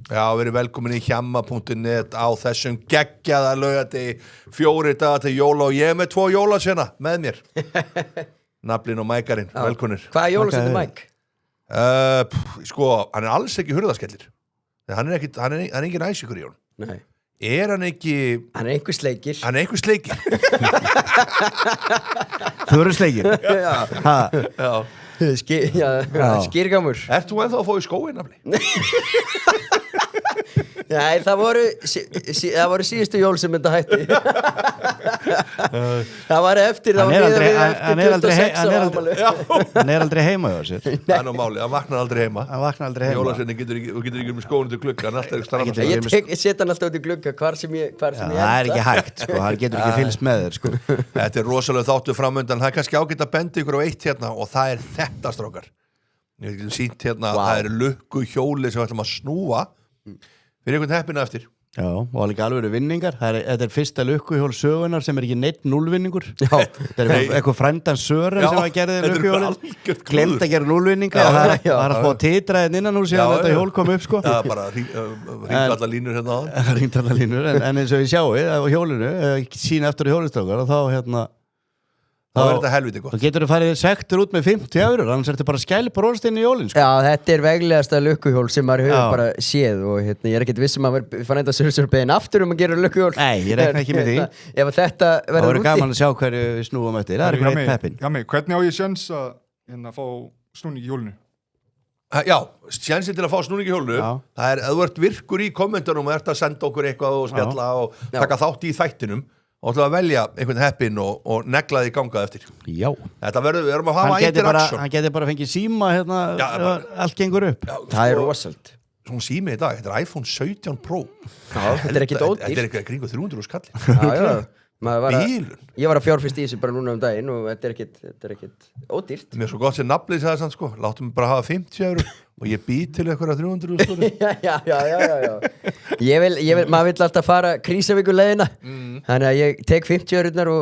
Já, verið velkomin í hjamma.net á þessum geggjaða laugardegi 4 dagar til jóla og ég með 2 jólasveina með mér Naflinn og Mækarinn, velkonir Hvað jólasveinn Mike? Sko, hann alls ekki hurðaskellir Hann er engin æsikur í hún Nei hann ekki Hann einhver sleikir Hann einhver sleikir Þú eru sleikir Já Skýrgamur Ert þú ennþá að fá í skóinn, Nafli? Nei, það voru síðustu jól sem þetta hætti Það var eftir Hann er aldrei heima hjá sér Það er nú máli, hann vaknar aldrei heima Jólasveinin getur ekki með skóinn til glugga Hann alltaf starfar Ég set hann alltaf út í glugga hvar sem ég Það er ekki hægt, sko, hann getur ekki fylgst með þér sko. Þetta er rosalega þáttu framöndan Það er kannski ágætt að benda ykkur á eitt hérna og það er þetta, strákar Ég hef sýnt hérna Það er lukku hjóli sem við ætlum að snúa fyrir einhvern heppina eftir Já, og alveg alveg vinningar Þetta er fyrsta lukkuhjól sögunar sem er ekki neitt núlvinningur Þetta er eitthvað frændan Sören sem að gerði lukkuhjólin Glemt að gera núlvinninga Það er að fá titraðin innan úr síðan þetta hjól kom upp sko. Það er bara ringt allar línur hérna á Ringt allar línur, en eins og ég sjáu á hjólinu, sína eftir hjólistrákar og þá hérna Þá er þetta helviti gott Þá getur þú farið sektur út með 50 €, annars er þetta bara skælbróst inn í jólin sko. Já, þetta er veglegasta lukkuhjól sem maður hefur bara séð og ég er ekkert viss að fann þetta surbein aftur að gera lukkuhjól Nei, ég rekna ekki með því Ef þetta verður úti Það gaman að sjá hverju við snúum eftir Það er eitthvað eitt peppin Jami, hvernig á ég sjens að fá snúning í hjólinu? Já, sjensin til að fá snúning í hjólinu Það er, ef þú ert virkur í kommentunum og ert að senda okkur eitthvað og spjalla og taka þátt í þættinum og ætla að velja einhvern heppin og negla því gangað eftir Já Þetta verður, við erum að hafa interaction Hann geti bara fengið síma hérna allt gengur upp Það er rosalt Svona sími í dag, þetta er iPhone 17 Pro Þetta er ekkit ódýrt Þetta er eitthvað kringu 300 skall Bílun Ég var að fjárfyrst í þessu bara núna daginn og þetta er ekkit ódýrt Mér er svo gott sem nafnið sagði sann sko Láttum bara hafa 50 € og ég bý til eitthvað 300 Já maður vill alltaf fara krísavíkuleiðina þannig að ég tek 50 €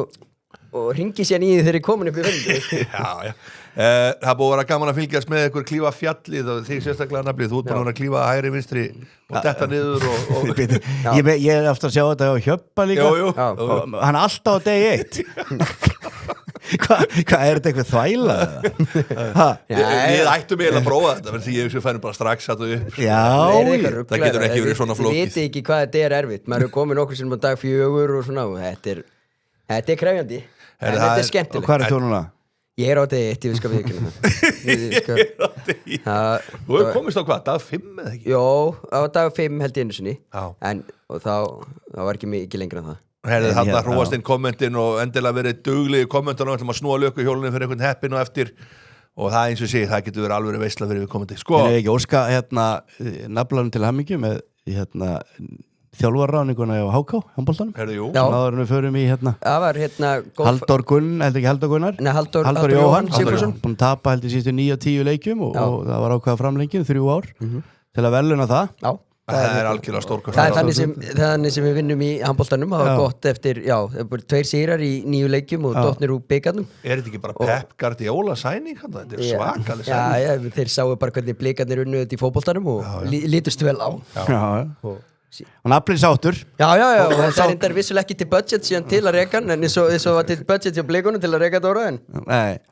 og ringi sér í því þegar ég komin upp í vindu Já Það búið að vera gaman að fylgjast með ykkur klífa fjallið og því sérstaklega Naflið þú ert búin að vera að klífa hægri vinstri og detta niður og Ég er aftur að sjá þetta á Hjöppa líka Jú. Hann er alltaf á degi 1 Hvað er þetta eitthvað þvæla? Við ættum eiginlega að prófa þetta því ég fænum bara strax þetta upp Já, það getur ekki verið svona flókið Þið viti ekki hvað þetta er erfitt maður er komin okkur sem á dag 4 og svona og þetta er krefjandi en þetta er skemmtilegt Og hvað er þú núna? Ég er á degi 1, við skal Þú hefur komist á hvað, dag 5 eða ekki? Jó, á dag 5 held ég einu sinni og þá var ekki mikið lengra en það Þarna hróast inn kommentin og endilega verið duglið í kommentunum ætlum að snúa lukkuhjólunni fyrir einhvern heppin og eftir og það eins og sé, það getur verið alveg veisla fyrir við kommenti Sko En ekki óska naflanum til hamingju með þjálfarráðninguna á HK handboltanum áður við förum í það var Halldór Gunn, heldur ekki Halldór Gunnar Nei, Halldór Jóhann Sigfússon búin að tapa heldur síðustu 9-10 leikjum og það var ákveða framlengið 3 ár til að veluna það Það er algjörlega stórkvæmt Það er þannig sem við vinnum í handboltanum það var gott eftir, 2 sigrar í 9 leikjum og dottnir úr bikarnum Er þetta ekki bara Pep Guardiola sæning? Þetta er svakalig sæning Já, þeir sáu bara hvernig blikarnir unnu þetta í fótboltanum og lítust vel á og nafnið sáttur Já, og það er endar vissulega ekki til budget síðan til að reka en eins og var til budget hjá blikunum til að reka Dóra en Nei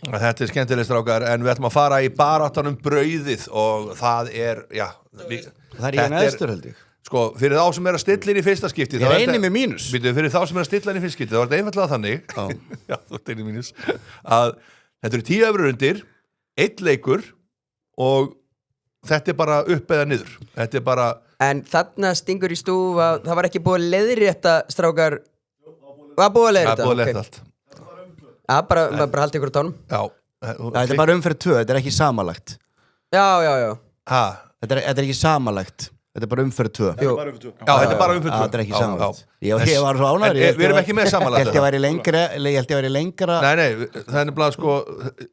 Þetta er skemmtileg strákar en við ætlum að fara í baráttanum brauðið og það er, það er ég neðstur held ég Sko, fyrir þá sem er að stilla inn í fyrsta skipti Ég er eini með mínus Fyrir þá sem er að stilla inn í fyrsta skipti þá er þetta einfaldlega þannig Já, þú ert eini mínus að þetta eru 10 evrur undir 1 leikur og þetta er bara upp eða niður Þetta er bara En þarna stingur í stúf að það var ekki búið að leiðrétta strákar Var búið að leiðrétta? Það er búið að leiðrétta allt Já, bara haldi ykkur á tánum Þetta er bara umferð 2, þetta er ekki samanlagt Já Þetta er ekki samanlagt Þetta er bara umferð 2 Já, þetta er bara umferð 2 Þetta er ekki samanlagt Ég var svo ánægður Við erum ekki með samanlagt Ég held ég væri lengra Nei, það er nefnilega sko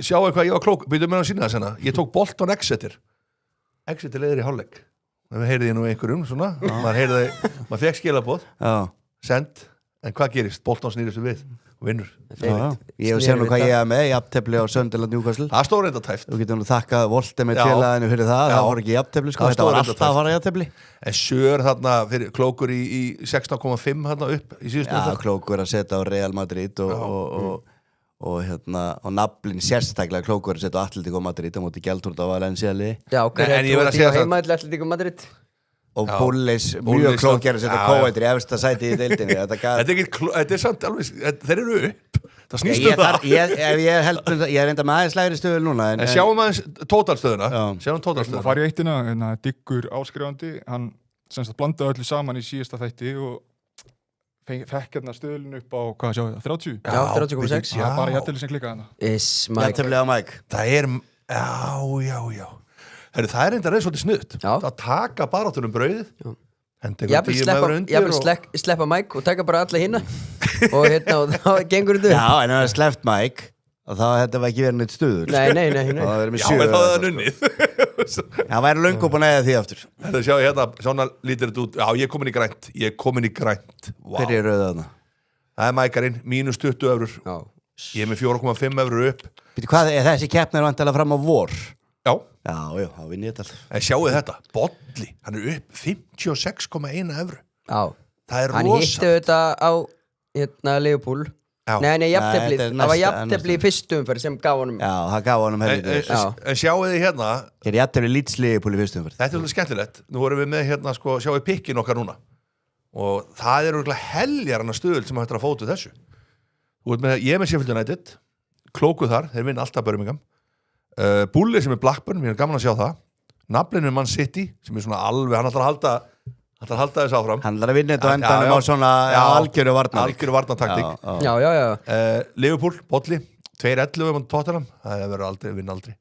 Sjáu hvað ég var klók, byrjuðu með að sína það senna Ég tók Bolton Exeter leiðir í hálfleik Það heyrði ég nú einhverjum svona maður fekk skilaboð send, en hvað gerist? Bolton snýrist við og vinnur. Ég hef séð nú hvað ég er með jafntefli á Sunderland Newcastle. Það stóð reynda tæft. Þú getur nú þakkað Volte með félaginu fyrir það var ekki jafntefli sko, þetta var alltaf að fara jafntefli. En Sjör þarna fyrir Klókur í 16,5 þarna upp í síðustu Já, Klókur að setja á Real Madrid og naflin sérstaklega Klókur að setja á Atletico Madrid á móti Gjaldrúta á Valencia-liði. Já, hver er þú því að heima Atletico Madrid? Og Bullis, mjög klókjær að setja Kóendur í efsta sæti í deildinni. Þetta er samt alveg, þeir eru upp. Það snýst það. Ég er enda með aðeins lægri stöðu núna. En sjáum aðeins tótalstöðuna. Það fari í eittina, Diggur áskrifandi, hann semst að blanda öllu saman í síðasta þætti og fekk hérna stöðlun upp á, hvað sjáu það, 30? Já, 30,6. Já, bara jættileg sem klikkaði hana. Jættilega Mike. Það er, já. Herru, það er enda reyð svolítið snutt. Það taka baráttunum brauðið. Jafnvel sleppa Mike og taka bara alla hinna og þá gengur þetta upp. Já, en það er sleppt Mike og þá þetta var ekki verið neitt stuður. Nei. Já, en þá er það nunnið. Það væri löngu búin að eða því aftur. Þetta sjáu hérna, svona lítir þetta út. Já, ég er komin í grænt. Hver er rauða þarna? Það er Mækarinn, mínus 20 eurur. Ég er með 4,5 eurur upp. Hvað er þessi keppni vantilega fram á vor? Já, þá vinn ég þetta alltaf. En sjáu þetta, Bolli, hann er upp 56,1 evru. Já, það er hann hitti þetta á Liverpool. Nei, jafntefli, það var jafntefli í fyrstu umferð sem gaf honum. Já, það gaf honum helviti. En sjáu þið hérna. Er jafntefli Leeds Liverpool í fyrstu umferð. Þetta er alveg skemmtilegt. Nú erum við með hérna, sko, sjáu pikkin okkar núna. Og það er örugglega heljarana stöðul sem hættir að fótu þessu. Ég er með Sheffield United, Klóku þar, þeir vinna alltaf Birmingham. Bulli sem er Blackburn, mér er gaman að sjá það. Naflinu er Man City sem er svona alveg, hann ætlar að halda þess áfram. Hann ætlar að vinna þetta á endanum á svona algjöru varnartaktík. Já. Liverpool, Bolli 2-11 um Tottenham, það verður aldrei, vinna aldrei.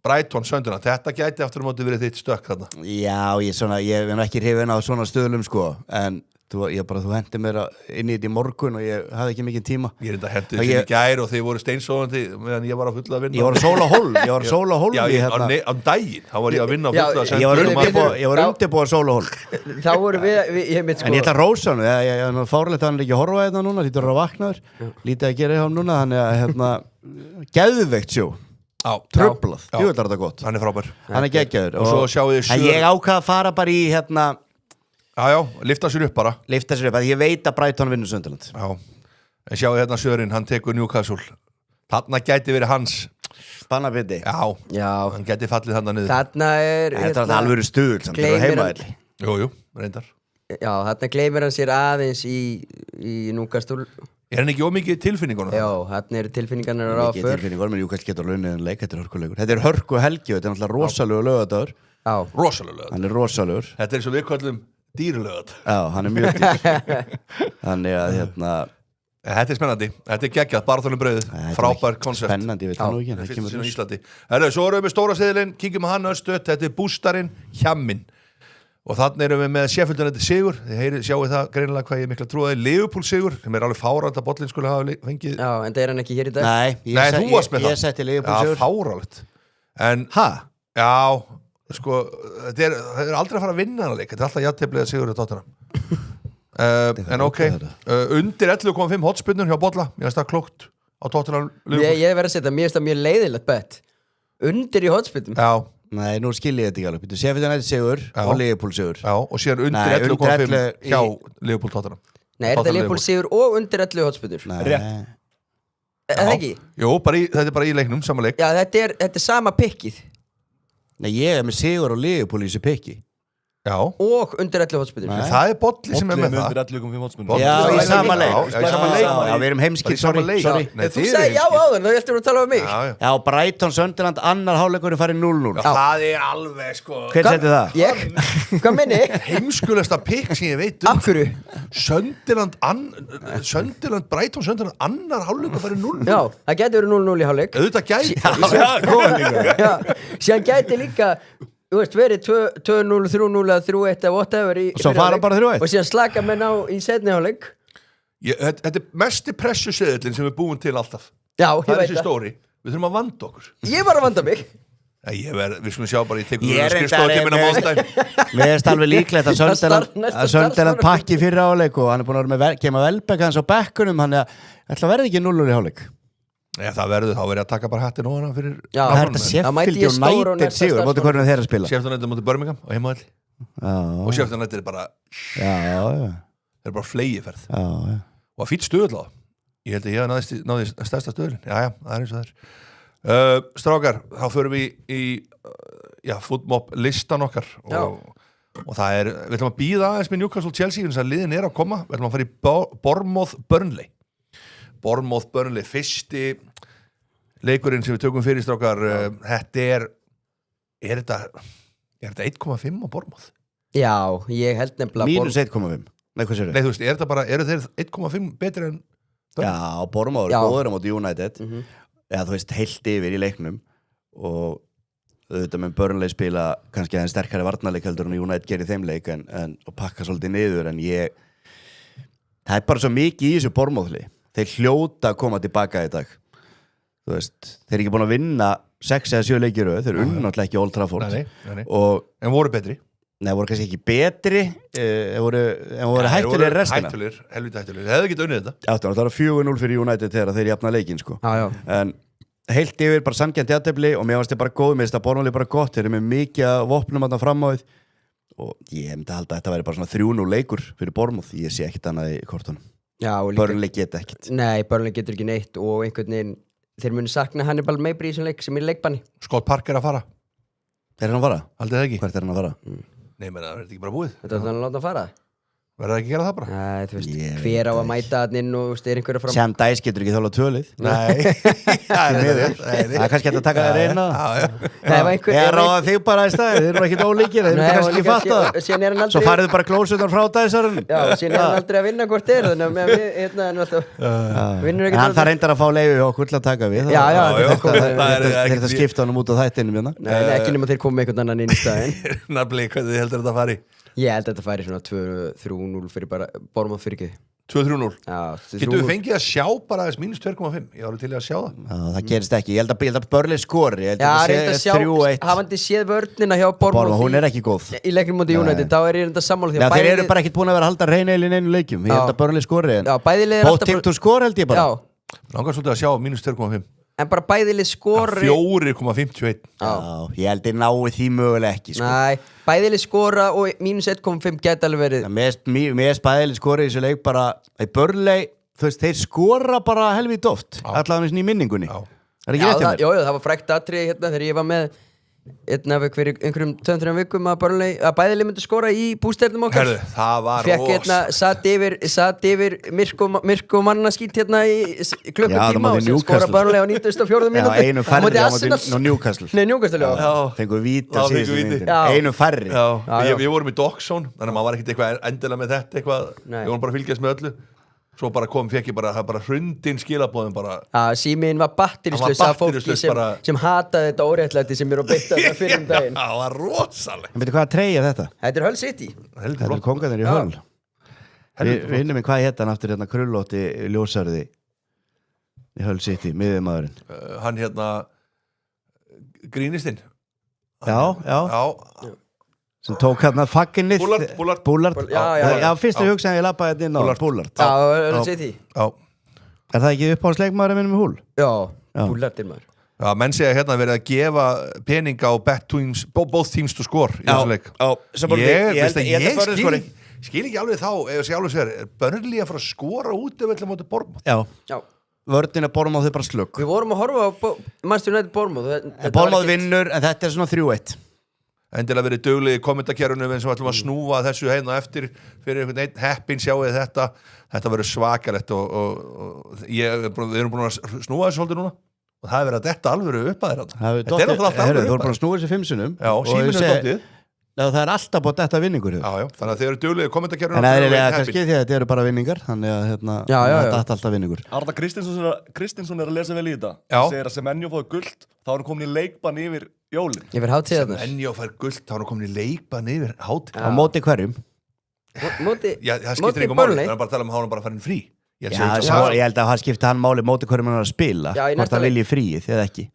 Brighton, Sunderland, þetta gæti aftur móti verið þitt stökk þarna. Já, ég er ekki hrifin á svona stöðlum sko, en þú hendi mér inn í þetta í morgun og ég hafði ekki mikið tíma. Ég er enda hendið sem í gær og þið voru steinsóðandi meðan ég var að fulla að vinna. Ég var að sóla hól. Já, á daginn, þá var ég að vinna á fulla að senda. Ég var undirbúið að sóla hól. Þá voru við En ég ætla að rósa hann, ég er fárlegt að hann er ekki að horfa þetta núna, lítur að vaknaður, lítið að gera hjá hann núna, þannig að geðveikt sjó. Tröflað, jú þetta er þetta gott. Hann er frábær. Hann er geggjaður. Og svo sjáu þið Sjör. Ég ákvað að fara bara í Já, lifta sér upp bara. Lifta sér upp, að ég veit að Brighton vinnur Sunderland. Já, en sjáu hérna Sjörin, hann tekur Newcastle. Þarna gæti verið hans. Spannabiti. Já, hann gæti fallið þarna niður. Þarna er Þetta er alveg stuðul samt, þetta er heimaðli. Jú, reyndar. Já, þarna gleymir hann sér aðeins í Newcastle. Er hann ekki ómikið tilfinningunum? Já, þarna eru tilfinningarnir að ráða fyrr. Mikið tilfinningunum, en Newcastle getur launin en leik, þetta er hörkuleikur. Þetta er hörku helgi og þetta er náttúrulega rosalegur laugardagur. Hann er rosalegur. Þetta er eins og við köllum dýrlögat. Já, hann er mjög dýr. Þannig að Þetta er spennandi, þetta er geggjað, barþjóðlega brauðið, frábær koncept. Spennandi, ég veit það nú ekki. Fyrstu sinni á Íslandi. Svo erum við stóra seðilinn, kíkjum að hann östuð, þetta er bústarinn, Hjammin. Og þannig erum við með Sheffield United sigur, þið sjáu það greinilega hvað ég mikla trúaði, Liverpool sigur, sem er alveg fáralt að bollin skulle hafa fengið. Já, en það er hann ekki hér í dag. Nei, þú varst með það. Ég setti Liverpool sigur. Já, fáralt. En, já, sko, það er aldrei að fara að vinna hann leik, þetta er alltaf jafntefli að sigur í Tottenham. En ok, undir 11,5 hotspinnur hjá Bolla, mér finnst það klókt á Tottenham Liverpool. Ég verð að setja, mér finnst það mjög leiðilegt bet. Undir í hotspinnum. Já. Nei, nú skil ég þetta ekki alveg. Sheffield United sigur og Liverpool sigur. Já, og síðan undir 11,5 hjá Liverpool Tottenham. Nei, er þetta Liverpool sigur og undir 11 hotspinnur? Rétt. Er það ekki? Jú, þetta er bara í leiknum, sama leik. Já, þetta er sama pikkið. Nei, ég er með sigur og Liverpool í þessu pikki. Já. Og undir 11 hotspinnur. Það er Bolli sem er með það. Undir 11,5 hotspinnur. Já, í sama leik. Já, við erum heimskilt, sorry. Þú sagði já áður, þá heldur þú að tala um mig. Já, Brighton, Sunderland, annar hálfleikur er farið 0-0. Það er alveg, sko. Hver setti það? Ég? Hvað minni? Heimskulesta pikk sem ég veit Af hverju? Sunderland, Brighton, Sunderland, annar hálfleikur farið 0-0. Já, það gæti verið 0-0 í hálfleik. Auðvitað gæti. Síðan gæti líka þú veist, verið 2-0, 3-0 eða 3-1 eða whatever í svo fara bara 3-1 og síðan slaka menn á í seinni hálfleik. Þetta er mesti pressuseðillin sem við búum til alltaf. Já, ég það veit þessi stóri, við þurfum að vanda okkur. Ég var að vanda mig. Við skulum sjá bara, ég tekur Ég er skrifstofutíminn á mánudaginn. Mér er alveg líklegt að Næsta Söndeland pakki fyrir áleik og hann er búin að vera með gema Velbek hans á bekkunum, hann er ætla að verði ekki 0-0 í hálfleik. Já, það verður, þá verður ég að taka bara hattin ofan fyrir Já, Það er þetta Sheffield United sigur, móti hvernig þeir að spila. Sheffield United móti Birmingham á heimavelli og Sheffield United er bara þeir eru bara flegiferð og að fýtt stöðl á ég held að ég náði stærsta stöðlin það er eins og það er strákar, þá förum við í footmob listan okkar og það er, við ætlum að bíða aðeins með Newcastle Chelsea þess að liðin er að koma, við ætlum að fara í Bournemouth Burnley fyrsti leikurinn sem við tökum fyrir strákar þetta er þetta 1,5 á Bournemouth? Já, ég held nefnilega Mínus 1,5. Nei, hvað sér Nei, þú veist, er þeir 1,5 betri en Já, Bournemouth er góður á móti United eða þú veist, heilt yfir í leiknum og auðvitað með Burnley spila kannski aðeins sterkari varnarleik heldur en United gerir þeim leik og pakka svolítið niður en það er bara svo mikið í þessu Bournemouth-li þeir hljóta að koma tilbaka í dag þú veist, þeir eru ekki búin að vinna 6 eða 7 leikir þeir náttúrulega ekki Old Trafford Nei. En voru betri voru kannski ekki betri voru hættulegir restina helviti hættulegir, þeir hefðu ekki unnið þetta það var 4-0 fyrir United þegar þeir jafna leikinn sko. En heilt yfir bara sanngjarnt jafntefli og mér fannst þetta bara góð, mér finnst það Bournemouth bara gott þeir eru með mikið vopnum að fram á því og ég myndi að halda að þetta væri bara svona 3-0 leikur fyrir Bournemouth, ég sé ekkit annað í kortunum Burnley geta ekkit Nei, Burnley getur ekki neitt og einhvern veginn þeir muni sakna Hannibal Mabry í þessum leik sem er leikbanni Scott Parker að fara Er hann að fara? Haldið það ekki? Hvert er hann að fara? Nei, menn, það er ekki bara búið Þetta er þannig að láta hann fara Verður það ekki að gera það bara? Nei, þú veist, hver á að mæta hann inn og er einhverja fram Sam Dice getur ekki þála tölið Nei Það er kannski hægt að taka það reyna Ég ráða þig bara í stað Þeir eru ekkit ólíkir, þeir eru kannski ekki fatta Svo farið bara klósutan frá Dice-arinn Já, síðan er hann aldrei að vinna hvort er þannig að vinnur ekkert Hann þarf reyndar að fá leiði og okkur til að taka við Þeir þetta skipta honum út á þættinum Nei, ekki nema þeir koma með einhvern annan inn í staðinn Nafli, hvernig heldur þetta að fari? Ég held að þetta færi svona 2-3-0 fyrir bara Bournemouth fyrir ekki 2-3-0 Já, Getum við fengið að sjá bara aðeins mínus 2,5 Ég var til að sjá það Það gerist ekki, ég held að Burnley skori Já, reynda að sjá, hafandi séð vörnina hjá Bournemouth Hún er ekki góð í leiknum móti United, þá er ég reynda sammála því Já, þeir eru bara ekkit búin að vera að halda reyna í einu leikjum Ég held að Burnley skori Bótt til skor held ég bara Langar svolítið að sjá mínus 2,5 En bara bæðilið skori 4,51 Já, ég held ég nái því mögulega ekki sko. Nei, bæðilið skora og mínus 1,5 geta alveg verið Mér bæðilið skori í þessu leik bara í Burnley, þú veist, þeir skora bara helvít oft allavega í minningunni Já, það það var frækt atriði hérna þegar ég var með fyrir einhverjum 2-3 vikum að bæðilið myndi skora í bústernum okkar Herðu, það var fekk satt yfir myrku mannaskít hérna í klukkutíma og sem skora bæðilið á 94. mínúti einu færri á Newcastle Nei, Newcastle, já Fengu víti á síðustu myndin Einu færri Við vorum í Dockzone, þannig að maður var ekkert eitthvað endilega með þetta Við vorum bara að fylgjast með öllu Svo bara fekk ég bara hrundin skilabóðum bara síminn var batterislaus af fólki sem hataði þetta óréttlæti sem er að beita þetta fyrir daginn Það var rosalega En veitu hvað treyja þetta? Þetta er Hull City Þetta er kongarnir í Hull Við hinnum hvað hétt hann aftur hérna krullótti ljósarði í Hull City, miðjumaðurinn Hann hérna grínistinn Já sem tók hérna fagginnið Bullard Já, fyrstu hugsaði ég lappaði þetta inn á Bullard Já, Hull City Er það ekki uppáhaldsleikmaðurinn minn með Hull? Já, Bullard er maður Já, menn segja hérna verið að gefa peninga á both teams to score í þessu leik Ég skil ekki alveg þá ef ég alveg segir, Burnley að fara að skora út ef við ætlum átti Bournemouth Já, vörðin að Bournemouth er bara slökk Við vorum að horfa á Manchester United Bournemouth Bournemouth vinnur en þetta er svona 3-1 Endilega verið duglega í kommentarkerunum eins og ætlum að snúa þessu heina eftir fyrir einhvern einn heppin sjáuði þetta verður svakalegt og við erum búin að snúa þessu svolítið núna og það er verið að detta alvöru upp að þeirra Þetta er náttúrulega alltaf alvöru upp að þeirra Þú voru búin að snúa þessu 5 sinnum Já, síminu er dottið Það er alltaf búin þetta vinningur Já, þannig að þeir eru duglega í kommentarkerunum En það er kannski því að þetta eru bara vinningar þannig að þetta er alltaf vinningur Arda Kristinsson er að lesa vel í þetta segir að sem Enjó fóði guld þá er hann komin í leikbann yfir jólin Yfir hátíðarnar Enjó fær guld, þá er hann komin í leikbann yfir hátíð Á móti hverjum? Já, það skiptir einhver máli Það er bara að tala um að hann bara farin frí Ég held að það skipti hann máli móti hverjum hann er að spila hvort hann vilji fríið eða ekki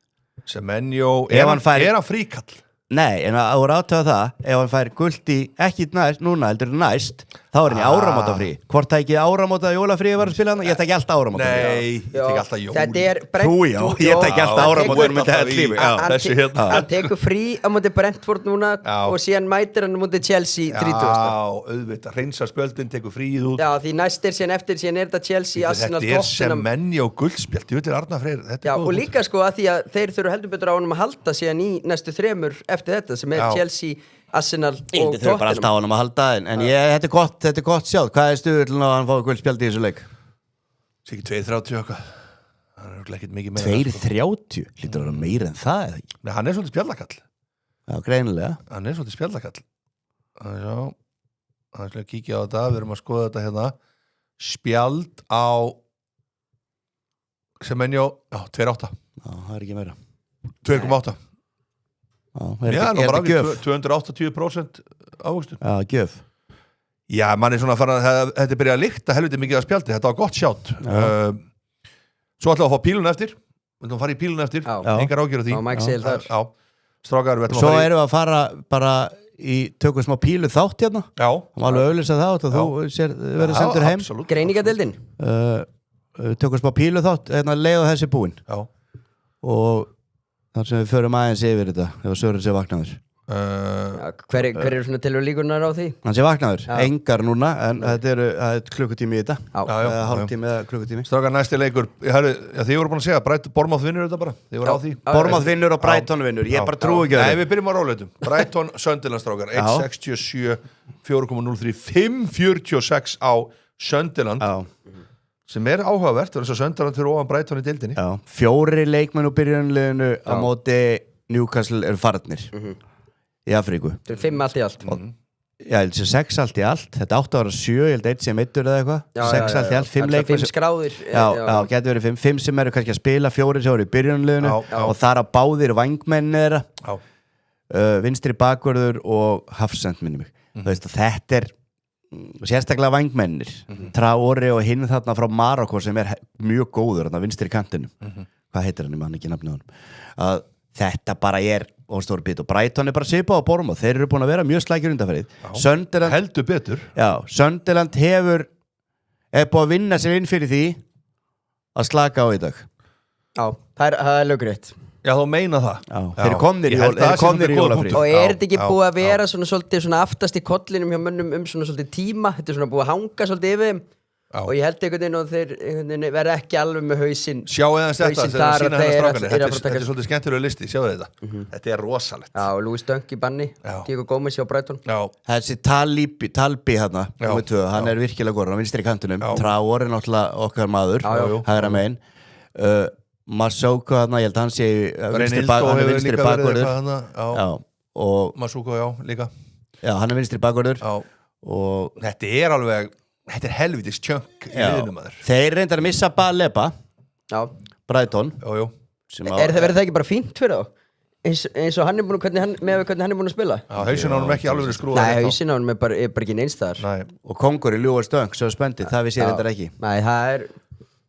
Semenyo, Ef hann fær- er hann fríkall? Nei, en að voru átöða það, ef hann fær gult í ekki næst, núna heldur næst, þá er hann í áramótafrí. Hvort tækið áramóta jólafrí var að spila hann? Ég tæki alltaf áramótafrí. Nei, ég tek alltaf jól. Þetta er Þú já, ég tæki alltaf áramóta með þetta lífi. Þessu hérna. Hann tekur frí á móti Brentford núna Já. og síðan mætir hann á móti Chelsea 30. Já, auðvitað, hreinsar spjöldin, tekur fríð út. Já, því næst er síðan eftir, síðan er þetta Chelsea, Arsenal, Þetta er Tottenham. Semenyo guldspjald, ég veit er Arnar Freyr, þetta Já, er og góð. líka sko að því að þeir þurfa heldur betur á honum að halda síðan í næstu 3 eftir þetta sem er Já. Chelsea, Arsenal og Þau þurfa bara alltaf á hann að halda, en þetta er gott sjáð. Hvað er stuðullin að hann fái guldspjaldi í þessu leik? Sér ekki 2.30 okkar. Það er örugglega ekkert mikið meira. 2.30? Lítur að vera meira en það, eða ekki? Nei, hann er svolítið spjallakall. Já, greinilega. Hann er svolítið spjallakall. Já, hann er að kíkja á þetta, við erum að skoða þetta hérna. Spjald á Semenyo, já, 2.8. Já, það er ekki meira. 2.8. Já, Já, nú er bara þetta gjöf? 280% ávöxtun. Já, gjöf. Já, mann er svona að fara að þetta er byrjað að lykta helviti mikið að spjaldi, þetta var gott sjátt. Svo ætlum við að fá pílun eftir. Við ætlum að fara í pílun eftir, Já. engar ágjör á því. Já, Mike segir þar. Já, strákar, við ætlum Svo að fara í... erum við að fara bara í tökum smá pílu þátt hérna. Já, Það var alveg auðlýsa þátt og þú verður sendur heim. absolutt. Greiningadeildin. Tökum smá pílu þátt, hérna leið og þessi búinn. Já. Og þar sem við förum aðeins yfir þetta, ef Sören sé vaknaður. Já, hver eru svona tilur líkunar á því? Hann sé vaknaður, Já. engar núna, en það er klukkutími í þetta. Já. Eða hálftími eða klukkutími. Strákar, næsti leikur. Þið voru búin að segja, Bournemouth vinnur þetta bara. Þið voru á því. Bournemouth vinnur og Brighton vinnur, ég bara trúi ekki á Nei, þetta. við byrjum á róleitum. Brighton, Sunderland strákar, 1.67, 4.03, 5.46 á Sunderland, Já, sem er áhugavert, þess að Sunderland fyrir ofan Brighton í deildinni. já. 4 leikmenn úr byrjunliðinu á móti Newcastle eru farnir í Afríku. Þetta er 5 allt í allt. Já, ég held sér 6 allt í allt. Þetta átti að vera 7, ég held 1 sem 1 eða eitthvað. Já, 6 allt í allt, 5 leikmenn. 5 skráðir. Já, getur verið 5. 5 sem eru kannski að spila, 4 sem eru í byrjunliðinu Já, já. og þar að báðir vængmenn þeirra. Já. Vinstri bakvörður og hafsend minni mig. Þú veist að þetta er sérstaklega vængmennir. Traore og hinn þarna frá Marokko sem er mjög góður þarna vinstri kantinum. Hvað heitir hann, ég man ekki nafnið á honum. Að þetta bara er og stór bit og Brighton er bara svipað á Bournemouth. Þeir eru búin að vera mjög slækjur undanferðið. Sunderland, Heldur betur. já, Sunderland er búin að vinna sér inn fyrir því að slaka á í dag. Já, það er lögrétt. Já, þú meina það. Já, þeir eru komnir í Ég held að það sé svolítið góður jólafrí. punktur. Og Já, er þetta ekki já, búið að já. vera svona svolítið svona aftast í kollinum hjá mönnum svona svolítið tíma? Þetta er svona búið að hanga svolítið yfir þeim. Já. Og ég held einhvern veginn og þeir verða ekki alveg með hausinn. Sjáu eða þetta, Hausinn sem þar sína að hennar þeir strákarnir. eru að fara að Þetta taka- er svolítið skemmtilega listi, sjáu þetta. Þetta er rosalegt. Já, og Louis Dunk í banni, Já. Diego Gómez hjá Brighton. Já, Þessi Talbi hérna, Já. nummer 2, hann er virkilega góður, hann vinstri í kantunum. Já. Traore er náttúrulega okkar maður, Já, já. hægra megin. Masoko þarna, ég held að hann sé Reynildo hann er hefur vinstri líka verið bakvörður. eitthvað hana. Já, Já, og Masuko, já, líka. já, hann er vinstri bakvörður. Já, Og þetta er alveg, þetta er helvitis tjönk í já, liðnum aður. þeir reyndar að missa Baleba, Já. Brighton. Jú. sem Verður það ekki bara fínt fyrir þá? Eins og hann er búin að, hvernig hann er búin að spila? Já, hausinn á honum ekki alveg verið skrúað. Nei, hausinn á hann er bara ekki neinstæðar. Nei, og kongur í Ljúar Stöng, svo spendið, það vissi ég reyndar ekki. Nei, það er,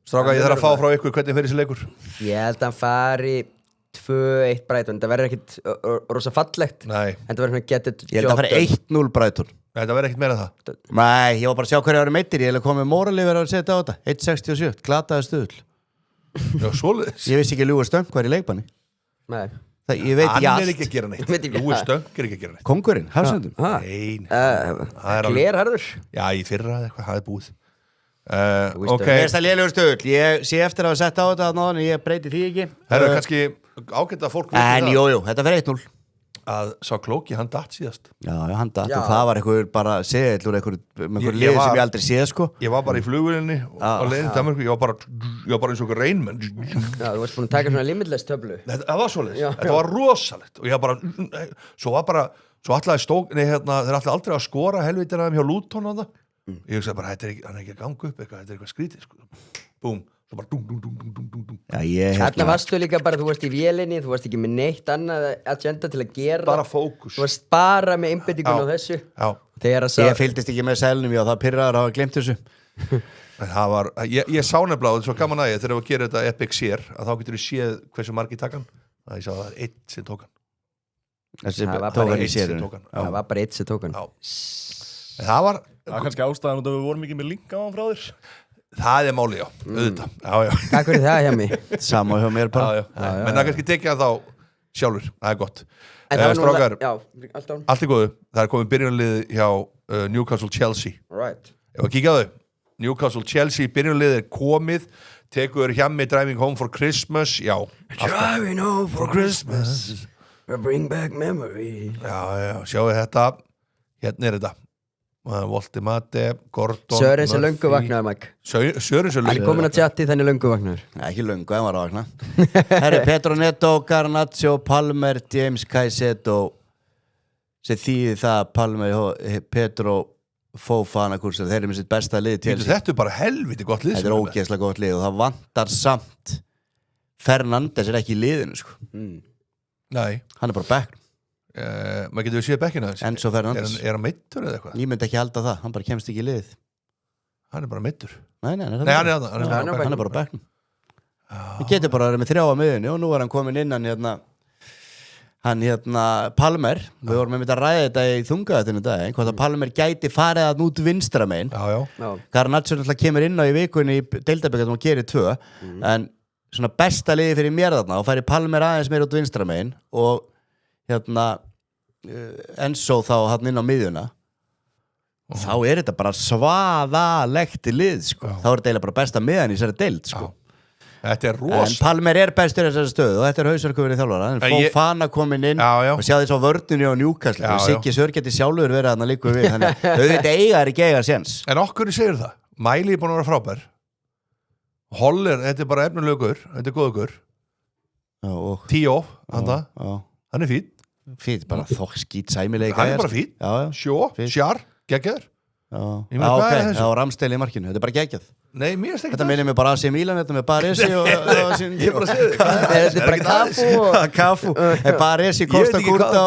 stráka, ég þarf að fá frá ykkur hvernig fyrir þessi leikur. ég held að hann fari 2-1 Brighton. Það verður ekkit rosa fallegt. Nei, En það verður svona get it Ég held að það fari 1-0 Brighton. þetta verður ekkert meira en það. Nei, ég var bara að sjá hverju ári meittir, ég hef komið móralífur að setja á þetta. 1.67, glataði stuðl. Já, svoleiðis. Ég vissi ekki Ljúar Stöng hvað er í leikbanni. Nei. Ég veit ekki Hann er allt. ekki að gera neitt. Veit ekki. Lúi Stöng er ekki að gera neitt. Kongurinn, hafsendum. Nei, það er alveg, Glerharður. já, í fyrra eða eitthvað, það er búið. Lúi Ok, Stöng. Mér finnst það lélegur stuðl. Ég sé eftir að hafa sett á þetta að náðan, ég breyti því ekki. það er kannski ágætt að fólk viti En það jú, þetta fer 1-0. að sá klóki, hann datt síðast. Já, hann datt Já. og það var einhver bara seðill úr einhver Ég lið var- sem ég aldrei séð sko. Ég var bara í flugvélinni Já. og leiðin Danmarku, ég var bara eins og einhver reynmenn. Já, þú varst búin að taka svona limitless töflu. Það var svoleiðis, Já. þetta var rosalegt og ég bara, svo ætlaði þeir ætlaði aldrei að skora helvitina hjá Luton á það. Ég hugsaði bara, hann er ekki að ganga upp eitthvað, þetta er eitthvað skrítið sko. Búm, svo bara dum. Já, ég Þarna varstu líka bara, þú varst í vélinni, þú varst ekki með neitt annað agenda til að gera. Bara fókus. Þú varst bara með einbeitingun á Já. þessu. Já, Þegar að Ég fylgdist ekki með selnum, já, það pyrraður að hafa glemt þessu. það var, ég sá nefnilega, og þetta er svo gaman að ég, þegar við gerum þetta Epic Share, að þá getur við séð hversu margir takan. ég sá það einn sem tók hann Þessi Það var tók bara hann í einn sem sérinu tók hann Það var bara eitt sem tók hann Já. En það var, Það er kannski ástæðan út að við vorum ekki með link á hann frá þér. það er máli, já, auðvitað já, Takk fyrir það hjá mig Sama hjá mér bara menn það kannski tekja þá sjálfur, það er gott En það var nú strákar, Já, alltaf allt er góðu, það er komið byrjunarlið hjá Newcastle Chelsea Right ef að kíkja á þau, Newcastle Chelsea byrjunarlið er komið, tekur hjá mig Driving Home for Christmas, já Driving home for Christmas Bring back memory já, sjáu þetta hérna er þetta Volti Mate, Gordon Sörens er Murphy. löngu vaknaður, Mike Sörens er Hann er löngu komin að chatti þannig löngu vaknaður Ekki löngu, hann var að vakna Herri, Pedro Neto, Garnacho, Palmer, James Caicedo sem þýði það Palmer, Pedro Fofana kursar, þeir eru með sitt besta lið til þetta er bara helviti gott lið Þetta er ógeðslega gott lið og það vantar samt Fernandes er ekki í liðinu sko. nei, Hann er bara back maður getur við séð bekkina hans Enzo Fernandes er hann meittur eða eitthvað? Ég myndi ekki halda það, hann bara kemst ekki í lið Hann er bara meittur Nei, Nei, hann er bara back Hann getur bara að vera með 3 á miðunni og nú er hann komin innan Palmer Við vorum með að ræða þetta í þungaðatinu dag hvort að Palmer gæti farið að út vinstra megin Já. Garnacho náttúrulega kemur inn á í vikunni í deildaböggat og gerir 2 en svona besta liði fyrir mér þarna og færi Palmer aðeins meira út vinstra megin og Enzo þá hann inn á miðjuna þá er þetta bara svaðalegt lið sko. Þá er þetta eiginlega bara besta miðan í þessari deild sko. Þetta er En rosa Palmer er bestur í þessari stöðu og þetta er hausverku verið þjálfara en Fofana komin inn og sjá þess á vörnunni á Newcastle og Siggi Sör geti sjálfur verið að hann líka við þannig að auðvitað eigar ekki eiga séns En okkur segir það, Miley er búin að vera frábær Holler, þetta er bara efnulögur þetta er góðugur Tíó, hann er fín Fýtt, bara þokk skýt sæmilega Hann er bara fín, sjó, sjar, geggjaður Já, Ramsdale í markinu, þetta er bara geggjað Nei, mér er Þetta minnir mig bara AC Milan, þetta með Baresi Ég er bara að segja þig Þetta er bara Cafu Baresi, Costa Curta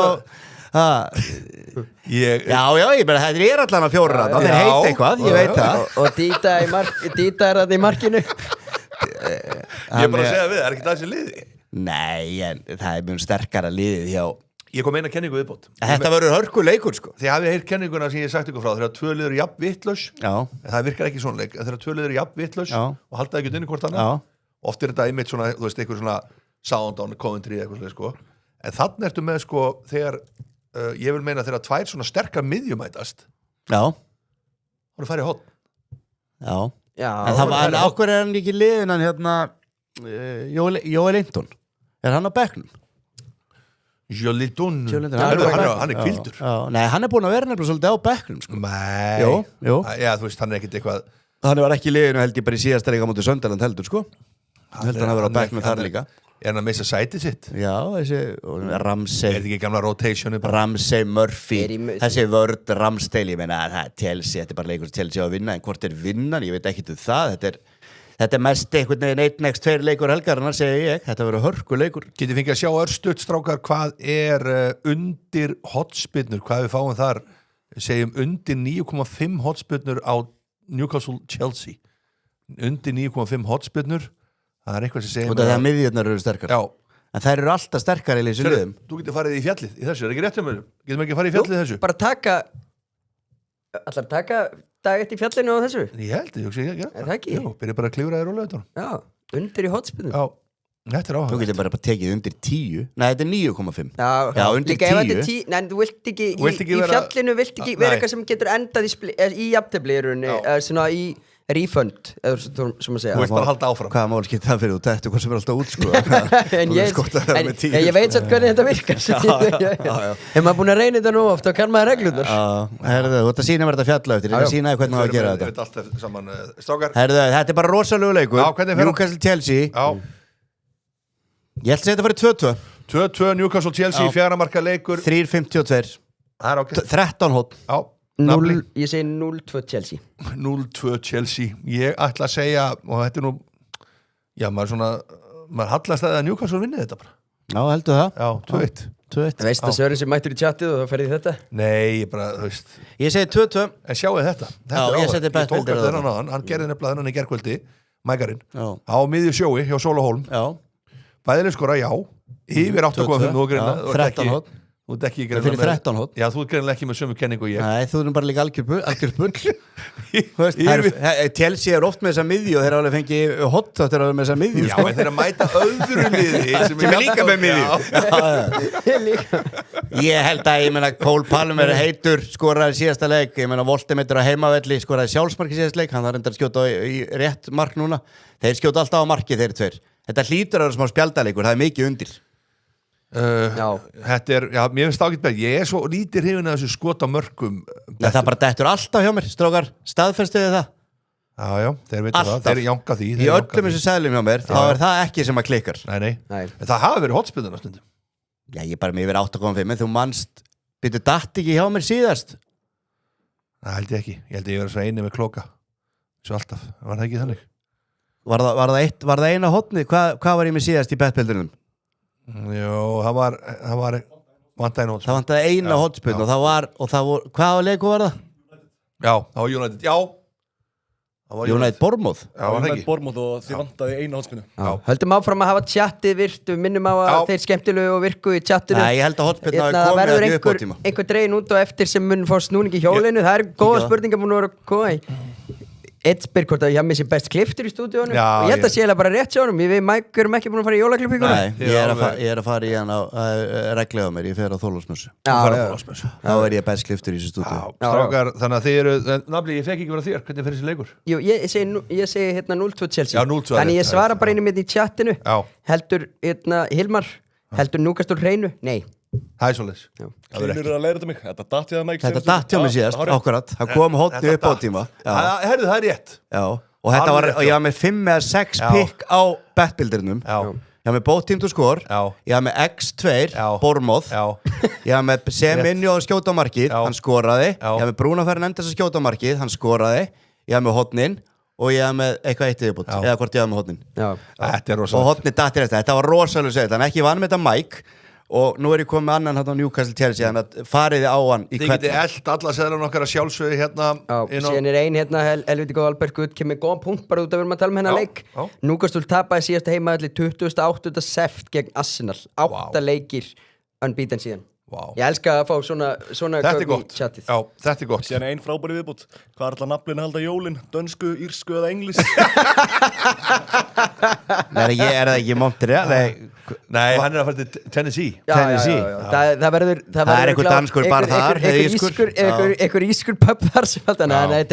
Já, ég meina þetta er allan að 4 þeir heita eitthvað, ég veit það Og Dita er þetta í markinu Ég er bara að segja við, er ekki það sem liði Nei, en það er mjög sterkara liðið hjá Ég kom eina kenningu viðbót Þetta verður hörkuleikur sko Þið hafið heyrt kenninguna sem ég sagt ykkur frá þegar 2 liður jafn vitlaus en það virkar ekki svona leik þegar 2 liður jafn vitlaus og halda ekki inn í hvort annað oft er þetta einmitt svona, þú veist, einhver svona sound on Coventry eða eitthvað sko en þannig ertu með sko þegar ég vil meina þegar 2 svona sterkar miðjumætast hann færi hot en það var okkur er hann ekki liðin Jóel Linton er hann á bekknum? Jolitun hann er kvildur Nei, hann er búin að vera nefnilega svolítið á bekknum sko. Nei Já, þú veist, hann er ekkit eitthvað Hann var ekki í liðinu held ég bara í síðasta leika mútið Sönderland heldur sko Heldur hann að vera á bekknum þar líka Er hann að missa sætið sitt? Já, þessi Ramsey Er þetta ekki gamla rotationi? Ramsey, Murphy Þessi vörd Ramsdale, ég meina Chelsea, þetta er bara leikur Chelsea á að vinna en hvort er vinnan, ég veit ekki um það Þetta er mest einhvern veginn 1x2 leikur helgarinnar, segi ég. Þetta verður hörkuleikur. Getið fengið að sjá örstutt, strákar, hvað er undir hotspinnur, hvað við fáum þar, segjum undir 9,5 hotspinnur á Newcastle Chelsea. Undir 9,5 hotspinnur, það er eitthvað sem segjum... Og það er miðjurnar eru sterkar. Já. En þær eru alltaf sterkar í þessu liðum. Þú getur farið í fjallið í þessu, er ekki rétt hjá mér? Getum ekki farið í fjallið í þessu? Bara taka dag eitt í fjallinu á þessu? Ég held, ég hugsi ekki. Er það ekki? Já, byrja bara að klifra þér og lögða þetta. Já, undir í hotspinnu. Já, þetta er áhuga. Þú getur bara tekið undir 10. Nei, þetta er 9,5. Já, undir líka 10. Nei, þú vilt ekki, í fjallinu vilt ekki vera eitthvað sem getur endað í jafntefli í rauninni, svona í refund, eða sem að segja. Þú vilt bara halda áfram. Hvaða mál skipt það fyrir út þetta, hvað sem er alltaf út, En ég veit satt hvernig þetta virkar. Ef maður búin að reyna þetta nú oft, þá kann maður reglurnar. Herðu, þú ert að sína mér þetta fjalla eftir, ég er að sína hvernig maður að gera þetta. Við veit alltaf saman, strákar. Herðu, þetta er bara rosalegu leikur. Já, hvernig fer Newcastle Chelsea. Ég ætla að segja þetta fyrir 2-2. 2-2 Newcastle Chelsea, 4 marka leikur. 3-52. Það er ákveð. 13 hótt. Já. Ég segi 0-2 Chelsea. 0-2 Chelsea. Ég ætla að segja, og þetta er nú, já, maður hallast að Newcastle vinni þetta bara. Já, heldur það. Já, 2-1. 2-1. Veist það Sören sem mættur í chatið og þá ferði þetta? Nei, ég bara, þú veist. Ég segi 2-2. En sjáu þetta. Já, ég seti Ég tók eftir þennan aðan, hann gerði nefnilega þennan í gerkvöldi, mækarinn. Á miðju sjói hjá Sólahólm. Já. bæðileg skora, já yfir 8,5 þú 13 hótt Þú ert ekki fyrir 13 hótt Já, þú ert greinlega ekki með sömu kenningu og ég Nei, þú erum bara líka algjör bull Chelsea oft með þessa miðju og þeir alveg fengi hot þá þeir alveg með þessa miðju Já, en þeir mæta öðru liði sem er líka með miðju Ég held að, ég meina, Cole Palmer heitur, skoraði síðasta leik ég meina, Voltemeter á heimavelli, skoraði sjálfsmarki síðasta leik, hann þarf enda að skjóta í rétt mark núna, þeir skjóta alltaf á marki þeir tveir, þetta hlýtur að vera smá spjaldalegur, það er mikið undir Þetta er, já, mér finnst ágætt með ég svo lítið hrifin að þessu skota mörkum það bara dettur alltaf hjá mér, strókar staðfestuði það Já, þeir veit það, þeir jánka því í öllum þessu seðlum hjá mér, þá er það ekki sem að klikkar Nei. En það hafi verið hotspinnar á stundum Já, ég bara með yfir 8,5 en þú manst, byrju datt ekki hjá mér síðast Það held ég ekki, ég held ég verið svo eini með klóka Svo alltaf, var það ekki þannig Var það eina hotni, hvað var ég með síðast í bettbildunum? Jó, það var vantaði nót Það vantaði eina hotspinn og það var hvaða leiku var það? Já, það var United, United Bournemouth United Bournemouth og þið vantaði eina hotspinnu Höldum áfram að hafa tjattið virt við minnum á að þeir skemmtilegu og virku í tjattinu Nei, ég held að hotspinn hafi komið að upp á tíma einhver dregin út og eftir sem mun fá snúning í hjólinu það er góða spurningar múin að vera koma í Eitt spyr hvort að ég missi best kliftur í stúdíónu og ég held að sé bara rétt sjá honum við Mike erum ekki búin að fara í jólaklippinguna Nei, ég er að fara í hann á reglega mér, ég fer á Þorláksmessu þá er ég best kliftur í þessu stúdíó Strákar, þannig að þið eru Nafli, ég fekk ekki vera þér, hvernig fer þessi leikur? Jú, ég segi hérna 0-2 Chelsea Já, 0-2 Þannig ég svara bara einum í tjattinu heldur Hilmar heldur Núkastur hreinu? Nei Það er svoleiðis Klinur eru að leira þetta mig, þetta datt ég að mig Þetta datt hjá mig síðast, ákvarðat Það kom hotni upp á tíma Herðu, það er rétt Og þetta var, og ég var með 5 eða 6 pikk á bettbildirinnum Ég var með both team to score Ég var með X2, Bournemouth Ég var með Seminyo að skjóta á markið Hann skoraði Ég var með Bruno Fernandes að skjóta á markið Hann skoraði Ég var með hotnin og ég var með eitthvað eitt yfirbútt eða hvort ég var með hotnin og hotni datt í þetta var rosalega segð þannig ekki vann með þetta Mike og nú er ég komið með annan hérna á Newcastle Chelsea þannig að fariði á hann í Þið getið eld alla seðlan okkar að sjálfsögðu hérna síðan er ein hérna helviti góð Albert Gutt kemur góðan punkt bara út að við erum að tala um hennar leik Newcastle tapaði síðasta heimaðalli 28. seft gegn Arsenal 8 leikir unbeaten síðan Ég elska að fá svona Þetta er gott chatið. Já, þetta er gott Síðan ein frábæri viðbútt Hvað er alltaf naflin að halda jólin? Dönsku, írsku eða englis? Er það ekki Montreal? Nei, hann er að fara til Tennessee Tennessee Það verður Það er eitthvað danskur bar þar Eitthvað ískur pub þar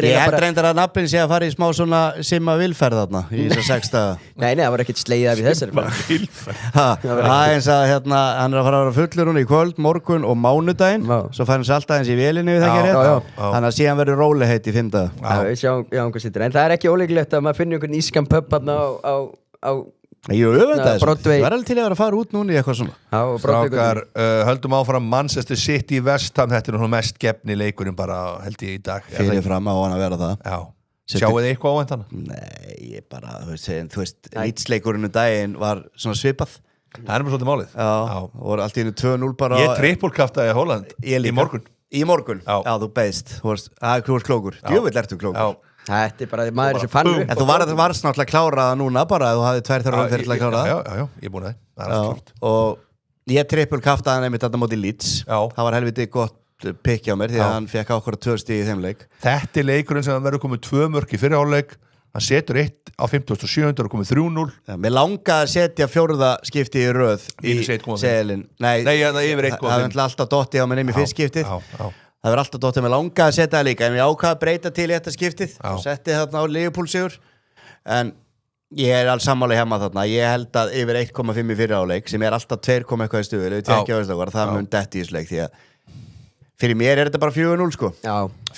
Ég held reyndar að naflin sé að fara í smá svona simma vilferð þarna í þess að 6 daga Nei, það var ekkert slegið af í þessari Það eins að hérna hann er að fara að vera fullur hún í kvöld, morgun og mánudaginn svo fær hann sér alltaf eins í vélinni við það ekki rétt þannig að síðan verður rólegheit í 5 daga En það er ekki ólíklegt að maður finnir einhvern ískan pub á Jú, það er alveg til að fara út núna í eitthvað svona Strákar, höldum áfram Manchester City West Ham, þetta er nú mest gefni leikurinn bara held ég í dag Fyrir fram á hann að vera það Já, sjáu þið eitthvað ávend hana? Nei, ég bara, þú veist Leeds-leikurinn daginn var svona svipað Það er bara svolítið málið Já, voru allt í einu 2-0 bara Ég trippulkaftaði Holland í morgun Í morgun? Já, þú beist Þú varst klókur Djöfull ertu klókur Þetta er bara maður sem fann upp En þú varst náttúrulega kláraða núna bara þú hafði 2-3 ára fyrir að kláraða Já, ég er búin að það er allt klart Og ég trippulkaftaði einmitt þetta móti Leeds Það var helviti gott pikk hjá mér því að hann fekk ákvara 2 stig í þeim leik Þetta er leikurinn sem hann verður komið 2 mörk í fyrri hálfleik Hann setur 1 á 57 og komið 3-0 Mér langaði að setja 4. skipti í röð í seðilinn Nei, yfir 1,5 Það er alltaf dotti á mig nefn í fyrst skiptið Það verður alltaf dóttið með langa að setja það líka en ég ákvað að breyta til í þetta skiptið og setti þarna á Liverpool sigur en ég er alls sammála hjá maður þarna ég held að yfir 1,5 í fyrri áleik sem er alltaf 2, eitthvað í stuðu það mun detti í þessu leik því að fyrir mér er þetta bara 4-0 sko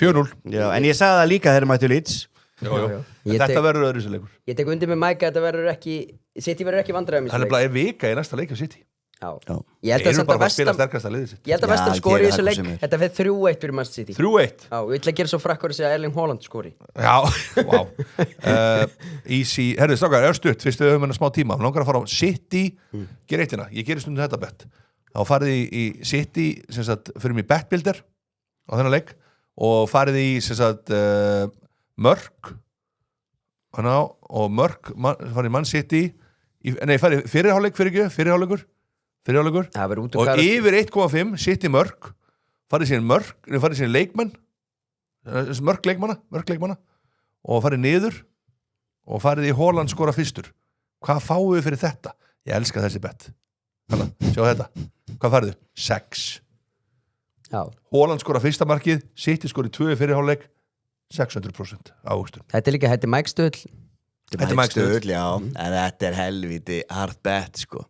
4-0 en ég sagði það líka þegar mættu Leeds Þetta verður öðru þessu leikur Ég tek undir með Mike að þetta verður ekki City verður ekki vandræðum Hann er bara vika í næsta leik á City Ég held að Vestam skori í þessu leik Þetta fyrir 3-1 fyrir Man City 3-1? Já, ég ætla að gera svo frakkur að segja Erling Haaland skori Já, vá Easy, herrið strákar, örstuðt fyrst við höfum hennar smá tíma langar að fara á City gera eittina, ég gerir stundum þetta bett þá farið í City sem sagt, fyrir mig bettbilder á þennan leik og farið í sem sagt mörk og mörk farið í Man City fyrirháleikur og yfir 1,5 City mörg farið síðan leikmenn mörg leikmanna og farið niður og farið í Haaland skora fyrstur. Hvað fáum við fyrir þetta? Ég elska þessi bett. Sjá þetta. Hvað farið? 6. Haaland skora fyrsta markið, City skori 2 fyrirháleik, 600% ávöxtun. Þetta er mækstuðl. Þetta er mækstuðl, já, en þetta er helviti hard bet, sko.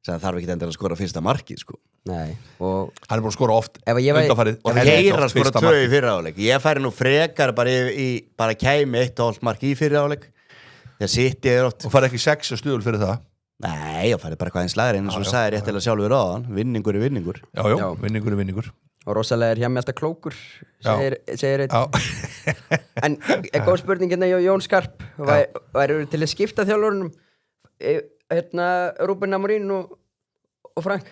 Það þarf ekki endur að skora fyrsta markið, sko. Nei, og hann búin að skora oft undanfarið og Geir að skora 2 í fyrirháleik. Ég færi nú frekar bara kæmi 1,5 mark í fyrirháleik. Það City oft og færi ekki 6 stuðul fyrir það. Nei, ég færi bara hvað eins lagri eins og þú sagði réttilega sjálfur áðan. Vinningur er vinningur. Já, vinningur. Og rosalega hjá mig alltaf klókur segir einn. En góð spurning hérna Jón Skarp, væru til að skipta þjálfurunum Rúben Amorín og Frank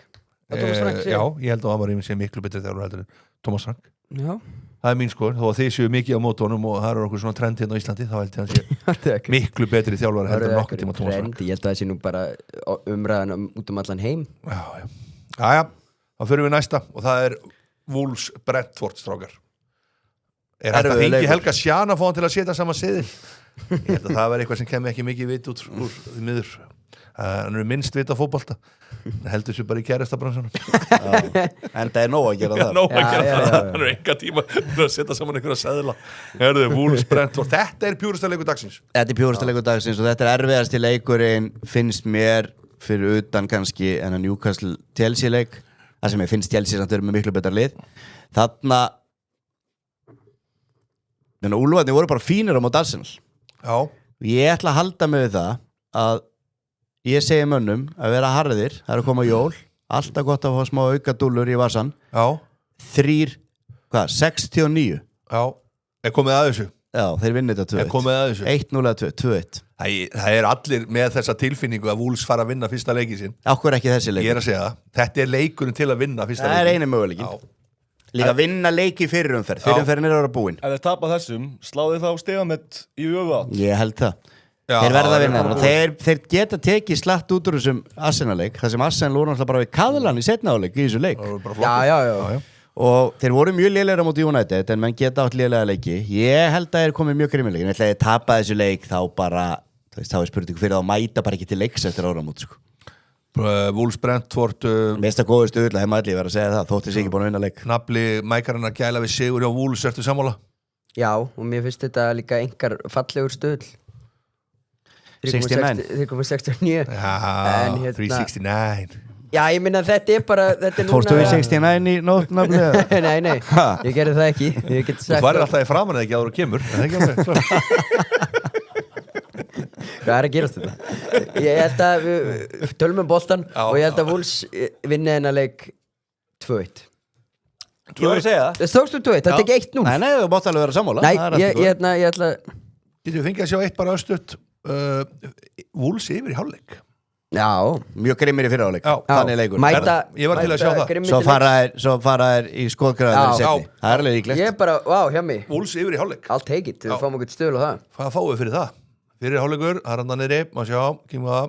og Thomas Frank? Já, ég held að Amorín sé miklu betri þjálfur heldur en Thomas Frank. Já. Það er mín sko, þó að þið séu mikið á mótónum og það eru okkur svona trend hérna á Íslandi, þá held ég að sé miklu betri þjálfur heldur en nokkuð tíma Thomas Frank. Ég held að það sé nú bara umræðan út allan heim. Já, þá förum við næsta og það er Wolves Brentford strákar. Er hægt að hringi Helga Sjana að fá hann til að setja saman seðil? Ég held að það verði eitthvað sem kemur ekki mikið vit út úr því miður. Hann er minnst vit á fótbolta. Hann heldur sér bara í kærastabransanum. En það er nóg að gera það. Nóg að gera það. Hann er enga tíma að setja saman einhverja seðla. Wolves Brentford. Þetta er pjúrasta leikur dagsins. Þetta er pjúrasta leikur dagsins og þetta er erfiðasti leikurinn finnst mér fyrir utan kannski en að Newcastle Chelsea leik. Það sem ég finnst Chelsea samt verið með miklu betra lið. Þarna Úlfarnir voru bara fínir á móti Arsenal. Já. Ég ætla að halda mig við það að ég segi mönnum að vera harðir, það er að koma jól, alltaf gott að fá smá aukadúllur í vasan. Já. 69. Já. Er komið að þessu? Já, þeir vinnir þetta 2-1. Er komið að þessu? 1-0 eða 2-1. Það er allir með þessa tilfinningu að Wolves fara að vinna fyrsta leikinn sinn. Akkur ekki þessi leikur. Ég er að segja það. Þetta er leikurinn til að vinna fyrsta leikinn. Það er eini möguleikin. Líka vinna leiki í fyrirumferð. Fyrirumferðin er að vera búin. Ef þeir tapa þessum, sláðu þá stigamett í öfuátt. Ég held það. Þeir verða að vinna. Þeir geta tekið slatt út úr þessum Arsenal-leik. Það sem Arsenal voru náttúrulega bara við kaðlan í seinna áleik í þessu leik. Já. Og þeir voru mjög lélegir á móti United en menn geta átt lélega leiki. Ég held að þeir komið mjög grimmileik. En ætla að tapa þessu leik þá bara, þá er spurning fyrir þá að mæta bara ekki til leiks eftir áramót sko. Wolves Brentford Mesta góður stuðla, hefði maður verið að segja það þótti sig ekki búin að vinna leik. Nafli mækarinn að gæla við sigur hjá Wolves, ertu sammála? Já, og mér finnst þetta líka engar fallegur stuðl. 3,69. Já, 369. Já, ég minna að þetta er bara Fórstu við 69 í nótt nafnilega? Nei, ég gerði það ekki. Þú væri alltaf í framan eða ekki áður og kemur. Hvað er að gerast þetta? Ég held að við tölum boltan og ég held að Wolves vinni hennar leik 2-1. Ég var að segja það. Það stókstu 2-1, þetta er ekki 1-0. Nei, þú mátt alveg vera sammála. Nei, ég ætla Getur við fengið að sjá eitt bara östutt Wolves yfir í hálfleik. Já, mjög grimmir í fyrirháleik. Þannig leikur. Ég var til að sjá það. Svo fara þær í skóðgræðinu setni. Það er alveg líklegt. Ég er bara, hjá mig. Wolves yfir í hálfleik. I'll take it, við fáum okkur stöðl á það. Hvað fáum við fyrir það? Fyrir hálfleikur, það er hann niðri, maður sjá, kemur það.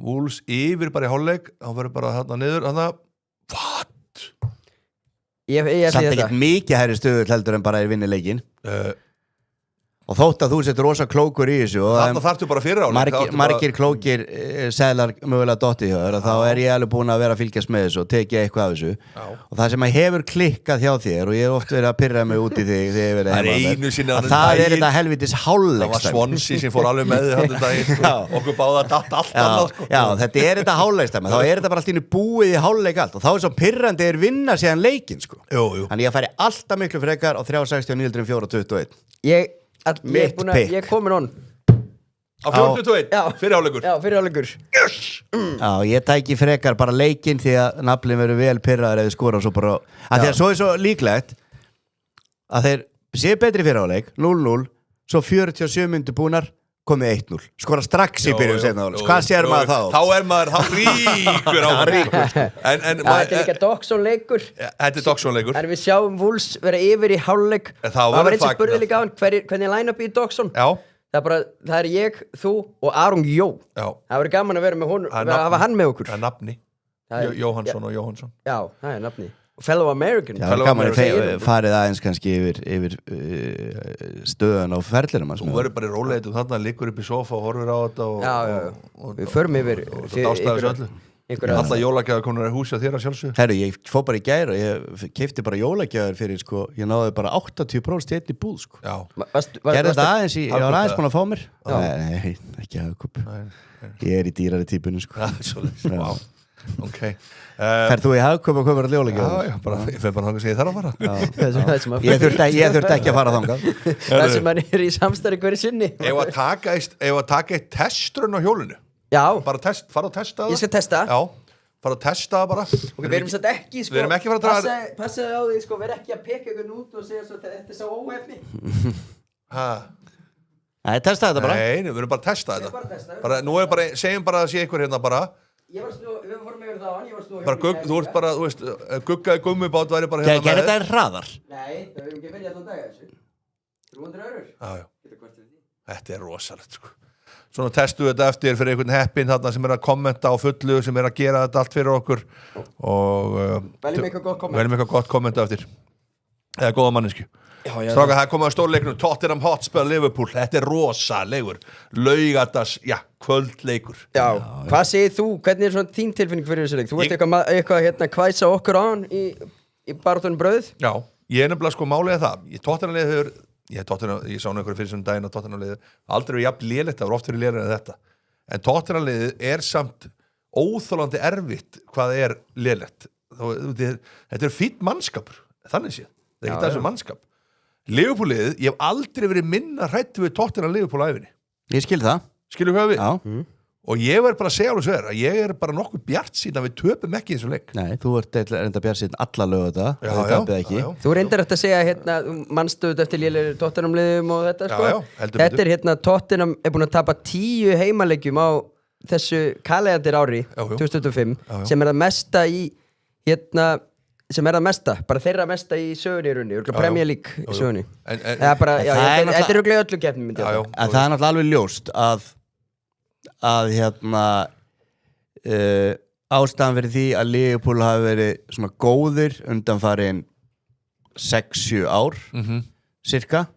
Wolves yfir bara í hálfleik, hann verður bara hann niður, hann það. What? Samt ekkert mikið hærri stöðull heldur en bara er vinni leikin. Og þótt að þú setur rosa klókur í þessu Þarna þarftu bara fyrir áleik margir klókir seðlar mögulega dottið hjá þér og þá er ég alveg búin að vera að fylgjast með þessu og tekja eitthvað af þessu og það sem að hefur klikkað hjá þér og ég hef oft verið að pirra mig út í þig þegar ég það er þetta helvitis hálfleiksdæmi. Það var Swansea sem fór alveg með þig daginn okkur báða datt allt annað Já, þetta er þetta hálfleiksdæmi þá er þetta bara allt í búið í hálfleik allt og þá er svo pirrandi vinna síðan leikinn sko. Þannig ég færi alltaf miklu frekar á 3.69 4.21 Ég er komin on Á 4.21, fyrir hálfleikur Já, fyrir hálfleikur Já, ég tæki frekar bara leikinn því að naflinn verður vel pirraður eða skora svo bara að því að svo er svo líklegt að þeir séu betri fyrir hálfleik 0-0, svo 47 myndir búnar komið 1-0, skora strax í byrjun seinna hálfleiks. Hvað sér maður þá? Þá er maður ríkur á Þetta er líka Doxon-leikur Þetta er Doxon-leikur En við sjáum Wolves vera yfir í hálfleik Það var eins og spurði líka á hann hvernig line-up í Doxon það er ég, þú og Aron Jó. Já. Það verður gaman að vera með honum, að hafa hann með okkur. Það er nafni. Jóhannsson og Jóhannsson. Já, það er nafni. Fellow American. Já, það er gaman að farið aðeins kannski yfir stöðun á ferlinum. Þú verður bara í róleitum þarna, liggur upp í sofa og horfir á þetta og við förum yfir Alla jólagjafar komur í húsi á þér að sjálfsögðu. Herru, ég fór bara í gær og ég keipti bara jólagjafar fyrir, sko, ég náði bara 80% í einni búð, sko. Já. Gerði þetta aðeins, ég var aðeins búin að fá mér. Nei, ekki hagkup. Ég er í dýrari típunum, sko. Vá, ok. Ferð þú í hagkup og komur að jólagjafar? Já, ég fer bara þangað sem ég þarf að fara. Ég þurfti ekki að fara þangað. Það sem hann er í samstarfi hverju sinni. Ef að taka eitt testrun á hjólinu. Já. Bara fara og testa það. Ég skal testa. Já, fara og testa það bara. Ok, við erum satt ekki, sko. Við erum ekki fara að draga. Passaði á því, sko, við erum ekki að peka ykkur út og segja svo, þetta er svo óhefni. Nei, testa þetta bara. Nei, við erum bara að testa þetta. Bara testa. Bara, nú er bara, segjum bara að sé ykkur hérna bara. Við fórum yfir það á hann, ég var snúið. Bara þú ert bara, þú veist, guggaði gummibát væri bara hérna Gerði þetta hraðar? Nei, það verðum ekki að velja allan dag þessu. 300 €. Já. Þetta er rosalegt, sko. Svona testu þetta eftir fyrir einhvern heppin þarna sem er að kommenta á fullu, sem er að gera þetta allt fyrir okkur og veljum eitthvað gott kommenta eftir eða góða mannesku. Strákar, það komið að stórleiknum Tottenham Hotspur Liverpool, þetta er rosalegur laugardags, kvöldleikur. Já, hvað segir þú, hvernig er svona þín tilfinning fyrir þessu leik? Þú veist eitthvað hérna kvæsa okkur á hann í baráttunum brauð? Já, ég er nefnilega sko málið það, Tottenham liðið hefur ég sá einhverju fyrir svona daginn að Tottenham liðið aldrei verið jafn lélegt, það voru oft verið lélegri en þetta en Tottenham liðið er samt óþolandi erfitt hvað er lélegt þetta er fínn mannskapur, þannig séð það er ekki þessu mannskap Liverpool liðið, ég hef aldrei verið minna hræddur við Tottenham Liverpool æfinni. Ég skil það. Skilur hvað við? Já. Og ég verð bara að segja alveg svo að ég er bara nokkuð bjartsýn að við töpum ekki eins og leik. Nei, þú ert enda bjartsýn alla lögu þetta. Já. Þú reyndar eftir að segja hérna, mannstöðut eftir lélegri Tottenham liðum og þetta, sko. Heldur þetta er hérna, Tottenham er búin að tapa 10 heimaleikjum á þessu kalegandir ári, 2025, sem er það mesta í, hérna, sem er það mesta, bara þeirra mesta í sögunni í runni, Premier League í sögunni. Þetta er örugglega öllu keppnum, myndi ég. En það er náttúrulega alveg ljóst að hérna ástæðan fyrir því að Liverpool hafi verið svona góðir undanfarin 6-7 ár cirka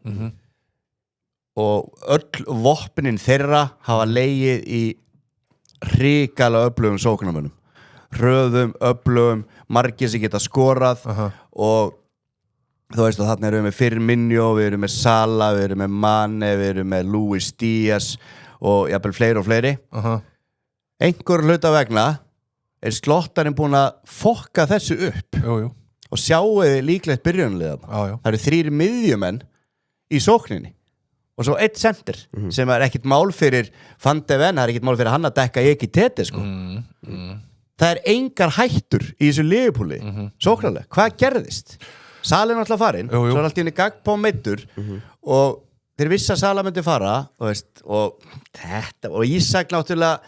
og öll vopnin þeirra hafa legið í hrikalega öflugum sóknarmönnum hröðum, öflugum margir sem geta skorað og þú veist og þarna erum við með Firmino, við erum með Salah, við erum með Mane, við erum með Luis Díaz og jafnvel fleiri og fleiri einhver hluta vegna er slottarinn búin að fokka þessu upp og sjáu þið líklegt byrjunliðan það eru 3 miðjumenn í sókninni og svo 1 center sem er ekkit mál fyrir Van de Ven, það er ekkit mál fyrir hann að dekka ekki teti sko það er engar hættur í þessu Liverpooli sóknarlega, hvað gerðist? Salin er alltaf farinn, svo er alltaf inn í gagn på meiddur og þeir vissi að Salah myndi fara og Ísak náttúrulega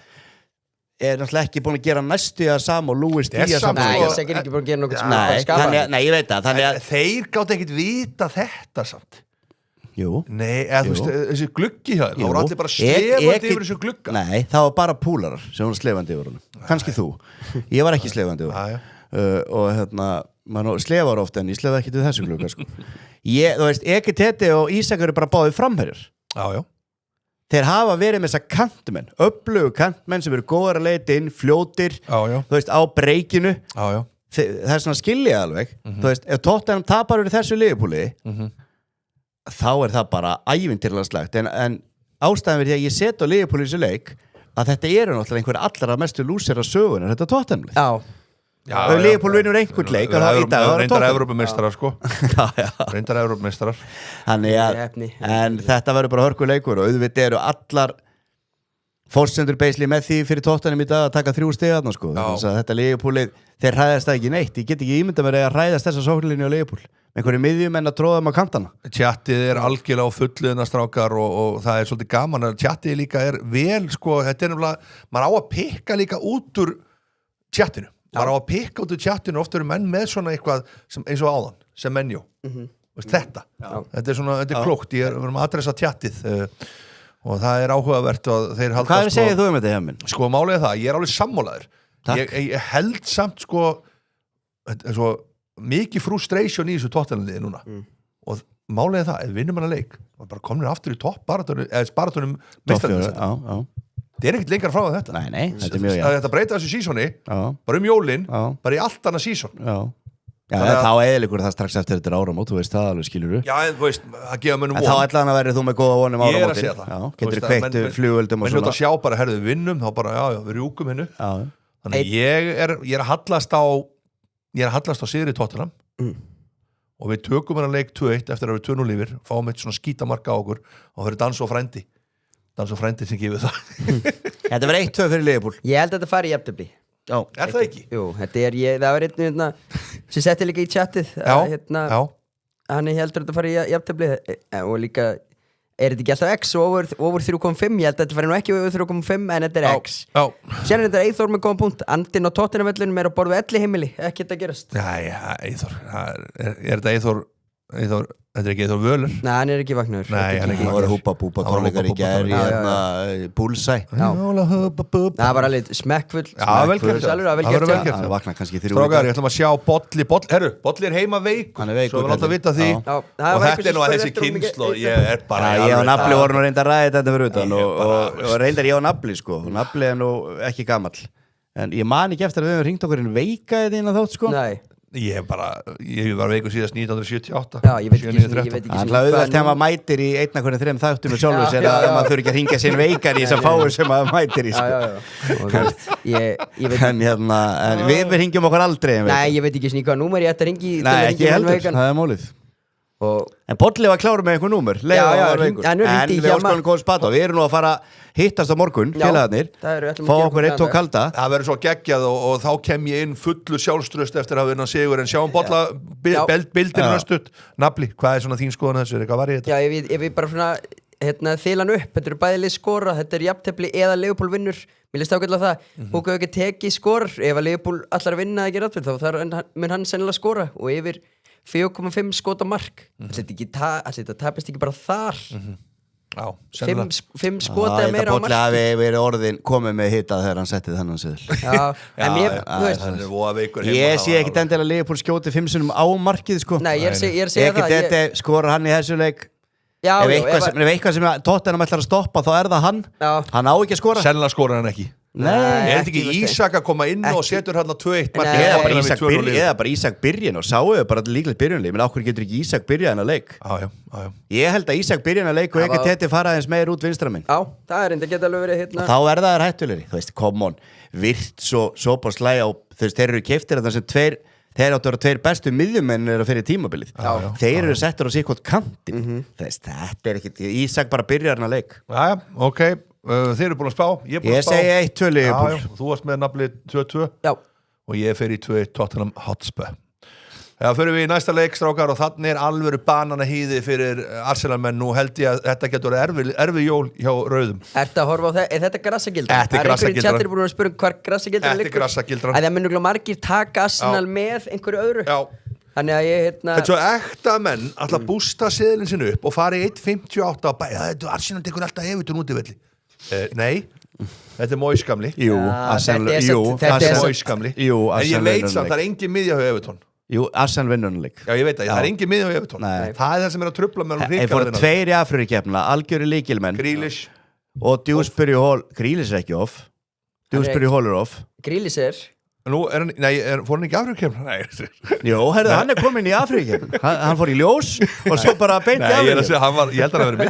er náttúrulega ekki búin að gera næstu að sama og Luis Díaz Nei, Ísak er ekki búin að gera nokkuð Nei, ég veit það Þeir gátt ekkit vita þetta samt Jú Nei, eða þú veist, þessi gluggi hjá þér þá voru allir bara slefandi yfir þessu glugga Nei, það var bara púlarar sem voru slefandi yfir honum Kannski þú, ég var ekki slefandi yfir og hérna maður slefar ofta en ég slefa ekki til þessu glugga sko. Þú veist, Ekitete og Ísak eru bara báðið framherjar þeir hafa verið með þessa kantmenn öflugu kantmenn sem eru góðar að leita inn fljótir, þú veist, á breykinu það er svona skilja alveg þú veist, ef Tottenham tapar úr þessu Liverpooli þá er það bara ævintýrlega slagt en ástæðan fyrir því að ég set á Liverpool í þessu leik að þetta eru náttúrulega einhver allra mestu lúsir af sögunar þetta Tottenham og Liverpool vinnur einhvern leik og það í dag reyndar Evrópumeistarar sko reyndar Evrópumeistarar en þetta verður bara hörkuleikur og auðvitað eru allar fórsendur beisli með því fyrir Tottenham í dag að taka 3 stig þarna sko þannig að þetta Liverpoolið, þeir hræðast það ekki neitt ég get ekki ímyndað mér að hræðast þessa sóknarlínu á Liverpool með einhverju miðjumenn að tróða á kantana Tjattið er algjörlega á fulluðina strákar og það er svolítið gaman að tjattið líka er vel sko, þetta er nefnilega maður á að pikka líka út úr tjattinu maður á að pikka út úr tjattinu ofta eru menn með svona eitthvað sem, eins og áðan sem menjó þetta er svona, þetta er klókt ég er að adressa tjattið og það áhugavert og þeir halda Hvað segir þú þetta hjá minn? Sko málið það, ég alveg sammálaður ég held samt sko svo mikið frustration í þessu Tottenham-liði núna og málið það, ef við vinnum hana leik bara komnir aftur í topp baratunum meistararnir það ekkert lengar frá þetta Nei, þetta mjög þetta breyta þessu sísoni bara jólin, bara í allt annað síson þá eðlikur það strax eftir þetta áramót, þú veist það alveg skilur Já, en þú veist, það gefa mönnum von En þá allan að verið þú með góða vonum áramótin Ég að segja það Getur kveikt flugöldum og svona Menn hljóta að sjá bara, herðu, við vinnum, þá bara, já, við rjúkum hennu Þannig ég er að hallast á sigri Tottenham og við tökum hennar leik 2-1 eftir að við 2-0 yfir fáum eitt svona skítamarka á okkur og fyrir dans og frændi sem gefur það Þetta var 1-2 fyrir Liverpool Ég held að þetta fari í jafntefli Já, er það ekki? Jú, það var einn sem setti líka í chatið hann heldur að þetta fari í jafntefli og líka er þetta ekki alltaf X og over 3.5 ég held að þetta fari nú ekki over 3.5 en þetta er X Sér er þetta Eyþór með góðan punkt Andinn á Tottenham-vellinum á borð við Elli heimili ekki þetta gerast Eyþór, er þetta Eyþór þetta er ekki Eyþór Völur Nei, hann er ekki vaknaður Nei, hann er ekki Það voru húpa tónleikar í gær í Bullseye Það var alveg smekkfull Já, vel gert Það vakna kannski 3 Strákar, ég ætlum að sjá Bolli er heima veik Svo við láta vita því og þetta er nú að þessi kynslu ég er bara Ég og Nafli voru nú reynda að ræða þetta fyrir utan og reyndar ég og Nafli sko Nafli er nú ekki gamall en ég man ekki eftir að við höfum hringt okkur inn veika þetta inn að þátt sko Nei Ég var veikur síðast 1978 Já, ég veit ekki Hann hlaði þegar maður mætir í 1.3 þáttum með sjálfur sér að maður þurfi ekki að hringja sinn veikar í þess að fáu sem maður mætir í En við hringjum okkur aldrei Nei, ég veit ekki svona í hvaða númer ég ætti að hringi Nei, ekki heldur, það er málið En Bolli var klár með einhver númer En við áskonum góð spata Við erum nú að fara hittast á morgun félagarnir, fá okkur 1 og kalda það verður svo geggjað og þá kem ég inn fullu sjálfströst eftir að vinna sigur en sjáum Bolla bildin röstut Nafli, hvað er svona þín skoðan þessu, hvað var ég þetta? Já, ég vil bara svona þilan upp, þetta eru bæðilið skora þetta er jafntefli eða Liverpool vinnur mér líst ágætlega það, Húka ekki teki skor ef að Liverpool allar að vinna ekki rætt þá mun hann sennilega skora og yfir 4,5 skota mark þetta tapist ekki bara þar Já, 5 skota eða meira á marki Bolli hafi verið orðin komið með hitað þegar hann settið þennan siðl en ég sé ekkit endilega Liverpool skjóti 5 sinnum á markið sko Nei, ég er að segja það skora hann í þessu leik ef eitthvað sem Tottenham ætlar að stoppa þá er það hann á ekki að skora sennilega skora hann ekki er þetta ekki Ísak að koma inn og setur hann á 2-1 eða bara Ísak byrjun og sáu við bara líklegt byrjunleik menn áhverju getur ekki Ísak byrjað hennar leik ég held að Ísak byrjað hennar leik og ekki teti faraðins meir út vinstraminn það er enda geta alveg verið hérna þá er það hættulegri, þú veist, come on virt svo bara slæja og þú veist, þeir eru keyptir þarna sem þeir áttu að vera 2 bestu miðjumenn eru fyrir tímabilið þeir eru settur á sig hvort kantin þetta er ekkit, Ísak bara byrjar hennar leik ok þeir eru búin að spá ég segi 1-2 Liverpool þú varst með nafli 2-2 og ég fer í 2-1 Tottenham Hotspur fyrir við í næsta leik strákar og þannig er alvöru bananahýði fyrir Arsenal-menn nú held ég að þetta getur erfið jól hjá rauðum Ertu að horfa á þetta? Er þetta grassagildran? Þetta er grassagildran. Það er einhverjum chattir búin að spura hvar grassagildran liggur Þetta er grassagildran. Það munur margir taka Arsenal með einhverju öðru Já Þannig að ég Þetta er svo ekta menn alltaf bústa seðlinn sinu upp og fari 1.58 á bæja þetta Arsenal tekur alltaf Evertón út í velli Nei, þetta er Moyes-gamli Jú, Moyes-gamli En ég veit samt, það er engin miðja hjá Evertón Jú, Arsenal vinnunleik Já, ég veit það er engin miðja hjá Evertón Það er það sem er að trufla með Þeir fóru 2 í Afríkikeppnina, algjöru lykilmenn Grealish og Dewsbury Hall Grealish er ekki off Dewsbury Hall er off Grealish er Nú er hann, fór hann ekki í Afríkikeppnina? Jó, hann er komin í Afríkikeppnina Hann fór í ljós og svo bara beint í Afríkikeppnina Ég held að hann er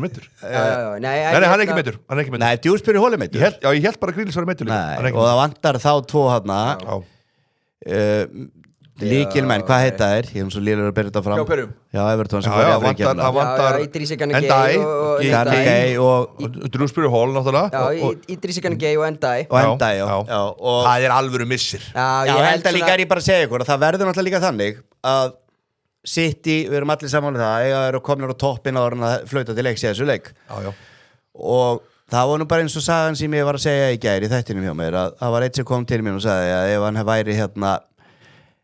mittur Nei, hann er ekki mittur Nei, Dewsbury Hall er mittur Já, ég held bara að Grealish var mittur og það vantar þá 2 hann Líkilmenn, hvað heita þér? Ég hef svo lýrur að byrja þetta fram Já, hverjum? Já, Evertón sem fór í Afríkikeppnina Það vantar Idrissa Gana Gueye og Dewsbury Hall náttúrulega Já, Idrissa Gana Gueye og Ndiaye og það er alvöru missir Já, ég held að líka er ég bara að segja ykkur og það verður náttúrulega líka þannig að City, við erum allir saman um það eiga eru komnir á toppinn á orðin að flauta til leiks í þessu leik og það var nú bara eins og sagan sem ég var að segja í gær í þættinum hjá mér að það var eitt sem kom til mér og sagði að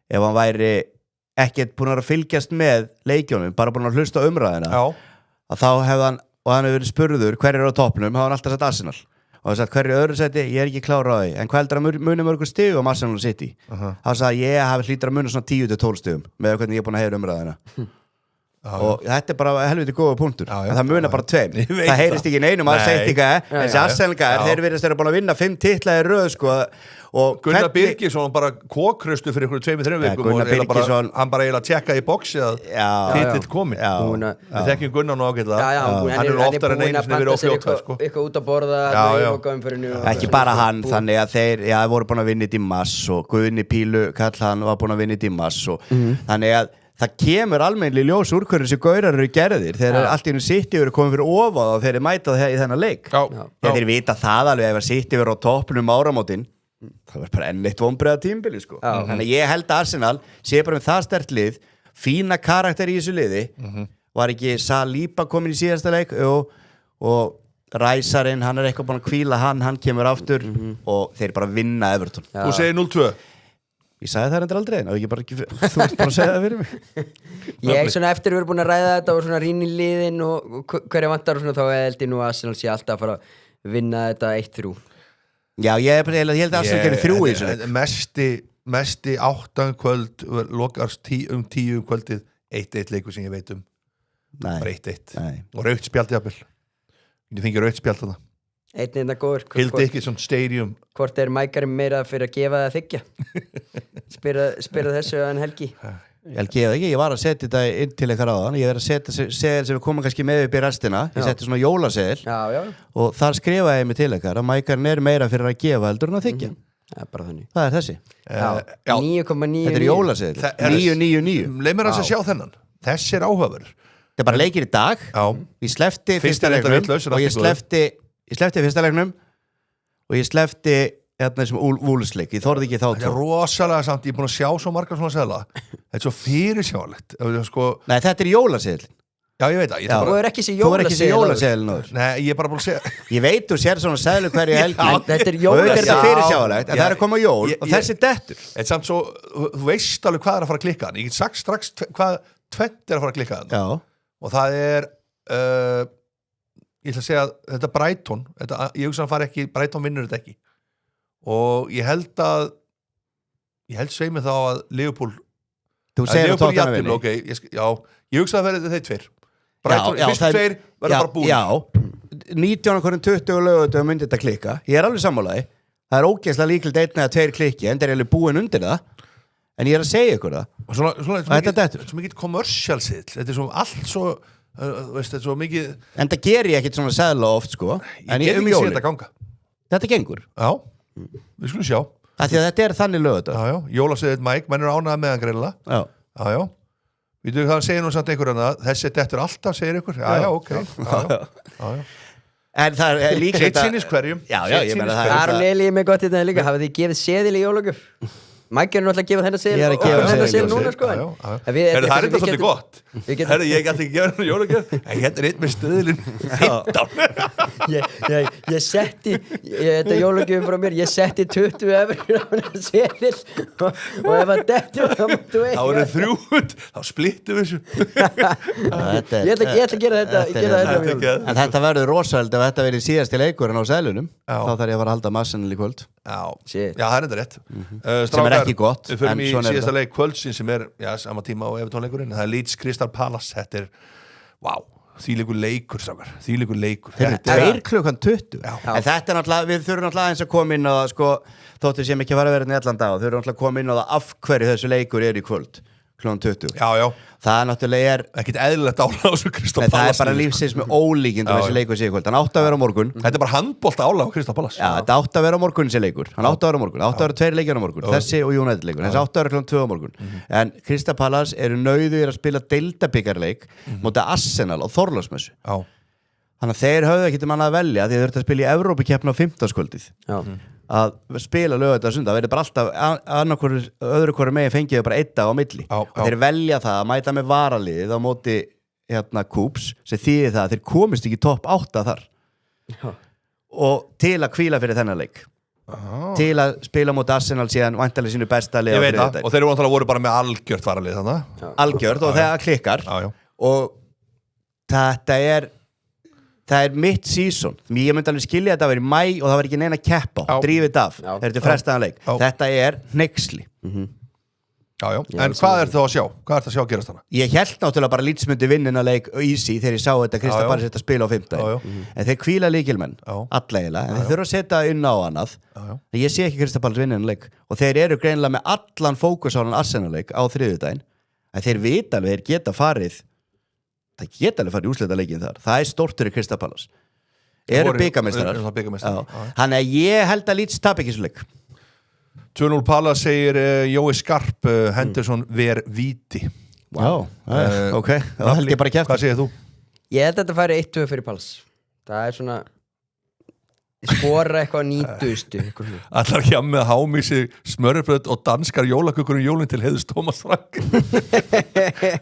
ef hann væri ekkert búin að fylgjast með leikjónum, bara búin að hlusta umræðina að þá hefði hann og hann hefur verið spurður hver á toppnum, þá hann alltaf sagt Arsenal og hann sagt hverju öðru seti, ég ekki klár á því en hvað heldur að muni mörgum stigum Arsenal City hann sagði ég hafi hlýtur að muni svona 10-12 stigum með hvernig ég er búin að heyra umræðina og þetta bara helviti góða punktur en það munar bara 2 það heyrist ekki neinum að segja þessi Arsenal-gæðar, þeir virðast vera búin að vinna 5 titla í röð sko og Gunnar Birgisson bara kókrustu fyrir ykkur 2-3 vikum og hann bara eiginlega tjekkaði í boxi að titill komin við þekkjum Gunnar nú ágætlega hann er oftar en einu sinni verið á fljóta eitthvað út að borða ekki bara hann, þannig að þeir voru búin að vinna í mars og Guðni Pílu Kall hann var búin að vinna í mars og þannig að það kemur almennlega ljós úr hverju þessi gaurar eru gerðir þegar allt í einu City eru komið fyrir ofað og þeir eru mætað í þennan leik þegar þeir vita það alveg ef að City eru á toppnum áramótin það verður bara enn eitt vonbreiða tímbili sko. Þannig að ég held að Arsenal sé bara með það sterkt lið fína karakter í þessu liði var ekki Saliba komin í síðasta leik og Ræsarinn, hann er eitthvað búin að hvíla hann kemur aftur og þeir bara vinna Everton. Þú segir 0-2 Ég sagði það endur aldrei, þú veist bara að segja það fyrir mig Ég svona eftir við erum búin að ræða þetta og svona rýna í liðin og hverja vantar og svona þá held ég nú að Arsenal sé alltaf að fara að vinna þetta 1-3 Já, ég held að Arsenal gerir 3 í þessu Mesti 8 kvöld lokast 10 kvöldið 1-1 leikur sem ég veit bara 1-1 og rautt spjald jafnvel ég fengi rautt spjald þarna Einn einna góður Hildi ekki svona stadium Hvort mækarinn meira fyrir að gefa það að þykja spyrir þessu en Helgi Ég var að setja þetta inn til eitthvað áðan ég verið að setja seðil sem við komum kannski með upp í restina ég setti svona jólaseðil og þar skrifaði ég mig til eitthvað að mækarinn meira fyrir að gefa heldur en að þykja það er þessi 9,9 Þetta er jólaseðil 999 Leif mér að sjá þennan Þessi er áhugaverður Þetta er bara leikir í dag Ég slefti fyrsta leiknum og ég slefti fyrsta leiknum og ég slefti þessum úlsleik, ég þorði ekki þá Þetta er rosalega samt, ég er búin að sjá svo margar svona seðla Þetta er svo fyrirsjálegt sko... Nei, þetta er jólaseðil Já, ég veit það Þú er ekki þessi jólaseðil Nei, ég er bara búin að segja Ég veit þú sér svona seðlu hverju helgi Þetta er jólaseðil fyrirsjálegt, en það er að koma jól og þessi dettur Þetta samt svo, þú veist alveg hvað er að fara að klikka Ég get sagt strax hvað tvent er að fara að klikka og það er ég ætla að segja að þetta Brighton ég hugsa að fara ekki, Brighton vinnur þetta ekki og ég held sveimi þá að Liverpool Þú segir að tóttan að vinni ég hugsa að verði þeir 2 Brighton, fyrstu 2 verður bara búin Já, 19-20 lögutum myndi þetta klikka Ég er alveg sammálaði Það er ógeðslega líkilegt 1 eða 2 klikki en það er alveg búin undir það en ég er að segja ykkur það Þetta er svo mikið commercial sill Þetta er svo allt svo þetta er svo mikið En það ger ég ekkit svona seðla oft sko Ég get ekki séð þetta ganga Þetta gengur Já, við skulum sjá Því að þetta er þannig lög Jólaseðið Mike, menn er ánægð með hann greinilega Já Við þú það segir nú samt einhver annað Þessi dettur alltaf, segir ykkur Já, ok En það er líka Sitt sinnis hverjum ég meina það Aron Eli með gott þetta líka Hafið þið gefið seðil í jólagjöf? Mike er náttúrulega að gefa þennan seðil Ég er að gefa þennan seðil núna sko Það er þetta svolítið gott Ég gæti ekki gefa hennar jólagjöf en hérna er einn með stöðlinn 15 Ég setti þetta jólagjöfum frá mér ég setti 20 efur á hennar seðil og ef að dettur þá máttu þá eru 300 þá splittum við þessu Ég ætla að gera þetta En þetta verður rosalega ef þetta verður síðasti leikurinn á seðlunum þá þarf ég að fara að halda massanil í kvöld Já, það er þetta rétt sem er ekki gott Við förum í síðasta leik kvöldsins sem er sama tíma á Everton-leikurinn það er Leeds Crystal Palace þetta er, þvílíkur leikur þvílíkur leikur 2:20 en þetta er náttúrulega, við þurfum náttúrulega eins að koma inn á það sko, þóttu sem ekki fara að vera í allan dag þau eru náttúrulega að koma inn á það af hverju þessu leikur er í kvöld klukkan 20 það er náttúrulega ekkert eðlilegt álag á þessu Crystal Palace það er bara lífsins með ólíkindum þessi leikur sé í kvöld hann átti að vera á morgun þetta er bara handbolta álag á Crystal Palace þetta átti að vera á morgun þessi leikur hann átti að vera á morgun átti að vera 2 leikir á morgun þessi og United leikur þessi átti að vera klukkan 2 á morgun en Crystal Palace eru nauðugir að spila deildabikarleik móti Arsenal og Þorláksmessu þannig að þeir höfðu ekkert annað að velja því þeir þurftu að spila í Evrópukeppni á 15-kvöldið að spila lögðu sunda það verður bara alltaf öðru hverju megin fengið bara 1 dag á milli þeir velja það að mæta með varaliðið á móti Kúps sem þýðir það að þeir komist ekki topp 8 þar og til að hvíla fyrir þennan leik til að spila móti Arsenal síðan væntanlega sínu besta lið ég veit það og þeir voru bara með algjört varalið þannig algjört og það klikkar og þetta er það er mitt season ég myndi alveg skilja að þetta var í maí og það var ekki neina kepp á, drífið þetta af þetta er frestaðan leik, þetta er hneyksli Já, en hvað er það að sjá? Hvað er það að sjá gerast hana? Ég held náttúrulega bara Leeds myndi vinnina leik easy þegar ég sá þetta Krista bara setja spil á 5. En þeir hvíla lykilmenn alla eiginlega, en þeir þurfa að setja inn á annað ég sé ekki Krista bara vinnina leik og þeir eru greinilega með allan fókus á hann Arsenal-leik á 3. daginn en þeir vita alveg, þeir geta farið í úrslita leikin þar það er stórtur í Krista Palace eru bikarmeistarar þannig að ég held að Leeds tap ekki svo leik 2-0 Palace segir Jói Skarp Henderson ver víti ok, það held ég bara kæft Hvað segir þú? Ég held að þetta færi 1-2 fyrir Palace það er svona skora eitthvað 90 Allar hjá með að hámi sig smörurbröð og danskar jólakökur jólinn til heiðus Tómas Frank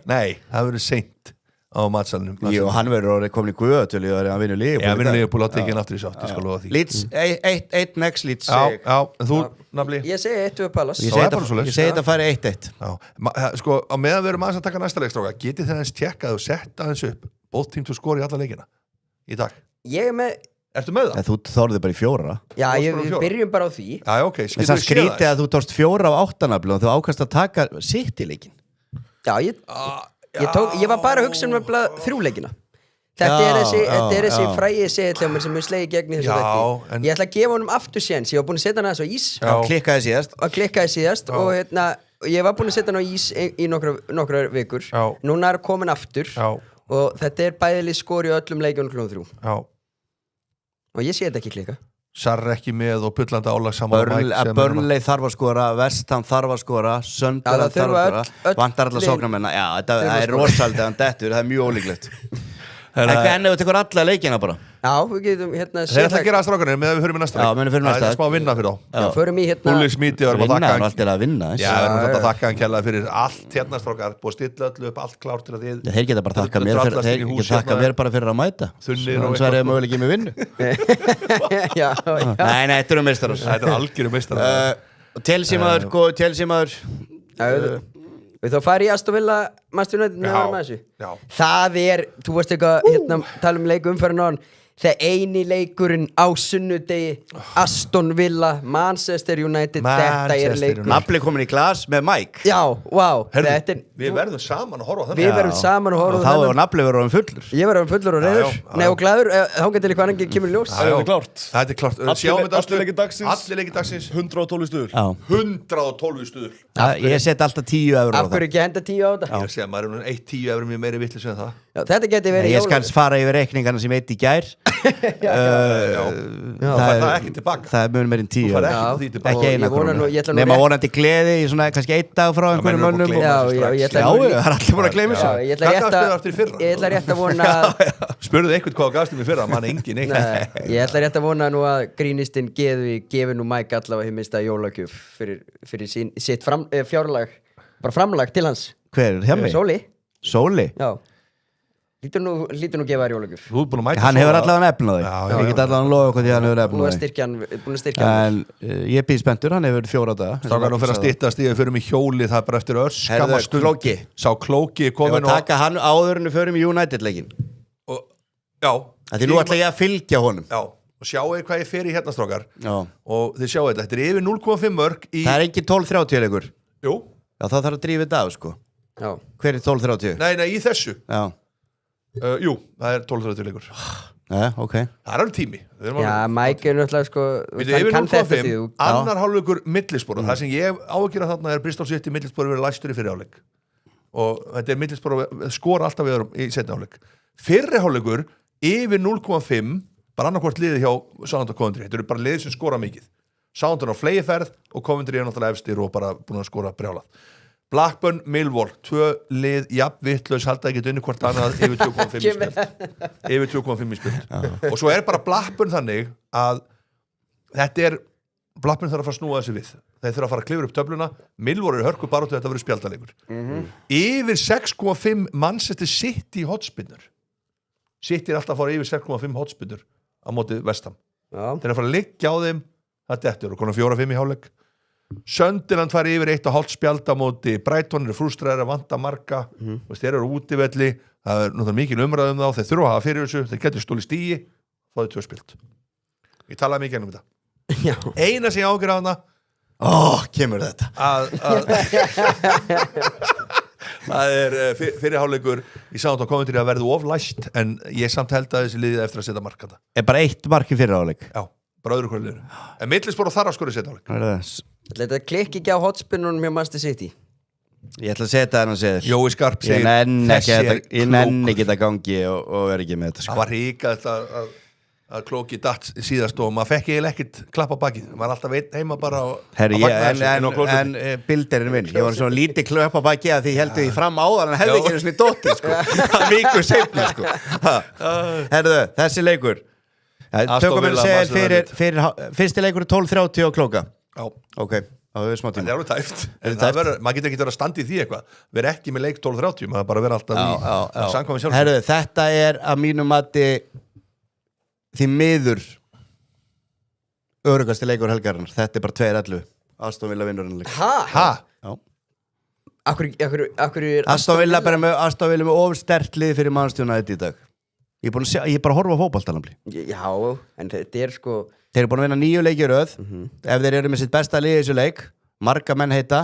Nei, það verður seint á matsalunum Jú, hann verður komin í guðatölu og hann vinnur líka hann vinnur líka búið að tekja aftur í sátt ég skal lofa því Leeds, 1 next Leeds Já, en þú, Nafli? Ég segi 1-2 Palace Ég segi þetta færi 1-1 Sko, á meðan við erum aðeins að taka næsta leikstráka getið þeir aðeins tjekkað og setta aðeins upp both team to score í alla leikina í dag Ég er með Ertu með það? Þú þorðið bara í 4 Já, við byrjum bara á því Já, ok En það skrítið að þú tókst 4 af 8 nafli og þú ákast að taka sitt í leikin Já, ég var bara að hugsa um 3 leikina Þetta er þessi frægi segill hjá mér sem er slegið gegn í þessu þætti Ég ætla að gefa honum aftur séns Ég var búin að setja hann aðeins á ís Klikkaði síðast og ég var búin að setja hann á ís í nokkrar vikur Núna er komin aftur og þetta er bæðilið skor í öllum leikjunum klukkan 3 og ég sé þetta ekki klika Sarr ekki með og pullandi álag saman Burnley þarf að skora, Vestham þarf að skora Sunderland þarf að skora vantar allar sóknarmenn Já, það er rosalega dettur, það er mjög ólíklegt En ef við tekur alla leikina bara Já, við getum Þeir ætla að gera að strákanir með að við förum í næsta leik Það er smá vinna fyrir þá Förum í Búli smíti og vinna er alltaf að vinna Já, við erum að þakka hann kærlega fyrir allt hérna strákar Búið að stilla öllu upp allt klárt til að þið Þeir geta bara þakka mér bara fyrir að mæta Þannig að það er mögulega ekki með vinnu Nei, þetta eru meistarar Þetta eru algjöru meistarar Chelsea-maður Við þá farið í Aston Villa Manchester United Það er, þú veist eitthvað tala um leiku umferðin á hann þegar eini leikurinn á sunnudegi Aston Villa, Manchester United þetta er leikur Nafli komin í glas með Mike Já, wow Við verðum saman að horfa á þennan og þá er Nafli verið fullur Ég verið fullur og reyður Nei og glæður, þá getur hvað hann kemur í ljós Það er klárt Allir leikir dagsins 112 stuður 112 stuður Ég set alltaf 10 € Af hverju ekki henda 10 á þetta? Ég sé að maður er 1-10 € mér meiri vittlis en það Þetta geti verið Ég skal fara yfir reikningarna sem eitt í gær Það er ekki tilbaka Það er mjög meirinn 10 ekki eina krónu nema vonandi gleði í svona kannski 1 dag frá einhverjum mönnum það er allir búin að gleyma þessu Hvað gafstu þið aftur í fyrra? Ég ætla rétt að vona Spurðu eitthvað hvað gafstu mér fyrra mann engin Ég ætla rétt að vona nú að grínistinn gefi nú Mike allavega himmista jólagjöf fyrir sitt fjárlag bara framlag til hans Hver, Hemmi? Sóli? Já Lítur nú að gefa þér jólagjöf Hann hefur allavega nefn á þig Ég get allavega lofa hvað því hann hefur nefn á þig Búin að styrkja En ég býð spenntur, hann hefur 4 daga Strákar nú fyrir að styttast í að við förum í hjóli það er bara eftir örskamma stund Sá Klóki komin og taka hann áður en við förum í United-leikin Já Því nú ætla ég að fylgja honum Já, og sjáu hvað ég fer í hérna strákar og þið sjáu þetta er yfir 0,5 mörg Það er ekki 12:30 leikur Jú Já, það þarf að drífa þetta af sko Hver er 12:30? Nei, í þessu Já Jú, það er 12:30 leikur ok Það er alveg tími Já, Mike er náttúrulega sko Við erum 0,5 Annar hálfleikur millispor Það sem ég ágjöra þarna er Bristol City millispor verið læstur í fyrri hálfleik og þetta er millispor skora alltaf við í seinni hálfleik Fyrri hálfleikur yfir 0,5 bara annarkvort liðið hjá Southampton og Coventry Þetta eru bara liðið sem skora mikið Southampton á flegiferð og Coventry er náttúrulega efstir og bara búin að skora brjálað Blackburn, Millwall, 2 lið jafnvittlaus, halda ekki unni hvort annað yfir 2,5 í spil yfir 2,5 í spil og svo er bara Blackburn þannig að þetta er Blackburn þarf að fara að snúa þessu við þeir þurfa að fara að klifra upp töfluna Millwall er hörku bara út þetta verður spjaldalegur yfir 6,5 Manchester City hotspinnur City er alltaf að fara yfir 6,5 hotspinnur á móti Vestham þeir að fara að liggja á þeim það dettur og konar 4-5 í hálfleik Sunderland fari yfir 1,5 spjald á móti Brighton eru frústræðir að vanta marga þeir eru útivelli það náttúrulega mikil umræðum þá, þeir þurfa að hafa fyrir þessu, þeir getur stóli stíi, fáðu 2 spilt. Ég talaði mikið um þetta. Já. Eina sem ég ágjur á hana, kemur þetta. Það fyrirháleikur, ég sá þetta á kommentir að verðu oflæst, en ég samt held að þessi liðið eftir að setja mark þetta. Bara 1 mark í fyrirháleik. Já, bara öðru hverju liðinu. En Middlesbrough þarf að skora setja háleik. Þetta klikki ekki á hotspinnunum hjá Manchester City. Ég ætla að setja þennan séð. Jói Skarp segir, Ég nenni ekki þetta gangi og er ekki með þetta. Það var ríkað að klóki datt síðast og maður fekk eiginlega ekkert klapp á bakið. Maður var alltaf einn heima bara en bilderinn minn, ég var svona lítið klapp á bakið að því heldur því fram áðan en hefði ekki einu svona dotti sko. Vikur seinna sko. Herðu, þessi leikur tökum við að segja fyrir fyrsti leikur 12:30 á klóka. Já. Ok, það er smá tíma. Það er alveg tæft. Maður getur ekki verið að standa í því eitthvað. Verð ekki með leik 12:30, maður bara verið alltaf í samkvæmi sjálf. Herðu, þetta er að mínum mati því miður öruggasti leikur helgarinnar. Þetta er bara 2-11. Aston Villa vinnur hennar leik. Ha? Já. Akkur er Aston Villa með ofsterkt lið fyrir Manchester United í dag. Ég er bara að horfa á fótboltanafli. Já, en þetta er sko Þeir eru búin að vinna 9 leiki í röð. Ef þeir eru með sitt besta lið í þessu leik, marga menn heita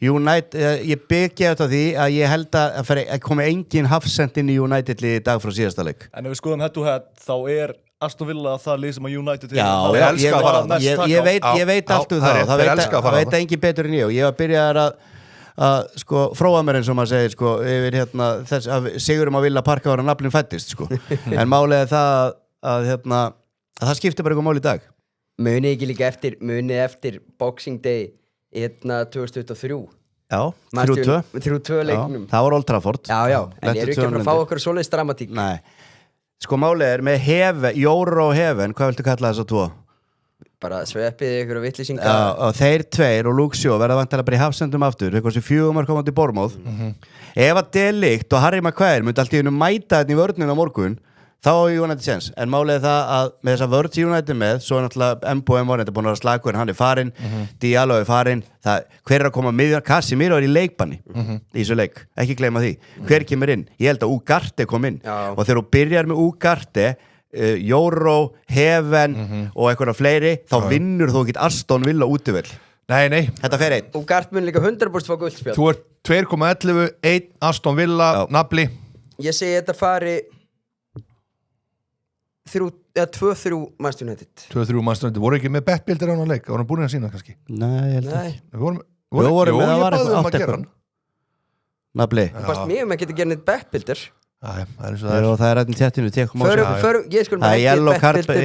United, ég byggja þetta því að ég held að komi engin hafsend inn í United lið í dag frá síðasta leik. En ef við skoðum head to head, þá er Aston Villa það lið sem að United ég veit allt það. Það veit engin betur en ég og ég var byrjaðar að sko fróa mér eins og maður segir sko yfir þess að sigurum að Villa Parka var að naflinn fættist sko. En málið er það að það skiptir bara eitthvað mál í dag. Munið ekki líka eftir Boxing Day 2023. Já, 3-2. 3-2 leiknum. Það var Old Trafford. Já, en eru ekki að fara að fá okkur svoleiðis dramatík? Nei. Sko málið er með Jóru og Heven, hvað viltu kalla þess að 2? Bara sveppið ykkur og vitlýsinga. Já, og þeir 2 og Luke Shaw verða vantilega bara í hafsendum aftur, eitthvað sem 4 mark komandi í Bournemouth. Ef að De Ligt og Harry Maguire myndi allt í einu mæta þetta í vörninu á morgun, þá á United séns, en málið er það að með þessa vörð sem United með, svo er náttúrulega Mbomo er búin að vera slagur, hann er farinn, Diallo er farinn, hver er að koma miðjan, Casemiro er í leikbanni í þessu leik, ekki gleyma því, hver kemur inn, ég held að Ugarte kom inn og þegar þú byrjar með Ugarte, Jóró, Heven og eitthvað fleiri, þá vinnur þú ekki Aston Villa útivöll. Nei. Þetta fer einn. Ugarte mun líka 100% fá guldspjald. Þú ert 2,11, 1 Aston Villa, Napoli. Ég segi þetta fari 2-3 Manchester United. 2-3 Manchester United. Voru ekki með bettbildir á hann leik? Voru hann búin að sína kannski? Nei, ég held að Við vorum með, það var eitthvað að gera hann. Nafli. Fast mér með getur gerð neitt bettbildir. Það er eins og það er. Það er rættin tjettinu, tekum á sig. Það er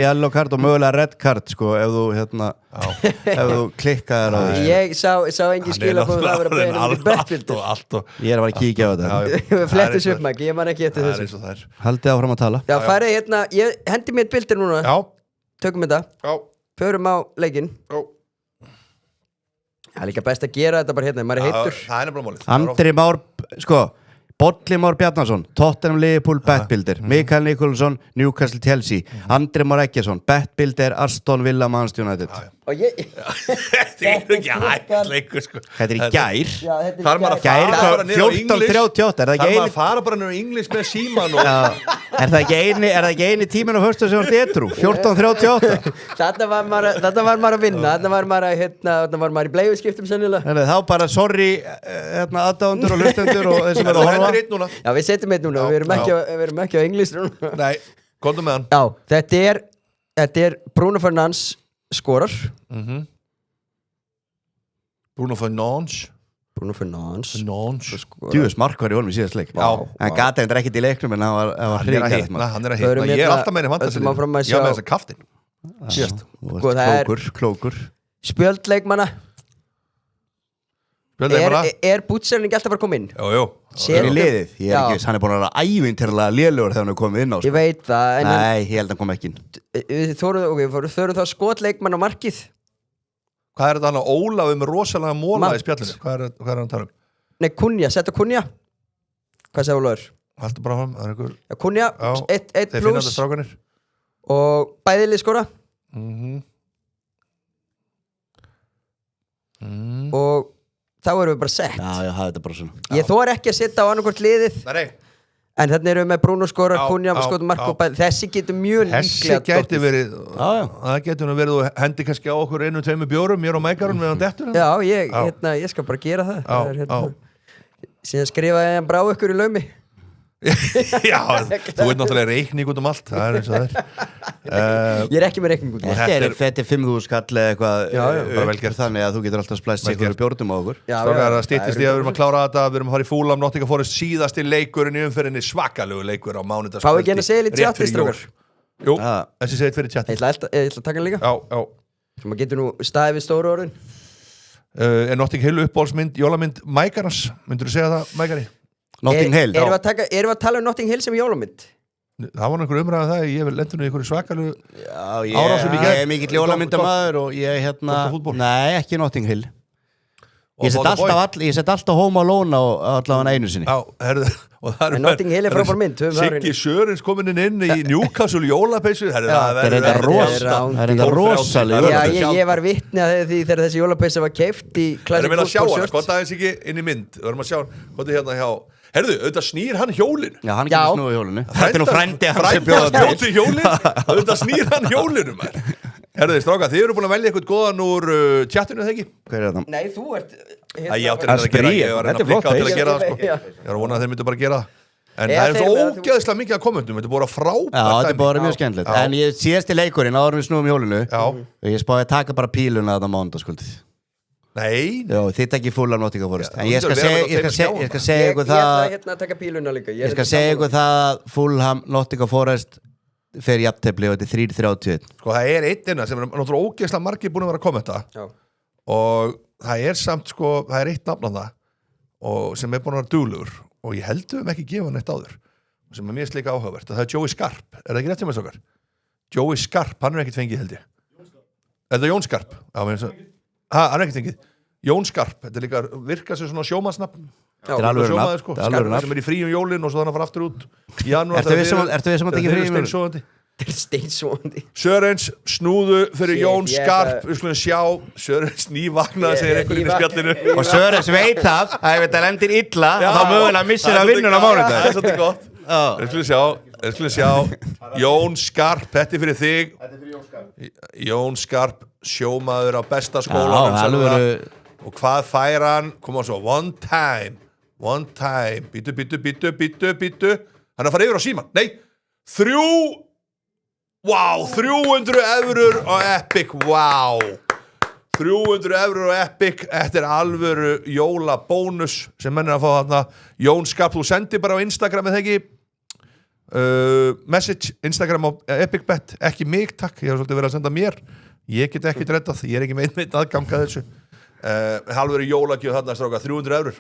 yellow card og mögulega red card sko, ef þú klikkaðir á því. Ég sá engin skilabóð að vera beðin um bettbildir. Ég er að vera að kíkja á þetta. Flettis upp maður, ég man ekki eftir þessu. Það er eins og það er. Haldið áfram að tala. Já, farið hérna, ég hendi mér bildir núna. Já. Tökum þetta. Já. Förum á leikinn. Já. Það er líka best að gera þetta bara hérna, maður er heitur. Það er nefnilega málið. Andri Már, sko Bolli Már Bjarnason, Tottenham Liverpool Bettbuilder, Mikael Nikolsson Newcastle Chelsea, Andri Már Eggesson Bettbuilder, Aston Villa Manchester United. Og ég Þetta er gær leikur sko. Þetta er í gær. Það er maður að fara bara niður á 14:38, er það ekki eini? Það er maður að fara bara niður á English með síman og Er það ekki eini tíminn á föstu sem var edrú? 14:38. Þetta var maður að vinna, þetta var maður í bleiðskiptum sennilega. Þá bara sorry aðdáendur og hlustendur og þeir sem eru að horfa. Já, við setjum eitt núna, við erum ekki á English núna. Nei, komdu með hann. Já, þetta er Bruno Fernandes skorar. Bruno Fernandes. Djúðis mark var í honum í síðast leik. Hann gata hendur ekkert í leiknum en hann var hrikaðið. Hann er að hitna, ég er alltaf meira í fantasy. Ég var með þessa kaftin síðast. Klókur Spjöldleikmanna. Er Butserning alltaf að fara að koma inn? Jú. Er í liðið? Ég er ekki viss, hann er búin að vera ævintýrlega lélugur þegar hann er komið inn á. Ég veit það. Nei, ég held að hann kom ekki inn. Við förum þá skotleikmann á markið. Hvað er þetta hann að Ólafur með rosalega móla í spjallinu? Hvað er hann að tala um? Nei, Kunja, setja Kunja. Hvað segir Ólafur? Haldur bara hann, það er einhver... Kunja, 1 Þeir finna plus. þetta strákanir. Og bæðilið skora. Og þá erum við bara sett. Já, það er þetta bara svona. Ég þor ekki að setja á annarkvort liðið. Nei. En þarna erum við með Bruno skorar, Cunha skotar mark og þessi getur mjög líklega Þessi gæti verið, það getur nú verið og hendi kannski á okkur 1-2 bjórum, mér og Mækarun meðan dettur. Já, ég skal bara gera það. Síðan skrifaði ég bara á ykkur í laumi. Já, þú veit náttúrulega reikning út allt, það eins og það Ég ekki með reikning út Þetta er 5.000 skall eða eitthvað þannig að þú getur alltaf splæst ykkur bjórnum á okkur Strákar, það styttist í að við erum að klára þetta við erum að fara í Fulham, Nottingham Forest síðasti leikurinn í umferðinni, svakalegu leikur á mánudagskvöldi. Fá ekki að segja litt tjatti, strákar? Jú, þessi segið fyrir tjatti. Ég ætla að taka hann líka. Já. Svo maður getur nú staðið við stóru orðin. Er Notting Hill uppbólsmynd, jólamynd Mækarans, myndur þú segja það, Mækari? Notting Hill Erum við að tala um Notting Hill sem jólamynd? Það var einhver umræða það, ég vil lendur í einhverju svakalu árásum í gegn. Ég er mikill jólamyndamaður og ég nei, ekki Notting Hill. Ég set alltaf Home Alone á allavega einu sinni. Já, herðu, og það er Notting Hill er frábær mynd. Siggi Sörens kominn inn í Newcastle jólapeysu. Það er enda rosalega. Já, ég var vitni að því þegar þessi jólapeysa var keypt í Classic Football Shirts. Það er að sjá hana, gott aðeins ekki inn í mynd. Við verðum að sjá hvað er hérna hjá. Herðu, auðvitað snýr hann hjólinu. Já, hann getur snúið hjólinu. Þetta er nú frændi hann sem bjóða til hjólinu. Auðvitað snýr hann hjólinu, maður. Herðu, stráka, þið eru búin að velja eitthvað góðan úr tjattinu, þegar ekki? Hver er það? Nei, þú ert... Ég átti að gera, ég var að blikka á til að gera það, sko. Ég var að vona að þeir myndu bara gera það. En það er svo ógeðslega mikið að komendum, þetta er bara frábært. Já, þetta er bara mjög skemmtilegt. En ég síðast í leikurinn, áður við snúum hjólinu, og ég spáði að taka bara píluna þetta mánudagskvöldið. Nei. Já, þið takkir Fulham Nottingham Forest. En ég skal segja ykkur það. Ég ætla að taka píluna líka. Ég skal segja ykkur það að Fulham Nottingham Forest fer í jafntefli og þetta er 3-31. Sko, það er einnina sem er náttúrulega ógeðslega margir búin að vera að kommenta. Og það er samt, sko, það er eitt nafn á það og sem er búin að vera duglegur og ég heldur ekki gefa hann eitt áður sem er mér slíka áhugavert og það er Joey Skarp. Er það ekki rétt hjá mér stokkar? Joey Skarp, hann er ekkert fengið held ég. Er það Jón Skarp? Hann er ekkert fengið. Jón Skarp, þetta er líka virkað sem svona sjómannsnafn. Þetta er alveg nafn. Skarp sem er í fríum jólin og svo þannig að fara aftur út í janúar. Ertu við sem að ekki fríum jólin? Þetta er steinsóðandi. Sörens snúðu fyrir Jón Skarp. Við skulum sjá Sörens nývagnaði segir einhvern í spjallinu. Og Sörens veit það að ef þetta lendir illa þá mögulega missir að vinnuna á mánudag. Það er svolítið gott. Við skulum sjá Jón Skarp, þetta er fyrir þig. Jón Skarp, sjómaður á besta skólanum. Og hvað fær hann? Koma svo, one time. Bítu. Hann er að fara yfir á síman. Nei, 300 eurur á Epic. 300 eurur á Epic. Þetta er alvöru jólabónus sem menn er að fá þarna. Jón Skarp, þú sendir bara á Instagram eða ekki message, Instagram á Epic Bet. Ekki mig, takk. Ég hef svolítið verið að senda mér. Ég get ekki reddað. Ég er ekki með aðgang að þessu. Halvöru jólagjöf þarna stráka 300 eurur.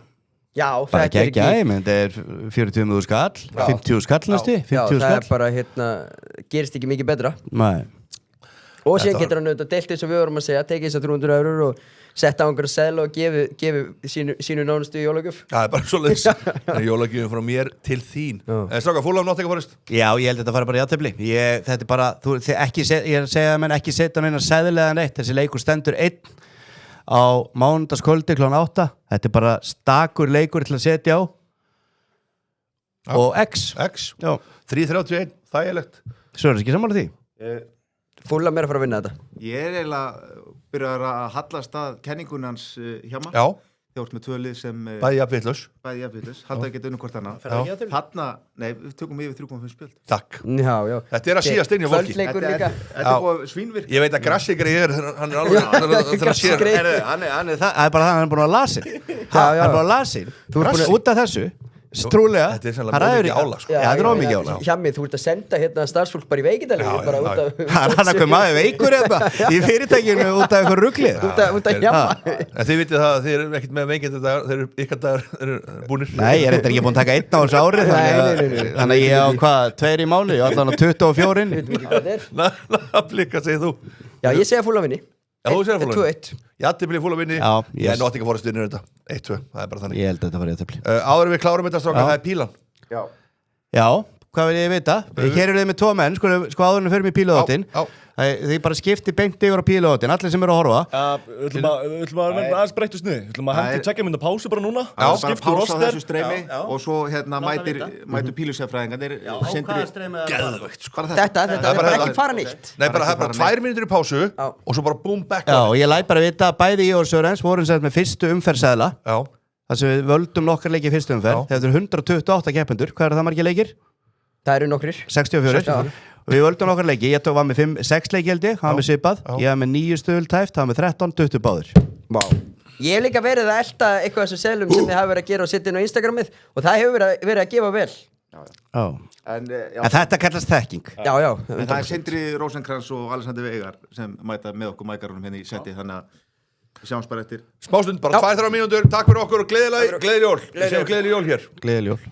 Já, það er ekki þetta er 40.000 skall 50.000 skall næstu það er bara, gerist ekki mikið betra. Nei. Og síðan getur hann auðvitað deilt eins og við vorum að segja, tekið þessar 300 eurur og setta á einhverja seðla og gefi sínu nánustu jólagjöf. Það er bara svoleiðis. Það er jólagjöfum frá mér til þín. En stráka, Fulham Nottingham Forest? Já, ég held að þetta fara bara í jafntefli. Þetta er bara, ég segja að menn ekki setja á neina seðlega neitt. Þessi leikur stendur 1 á mánudagskvöldi kl. 8. Þetta er bara stakur leikur til að setja á. Og X. 3.31, þægilegt. Svo er það ekki sammála því? Fulham er að fara að vinna þetta. Ég er eiginlega byrjar að hallast að kenningunans hjá maður. Já. Þið ert með 2 lið sem bæði jafnvitlaus. Halda ekki unnu hvort annað. Þarna, nei, við tökum yfir 3,5 spjöld. Takk. Já. Þetta er að síast inn í fólki. Þetta er búið svínvirk. Ég veit að Grassikari hann er alveg hann er búin að lasa. Hann er búin að lasa. Út af þessu. Trúlega. Þetta er sannlega mjög mikið álag. Já, þetta er ómikið álag. Hjammi, þú ert að senda hérna starfsfólk bara í veikindalegu. Hann er eitthvað maður veikur hérna í fyrirtækinu út af eitthvað ruglið. Út af hjamma. En þið vitið það að þið eru ekkert með veikindadag, þeir eru ykkar dagar búnir. Nei, ég er eitthvað ekki búin að taka 1 á þessu ári. Þannig að ég á hvað, 2 í mánu, ég á allan á 24. Já, ég segja Fulham vinni. Já, þú segir Fulham. 2-1. Jafntefli Fulham vinni. Ég er Nottingham Forest vinnur þetta. 1-2, það er bara þannig. Ég held að þetta var jafntefli. Áður við klárum þetta stráka, það er pílan. Já, hvað vil ég vita? Hér eru þið með 2 menn, sko áðurinn fyrir mig píluðóttin. Þið bara skipti beint yfir á píluðóttin, allir sem eru að horfa. Við ætlum að aðeins breytta sniði. Við ætlum að hendi 2 mínútna pásu bara núna. Skiptu roster. Og svo mætu pílusefræðingarnir. Geðveikt, sko. Þetta er bara ekki fara neitt. Nei, bara 2 mínútur í pásu og svo bara boom back. Já, og ég læt bara vita að bæði ég og Sörens vorum sem með fyrstu umferðseðla. Já. Þar sem við völdum nokkar leiki í fyrstu umferð. Þetta eru 128 keppendur. Hvað eru það margir leikir? Það eru nokkrir. 64. Og við völdum nokkar leiki. Ég var með 6 leiki held ég, hann var með svipað. Ég var með 9 stöðul tæft, hann var með 13, 20 báður. Vá. Ég hef líka verið að elta eitthvað af þessum seðlum sem þið hafa verið að gera og setja inn á Instagramið og það hefur verið að gefa vel. En þetta kallast þekking. Já. En það er Sindri Rósenkrantz og Alexander Veigar sem mæta með okkur mækarunum hérna í seti, þannig að við sjáum bara eftir. Smástund, bara 2-3 mínútur, takk fyrir okkur og gleðileg jól. Við séum gleðileg jól hér. Gleðileg jól.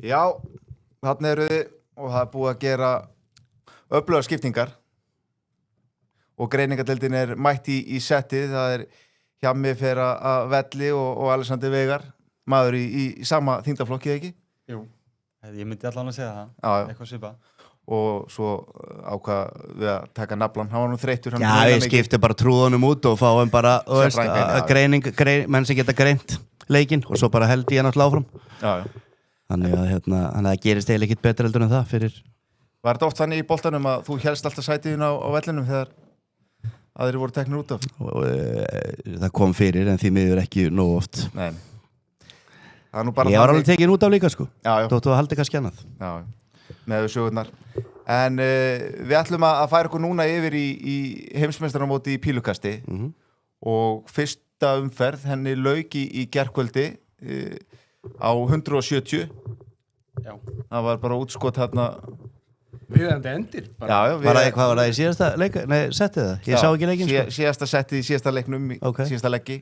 Já, þarna eru þið og það er búið að gera öfluga skiptingar og greiningadeildin mætt í settið, það Hjammi fer að velli og Alexander Veigar, maður í sama þyngdarflokki, ekki? Jú, ég myndi allan að segja það, eitthvað svipað. Og svo ákvað við að taka naflan, hann var nú þreyttur. Já, við skiptum bara trúðunum út og fáum bara menn sem geta greint leikinn og svo bara held ég náttúrulega áfram. Já. Þannig að það gerist eiginlega ekkert betra heldur en það fyrir. Var þetta oft þannig í boltanum að þú hélst alltaf sætiðin á vellinum þegar aðrir voru teknir út af? Það kom fyrir en því miður ekki nógu oft. Nei. Ég var alveg tekin út af líka sko. Þóttu að halda kannski annað. Já, með sögurnar. En við ætlum að færa okkur núna yfir í heimsmeistaramóti í pílukasti og fyrsta umferð, henni lauk í gærkvöldi á 170. Já. Það var bara útskot hérna. Viðandi endir. Hvað var það í síðasta leik? Nei, settið það? Ég sá ekki leikinn sko. Síðasta settið í síðasta leiknum, síðasta leggi.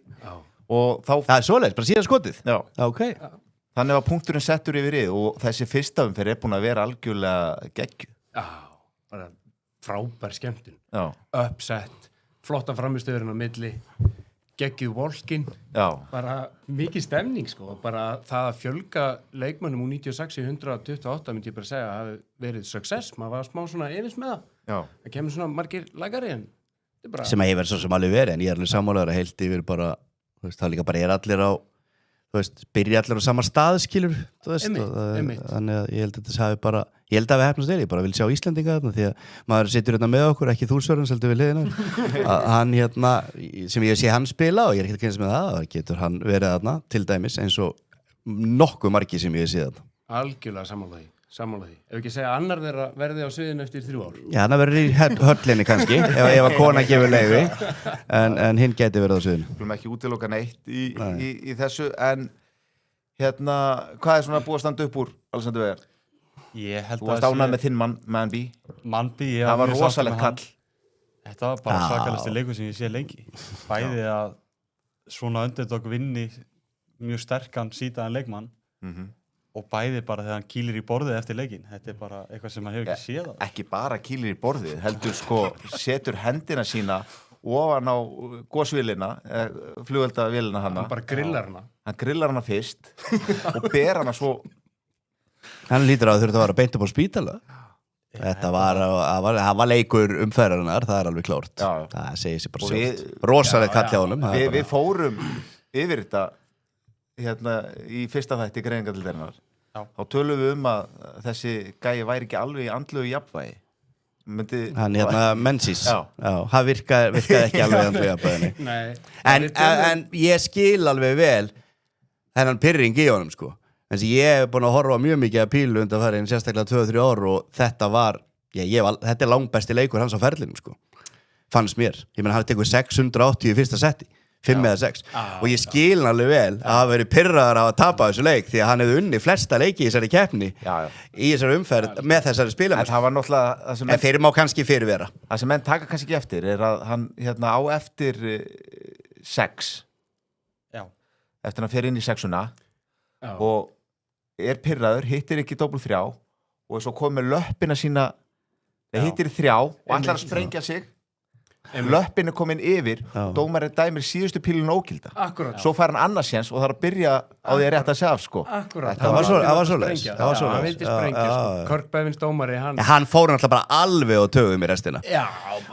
Og þá... Það er svoleiðis, bara síðasta skotið? Já. Ok. Þannig var punkturinn settur yfir og þessi fyrsta umferð búin að vera algjörlega geggju. Já, bara frábær skemmtun. Já. Uppsett, flotta framistöðurinn á milli, geggjuð volkin. Já. Bara mikið stemning sko. Bara það að fjölga leikmönnum úr 96 í 128 myndi ég bara segja að hafi verið success. Maður var smá svona efins með það. Já. Það kemur svona margir lagari en bara... Sem að hefur svo sem alveg verið en ég er alveg sammálaður að heilt yfir bara, það líka bara allir á byrja allir á sama stað skilur einmitt. Þannig að ég held að þetta hafi bara ég held að við hefnast ég bara vil sjá Íslendinga þarna því að maður situr hérna með okkur ekki þú Sören seldu við hliðina hann hérna sem ég sé hann spila og ég ekki að kynna með það getur hann verið þarna til dæmis eins og nokkuð margi sem ég sé þarna algjörlega sammála því ef ekki segja annar þeirra verði á sviðinu eftir 3 ár Já, hann verður í höllinni kannski ef að kona gefur leyfi en hinn geti verið á sviðinu Við viljum ekki útiloka neitt í þessu en hérna, hvað svona búið að standa upp úr Alexander Veigar? Þú varst ánægð með þinn Manby Það var rosalegt kall Þetta var bara svakalegasti leikur sem ég sé lengi bæði að svona underdog vinni mjög sterkan sítaðan leikmann og bæði bara þegar hann kýlir í borðið eftir leikinn. Þetta bara eitthvað sem hann hefur ekki séð. Ekki bara kýlir í borðið, heldur setur hendina sína ofan á gósvélina, flugveldavélina hana. Hann bara grillar hana. Hann grillar hana fyrst og ber hana svo... Hann lítur að þurfti að vera beint upp á spítala. Þetta var leikur umferðarinnar, það er alveg klárt. Það segir sér bara sjálft. Rosaleg kall hjá honum. Við fórum yfir þetta hérna í fyrsta þætti greiningadeildarinnar. Þá tölum við að þessi gæi væri ekki alveg í andlegu jafnvægi. Hann Menzies. Það virkaði ekki alveg í andlegu jafnvæginni. En ég skil alveg vel þennan pirring í honum sko. En ég hef búin að horfa mjög mikið að pílu undanfarin sérstaklega 2-3 ár og þetta var, þetta er langbesti leikur hans á ferlinum sko. Fannst mér. Ég meina hann tekur 680 í fyrsta setti. 5 eða 6 og ég skil hann alveg vel að hafa verið pirraður á að tapa þessu leik því að hann hefði unni flesta leiki í þessari keppni í þessari umferð með þessari spilamenn en það var náttúrulega en þeir má kannski fyrirvera það sem menn taka kannski ekki eftir er að hann á eftir 6 eftir hann fer inn í 6-una og er pirraður, hittir ekki doppel 3 og svo kom með löppina sína hittir 3 og ætlar að sprengja sig löppin komin yfir dómarinn dæmir síðustu pílun ógilda svo fær hann annars séns og það að byrja á því að rétta sig af sko það var svoleiðis hann vildi sprengja sko Kirk Bevins dómari hann fór náttúrulega bara alveg á tögum í restina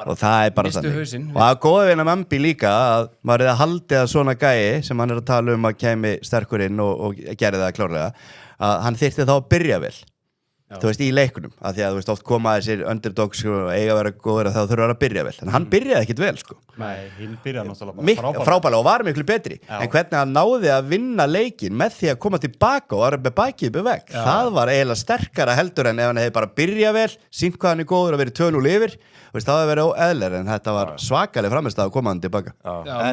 og það er bara þannig og það er góða við Manby líka að maður er að haldi að svona gæi sem hann er að tala að kemi sterkur inn og gerði það klárlega að hann þyrfti þá að byrja vel þú veist, í leikunum, af því að þú veist, oft koma þessir underdogs og eiga að vera góður að þá þurfa að byrja vel, en hann byrjaði ekkit vel sko. Nei, hinn byrjaði náttúrulega frábælega og var miklu betri en hvernig hann náði að vinna leikin með því að koma tilbaka og var með bakið upp veg það var eiginlega sterkara heldur en ef hann hefði bara byrjað vel, sýnt hvað hann er góður að vera 2-0 yfir, veist, það hefði verið óeðlir en þetta var svakaleg framist að koma hann tilbaka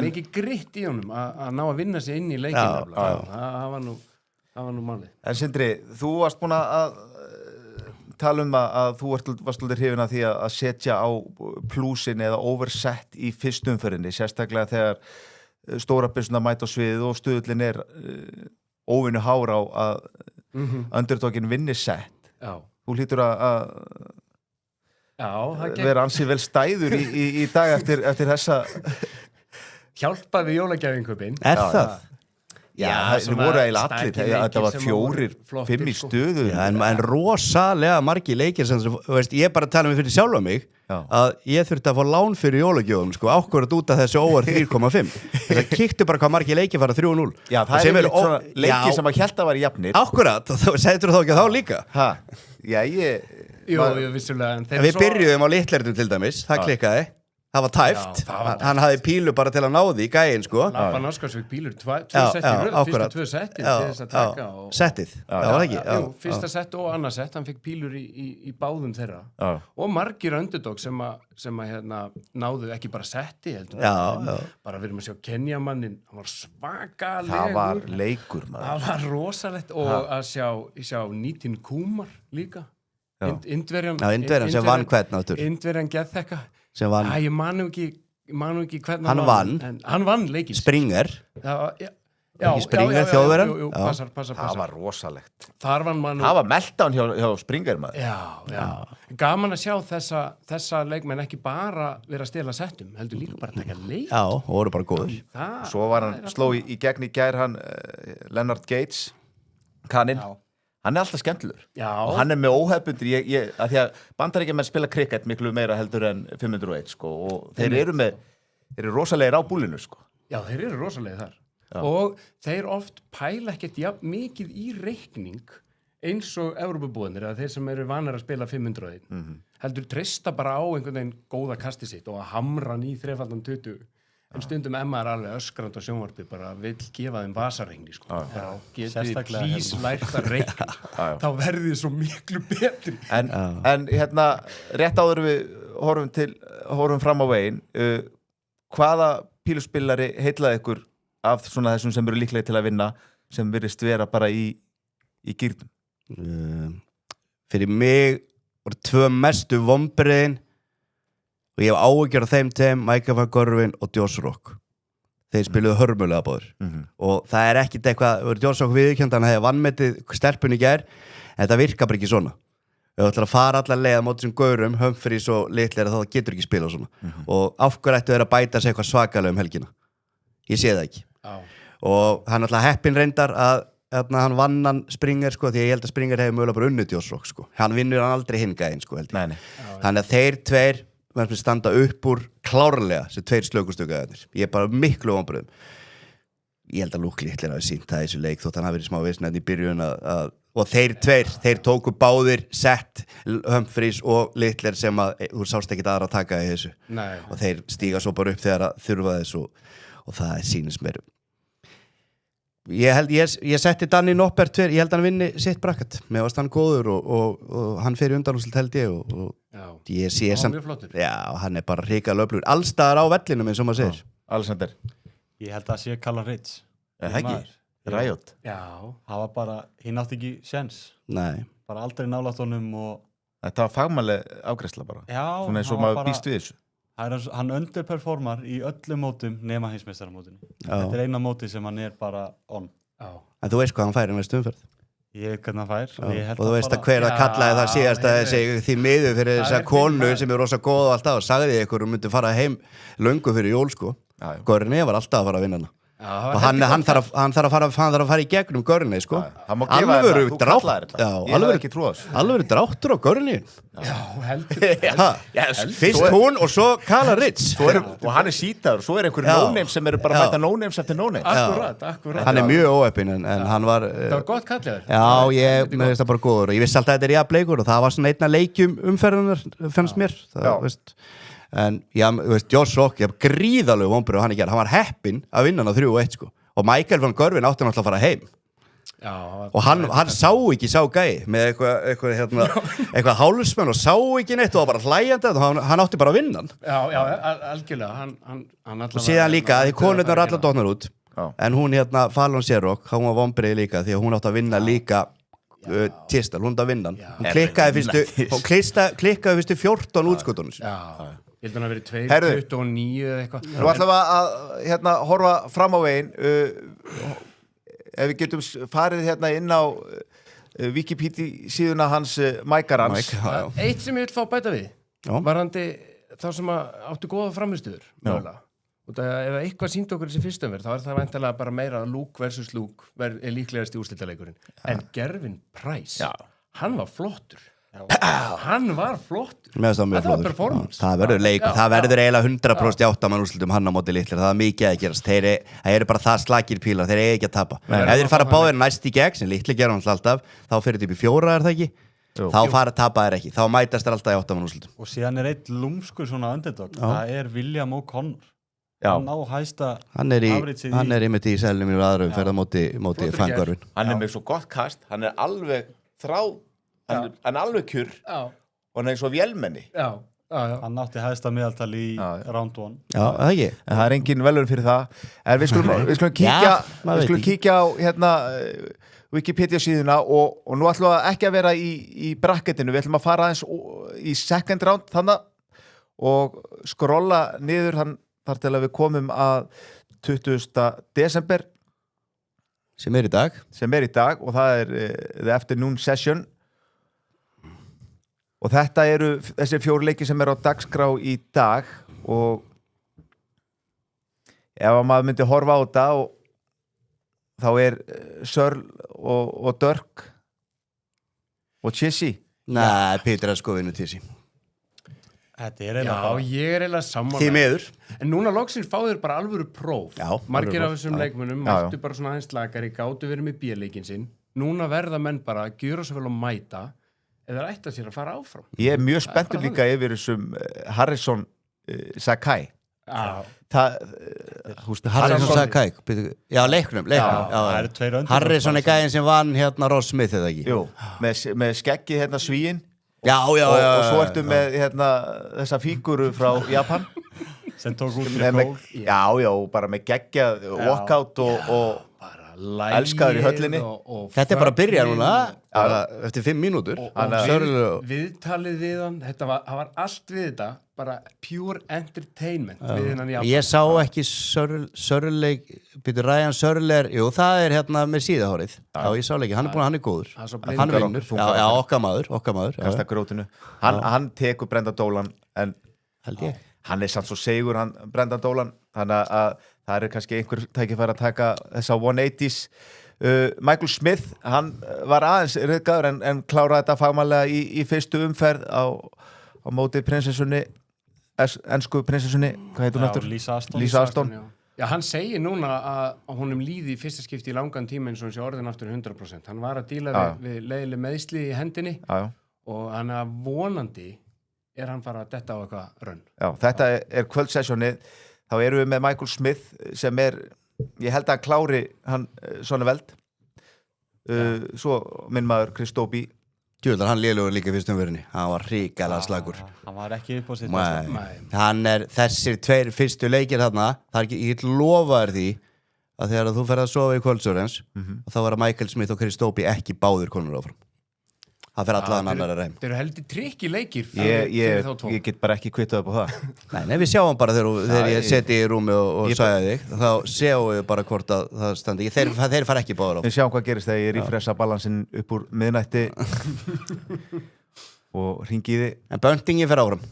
mikið gritt í honum að ná að vinna sig inn í leikin það var nú málið En Sindri, þú varst búin að tala að þú varst hrifin af því að setja á plúsin eða oversett í fyrstu umferðinni, sérstaklega þegar stóra byssuna mæta á sviðið og stuðullin er óvinnu hár á að underdogin vinni sett. Já. Þú hlýtur að það vera ansið vel stæður í dag eftir þessa hjálpaði jólagjafinköpin. Það? Já, það voru eiginlega allir, þetta var 4-5 í stöðu. Já, en rosalega margir leikir sem, veist, ég bara tala mig fyrir sjálfa mig að ég þurfti að fá lán fyrir jólagjöfum, sko, ákvörðat út af þessu over 3,5. Það kíktu bara hvað margir leikir fara 3-0. Já, það er líkt svona leikir sem að held að var jafnir. Ákvörðat, segður þá ekki þá líka? Já, Jú, vissulega. Við byrjuðum á litlertum til dæmis, það klikkaði. Það var tæft, hann hafði pílu bara til að ná því í gæinn, sko. Labban Óskarsvík pílur, tvö sett í röð, fyrsta 2 settin til þess að taka. Settið, það var ekki. Jú, fyrsta sett og annað sett, hann fikk pílur í báðum þeirra. Og margir underdog sem náðu ekki bara setti, heldur. Bara við erum að sjá Kenyamannin, hann var svakalegur. Það var leikur, maður. Það var rosalegt og að sjá Nítin Kúmar líka. Indverjan sem vann hvern áttur. Indverjan geðþekka. Ég man nú ekki hvernig hann vann. Hann vann leikinn. Springer. Springer, þjóðverjan. Passar. Það var rosalegt. Það var meltdown hjá Springer, maður. Já. Gaman að sjá þessa leikmenn ekki bara vera að stela settum, heldur líka bara að taka leik. Já, og voru bara góður. Svo var hann sló í gegn í gær, hann Leonard Gates, kaninn. Hann alltaf skemmtilegur og hann með óhefbundir að því að Bandaríkjamenn spila krikett miklu meira heldur en 501 sko, og þeir eru rosalegir á búlinu sko. Já, þeir eru rosalegir þar og þeir oft pæla ekkert mikið í reikning eins og Evrópubúðinir eða þeir sem eru vanar að spila 501 heldur treysta bara á einhvern veginn góða kasti sitt og að hamra hann í 3x20 en stundum Emma alveg öskrand á sjónvarpi bara vill gefa þeim vasarengni sko. Getið plís lært að reikna þá verðið þið svo miklu betri en rétt áður við horfum fram á veginn hvaða píluspillari heillaði ykkur af svona þessum sem eru líklega til að vinna sem virðist vera bara í gírnum? Fyrir mig voru 2 mestu vonbrigðin og ég hef áhyggjur af þeim Micah McGorvin og Josh Rock. Þeir spiluðu hörmulega báður og það er ekkit eitthvað, Josh Rock viðurkenndi hann hefði vannmetið stelpun í gær en það virkar bara ekki svona. Ef þú ætlar að fara allar leið á móti sem gaurum, Humphries og Littler þá getur ekki spilað svona og af hverju ættu þeir að bæta sig eitthvað svakalega helgina. Ég sé það ekki. Og hann alltaf heppinn reyndar að hann vann hann Springer sko, því ég held að Springer hefði mögulega bara unnið Josh Rock sko. Hann vinnur hann aldrei hinn gæinn sko held ég. Þannig að þeir tveir verður standa upp úr klárlega sem 2 slökustökaðarnir. Ég bara miklu vonbrigðum. Ég held að Luke Littler hafi sýnt það í þessu leik þótt hann hafi verið smá vesen í byrjun og þeir tóku báðir sett Humphries og Littler sem að þú sást ekkit aðra að taka í þessu. Nei. Og þeir stíga svo bara upp þegar að þurfa þessu og það sýnist mér. Ég setti Danny Noppert ég held að hann vinni sitt bracket mér varst hann góður og hann fer í undanúrslit held ég og ég sé hann bara hrikalega öflugur allstaðar á vellinum eins og maður segir. Alexander ég held að sé Callum Ritz ekki, Riot það var bara, hinn átti ekki séns bara aldrei nálægt honum og þetta var fagmannleg afgreiðsla bara svona eins og maður býst við þessu. Hann underperformar í öllum mótum nema heimsmeistaramótinu. Þetta er eina móti sem hann er bara on. En þú veist hvað hann fær í næstu umferð? Ég veit hvernig hann fær. Og þú veist að hver að kallaði það síðast að þessi því miður fyrir þessa konu sem er rosa góð og alltaf og sagði ykkur og myndi fara heim löngu fyrir jól sko. Gorni var alltaf að fara að vinna hana. Og hann þarf að fara í gegnum Gorni sko. Alvöru dráttur á Gorni. Já, heldur. Fyrst hún og svo Callum Ritz. Og hann er sítaður og svo er einhver no-name sem eru bara að mæta no-names eftir no-names. Akkurat. Hann er mjög óheppinn en hann var það var gott kallaður. Já, mér finnst það bara góður og ég vissi alltaf að þetta er jafnleikur og það var svona einna leikjum umferðunar fannst mér. En já, Josh Rock, ég hef gríðalegu vonbrigði og hann hann var heppinn að vinna hann á 3-1 sko. Og Michael van Gerwen átti náttúrulega að fara heim. Og hann sá ekki gæi með eitthvað hálsmenn og sá ekki neitt og var bara hlæjandi og hann átti bara að vinna hann. Já, algjörlega hann og síðan líka, því konurnar allar dotnar út en hún Fallon Sherrock, hún var vonbrigði líka því að hún átti að vinna líka Tistel, hún átti að vinna hann. Hún klikkaði fyrstu 14 útskotunum. Já. Ég held að hann hafi verið 2.29 eða eitthvað. Nú ætlum við að horfa fram á veginn ef við getum farið inn á Wikipedia síðuna hans Mækarans. Eitt sem ég vil fá bæta við varandi þá sem áttu góða framistuður mögulega. Og ef eitthvað sýndi okkur þessi fyrstumverð þá það væntanlega bara meira Luke versus Luke er líklegast í úrslitaleikurinn. En Gervin Price, hann var flottur. Hann var flottur. Það var performance. Það verður leikur, það verður eiginlega 100% áttamann úrslitum hann á móti litlir, það er mikið að gerast. Það eru bara það slagir pílar, þeir eiga ekki að tapa. Ef þeir fara báðir næst í gegn, sem litli gerum alltaf, þá fyrir þetta upp í 4, það ekki? Þá fara að tapa þær ekki, þá mætast þær alltaf í áttamann úrslitum. Og síðan eitt lúmskur svona underdog, það William O'Connor. Hann á hæsta afritsið hann einmitt í selnum í aðrum ferða móti fangörfin. Hann með svo gott kast, hann alveg hann alveg kjur og hann eins og vélmenni. Hann átti hæsta meðaltal í round 1. Já, það ekki. En það engin velurinn fyrir það. En við skulum kíkja á hérna Wikipedia síðuna og nú ætlum við ekki að vera í bracketinu, við ætlum að fara aðeins í second round þannig og skrolla niður þar til að við komum að 20. desember sem er í dag og það er the afternoon session og þetta eru þessi 4 leikir sem eru á dagskrá í dag og ef maður myndi horfa á þetta þá er Searle og Dirk og Chissy. Nei, Peter sko vinnu Chissy. Þetta er ég er eiginlega sammála. Því miður. En núna loksins fá þeir bara alvöru próf. Margir af þessum leikmönnum mættu bara svona aðeins slakari, gátu verið með B-leikinn sinn. Núna verða menn bara að gjöra svo vel að mæta eða ætta sér að fara áfram. Ég er mjög spenntur líka yfir þessum Harrison Sakai. Harrison Sakai. Já, leiknum. Harrison gæinn sem vann hérna Ross Smith eða ekki? Jú, með skeggi hérna svíinn. Já. Og svo ertu með þessa fíguru frá Japan sem tók út fyrir gól. Já, bara með geggjað walkout og elskaður í höllinni. Þetta er bara að byrja núna eftir 5 mínútur. Viðtalið við hann, það var allt við þetta, bara pure entertainment við hennan Japan. Ég sá ekki Searle, Ryan Searle jú, það er hérna með síðahárið. Já, ég sá ekki, hann er góður. Hann vinnur. Já, okkar maður. Kasta grótinu. Hann tekur Brendan Dolan en held ég. Hann er samt svo segur, Brendan Dolan, þannig að það er kannski einhver tækifæri að taka þessa 180s. Michael Smith, hann var aðeins ryðgaður en kláraði þetta fagmannlega í fyrstu umferð á móti prinsessunni, ensku prinsessunni, hvað heitir hún eftir? Lisa Aston. Já, hann segir núna að honum líði í fyrsta skipti í langan tíma eins og hann sé orðin aftur 100%. Hann var að díla við leiðileg meðsli í hendinni og hann er vonandi hann fara að detta á eitthvað rönn. Já, þetta er kvöldsessjónið. Þá erum við með Michael Smith sem ég held að hann klári hann svona veld. Svo minn maður Chris Dobie. Hann lélugur líka fyrst umverðinni. Hann var hrikalega slagur. Hann var ekki upp á sitt. Hann þessir 2 fyrstu leikir þarna, ég get lofa þér því að þegar þú ferð að sofa í kvöldsörens og þá var að Michael Smith og Chris Dobie ekki báðir konur áfram. Það fyrir allan annar að reym. Þeir eru heldur trikki leikir fyrir þá 2. Ég get bara ekki kvittað upp á það. Nei, við sjáum bara þegar ég seti í rúmi og sagði þig, þá sjáum við bara hvort að það standi. Þeir fara ekki báður á. Við sjáum hvað gerist þegar ég refressa balansinn upp úr miðnætti og hringi í þig. En Bunting fyrir áfram.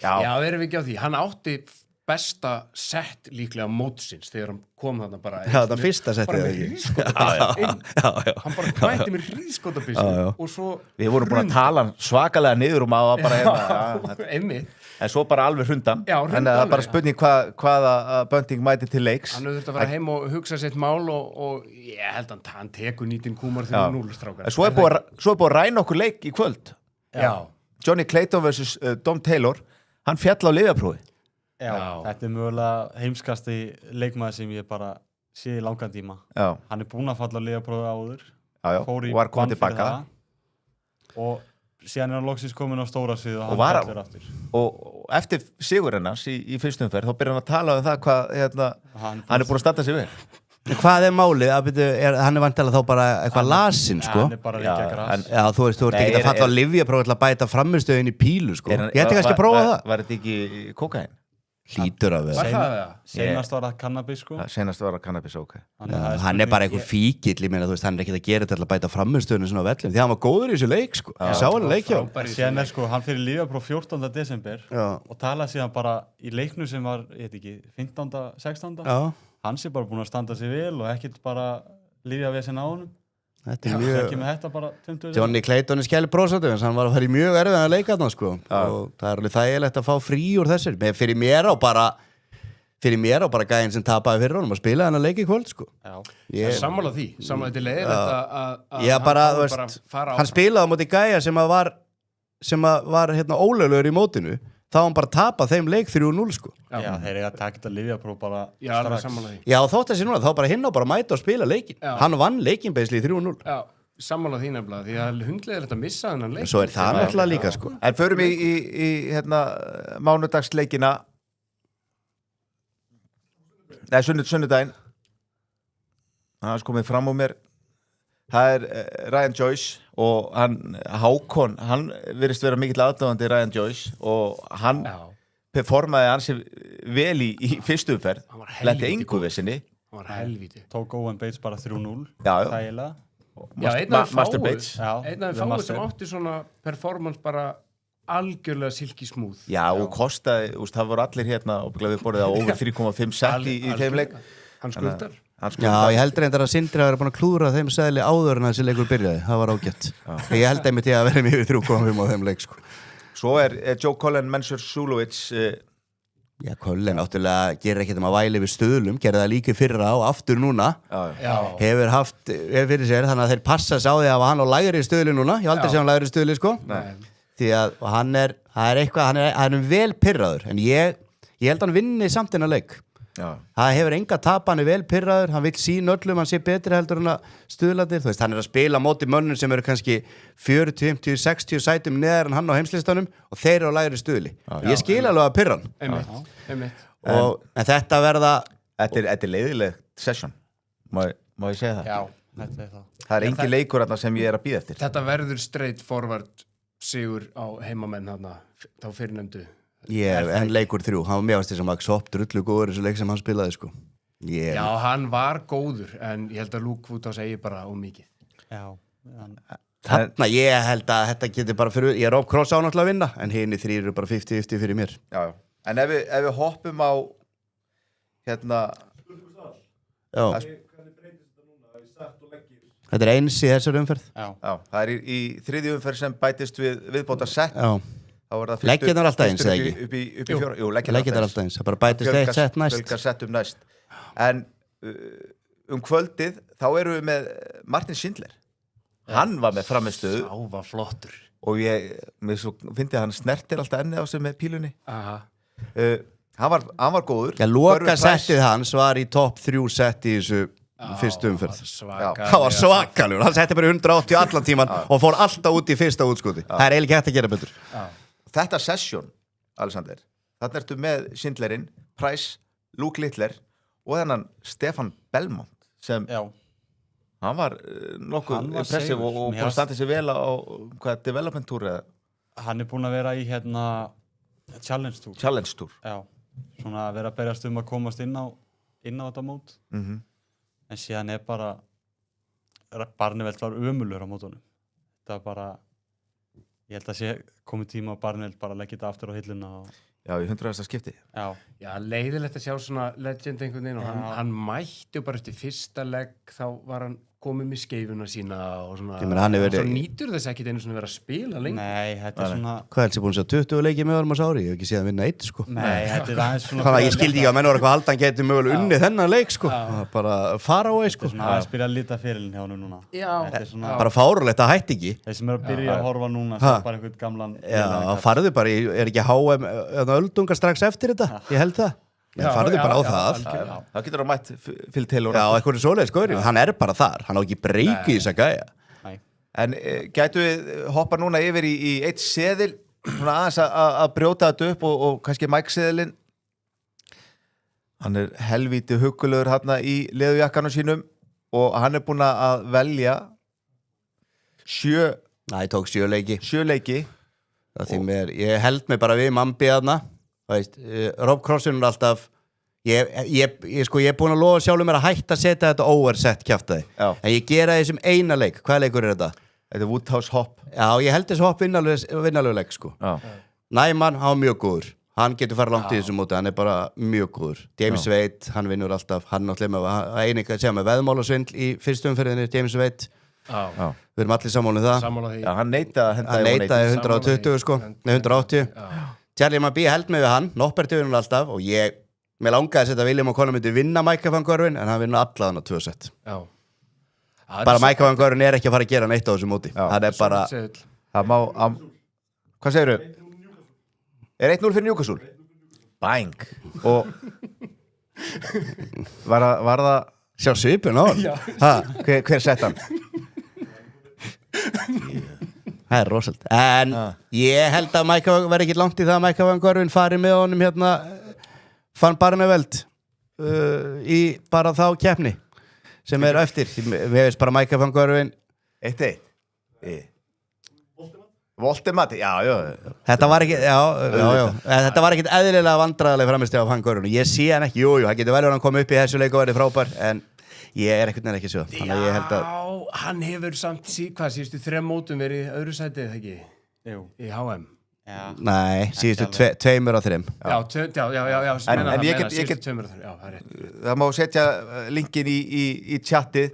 Já, erum við ekki á því. Hann átti besta sett líklega mótsins þegar hann kom þarna bara það fyrsta settið bara með hríðskotabyssu hann bara kvætti með hríðskotabyssu og svo við vorum búin að tala svakalega niður og maður bara en svo bara alveg hrundan en það er bara spurning hvaða Bunting mæti til leiks. Hann þurfti að fara heim og hugsa sitt mál og ég held að hann tekur 19 kúmar þegar 0 strákar. Svo er búin að ræna okkur leik í kvöld. Johnny Clayton vs. Dom Taylor, hann fjall á lyfjaprófi. Já, þetta er mögulega heimskasti leikmaður sem ég bara sé í langan tíma. Hann er búinn að falla að lyfjaprófi áður. Fór í bann fyrir það. Og síðan hann loksins komin á stóra svið og hann fellur aftur. Og eftir sigur hennars í fyrstum ferð, þá byrjar hann að tala um það hvað hann er búinn að standa sig vel. Hvað er málið? Hann er vantilega þá bara eitthvað lasinn, sko. Hann er bara að reykja gras. Já, þú ert ekki að falla að lyfjaprófi til að bæta frammistöðin í pílu, sko. Ég ætti kannski að prófa það. Var þetta ekki kókaín? Hlýtur að Var vera það það? Seinast var það cannabis sko Senast var að cannabis, ok. Hann er bara einhver fíkill, ég meina, þú veist, hann er ekkert að gera þetta til að bæta frammistöðinu svona á vellum, því hann var góður í þessu leik, sko. Ég sá hann leik hjá. Síðan sko, hann fyrir Liverpool 14. desember Já. og talaði síðan bara í leiknu sem var, ég veit ekki, 15. 16. Já, Hann sé bara búin að standa sig vel og ekkert bara lífja við sinna á honum. þetta er Það mjög... kemur þetta bara 20. Johnny Clayton er skæli prósatu, hann var að fara í mjög erfiðan að leika þarna, sko. Og það er alveg þægilegt að fá frí úr þessir. Fyrir mér á bara gæinn sem tapaði fyrir honum að spila þennan leik í kvöld, sko. Já. Sammála því, sammála þetta leiðilegt að Já, bara, hann þú fái veist, fara hann spilaði á móti gæja sem var hérna ólöglegur í mótinu, þá hann bara tapað þeim leik 3-0, sko. Já, þeir eiga að taka þetta Liverpool bara Já, alveg sammála því. Já, þótt þessi núna, þá bara hinn á bara að mæta og spila leikin. Já. Hann vann leikin beisli í 3-0. Já, sammála því nefnilega, því að hundleiðilegt að missa þennan leik. En svo er það náttúrulega líka, sko. En förum í hérna, mánudagsleikina. Nei, sunnudaginn. Það er komið fram á mér. Það er Ryan Joyce og Hákon, hann virðist vera mikill aðdáðandi Ryan Joyce og hann performaði hansi vel í fyrstu umferð, lenti engu vissinni. Hann var helvíti. Tók Owen Bates bara 3-0. Já. Þægilega. Já, einn af Master þeim Bates. fáu sem átti svona performance bara algjörlega silky smooth. Já, og kostaði, það voru allir hérna og við borðið á over 3,5 set í þeim leik. Hann skuldar. Já, ég heldur reyndar að Sindri að vera búin að klúra þeim seðli áður en þessi leikur byrjaði. Það var ágætt. Ég held einmitt ég að vera mjög 3,5 á þeim leik, sko. Svo er Joe Cullen Mensur-Sulovic. Já, Cullen náttúrulega gerir ekkert að væli við stöðlum, gerði það líka fyrra og aftur núna. Já. Hefur fyrir sér, þannig að þeir passa sig á því að hafa hann á lægri stöðli núna. Ég aldrei sé hann lægri stöðli, sko. Nei. Því að hann er vel pirraður, en ég held hann vinni samt innan leik. Já. Það hefur enga tap, hann er vel pirraður, hann vill sín öllum, hann sé betri heldur en að stuðlatir, þú veist, hann er að spila á móti mönnum sem eru kannski 40, 50, 60 sætum neðar en hann á heimslistanum og þeir eru á lægri stuðli. Ég skil alveg að pirra hann. Einmitt. En þetta verða... Þetta er leiðileg session, má ég segja það? Já, þetta er það. Það er engin leikur þarna sem ég er að bíða eftir. Þetta verður straight forward sigur á heimamenn þarna, þá fyrirnefndu. En leikur 3, hann var mjög þess að Max Hopp drullu góður þessu leik sem hann spilaði, sko. Já, hann var góður, en ég held að Luke Woodhouse eigi bara ómikið. Já. Þarna, ég held að þetta getur bara fyrir... Ég er Rob Cross á náttúrulega að vinna, en hinni 3 eru bara 50-50 fyrir mér. Já. En ef við hoppum á hérna... Já. Þetta er eins í þessari umferð. Já. Það er í þriðju umferð sem bætist viðbóta sett. Já. Leggirnar alltaf eins, eða ekki? Upp í fjóra. Jú, leggirnar alltaf eins. Það bara bætist eitt sett næst. Fjölgar settum næst. En kvöldið, þá erum við með Martin Schindler. Hann var með framistöðu. Sá var flottur. Og mér svo fyndi að hann snertir alltaf enni á sig með pílunni. Aha. Hann var góður. Já, loka settið hans var í topp 3 sett í þessu fyrstu umferð. Það var svakalur. Hann setti bara 180 allan tíman og fór alltaf út í fyrsta útskoti. Það er eiginlega hægt að gera betur. Þetta session, Alexander, þarna ertu með Schindlerinn, Price, Luke Littler og þennan Stefan Belmont sem hann var nokkuð impressive og búin að standa sér vel á development tour eða? Hann er búin að vera í Challenge Tour. Challenge Tour. Já, svona að vera að berjast að komast inn á þetta mót. En síðan er bara Barneveld var ömulur á mótunum. Þetta var bara ég held að sé komið tíma á Barneveld bara að leggja þetta aftur á hilluna Já, í 100. skipti. Já, leiðilegt að sjá svona legend einhvern veginn og hann mætti bara eftir fyrsta legg, þá var hann komið með skeifuna sína og svona, svo nýtur þess ekki einu svona að vera að spila lengur. Nei, þetta er svona... Hvað helst ég búin að segja 20 leikið með orðum á sári? Ég hef ekki séð að vinna 1, sko. Nei, þetta er aðeins svona... Þannig að ég skildi ekki að menn voru eitthvað haldan getur mögulega unnið þennan leik, sko. Bara fara á ei, sko. Þetta er svona að spila lita fyrirlin hjá hann núna. Já. Bara fárulegt, það hætti ekki. Þeir sem eru að byrja að horfa núna, sem bara einhvern gamlan... Já, farðu bara, er ekki HM öldunga strax eftir þetta? Ég held það. Farðu bara á það. Það getur að mætt fyllt til og já, eitthvað er svoleiðis góður. Hann er bara þar, hann á ekki breyki í þess að gæja. En gætu við hoppa núna yfir í eitt seðil, svona aðeins að brjóta þetta upp og kannski Mike-seðilinn. Hann er helvíti huggulegur hérna í leðujakkanum sínum og hann er búinn að velja 7 Nei, tók 7 leiki. 7 leiki. Ég held mig bara við Mambi þarna. Rob Crossin er alltaf ég er búin að lofa sjálfur mér að hætta að setja þetta oversett kjaftaði en ég gera þessum eina leik. Hvaða leikur er þetta? Þetta er Woodhouse Hopp. Já, ég held þessu Hopp vinnalegu leik sko. Næman, hann var mjög góður. Hann getur farið langt í þessu móti, hann er bara mjög góður. James Wade, hann vinnur alltaf, hann náttúrulega með eininga að segja með veðmálasvindl í fyrstu umferðinni, James Wade. Við erum allir sammála það. Já, hann neitaði 120 sko, 180. Charlie McBee held mig við hann, Noppert vinnur alltaf og mér langaði að setja William O'Connor myndi vinna Micah Van Gerwen en hann vinnur allan á 2 set. Bara Micah Van Gerwen er ekki að fara að gera neitt á þessu móti. Það er bara... Það má... Hvað segirðu? Er 1-0 fyrir Newcastle? Bang! Og... Var það... Sjá svipun á hann. Hver sett hann? Það er rosalt. En ég held að Micah verði ekki langt í það að Micah Van Gerwen fari með honum hérna fann Barneveld í bara þá keppni sem er eftir. Við veist bara Micah Van Gerwen 1-1. Voltemati, já. Þetta var ekki, þetta var ekkit eðlilega vandræðileg framisteg af Van Gerwen. Ég sé hann ekki, það getur vel að hann kom upp í þessu leik og verið frábær, en ég er ekkert neina ekki svo. Þannig að ég held að... Já, hann hefur samt síðustu 3 mótum verið í öðru sæti, eða ekki? Jú. Í HM. Já. Nei, síðustu 2 af 3. Já, en ég get 2 af 3, já, það er rétt. Það má setja linkin í chatið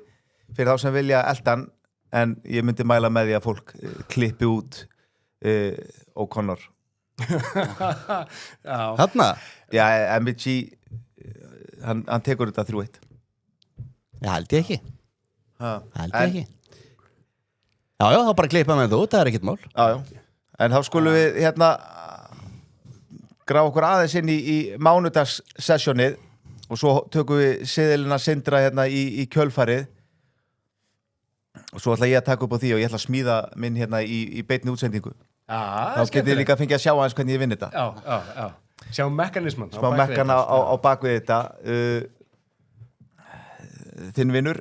fyrir þá sem vilja eldan, en ég myndi mæla með því að fólk klippi út O'Connor. Þarna? Já, MBG hann tekur þetta 3-1. Já, held ég ekki. Já, þá bara klippa með þú, það er ekkert mál. Já. En þá skulum við hérna grafa okkur aðeins inn í mánudagssessjónið og svo tökum við seðilina Sindra hérna í kjölfarið og svo ætla ég að taka upp á því og ég ætla að smíða minn hérna í beinni útsendingu. Þá getið þið líka að fengja að sjá aðeins hvernig ég vinn þetta. Já. Sjá mekanisman. Smá mekana á bakvið þetta. Þinn vinnur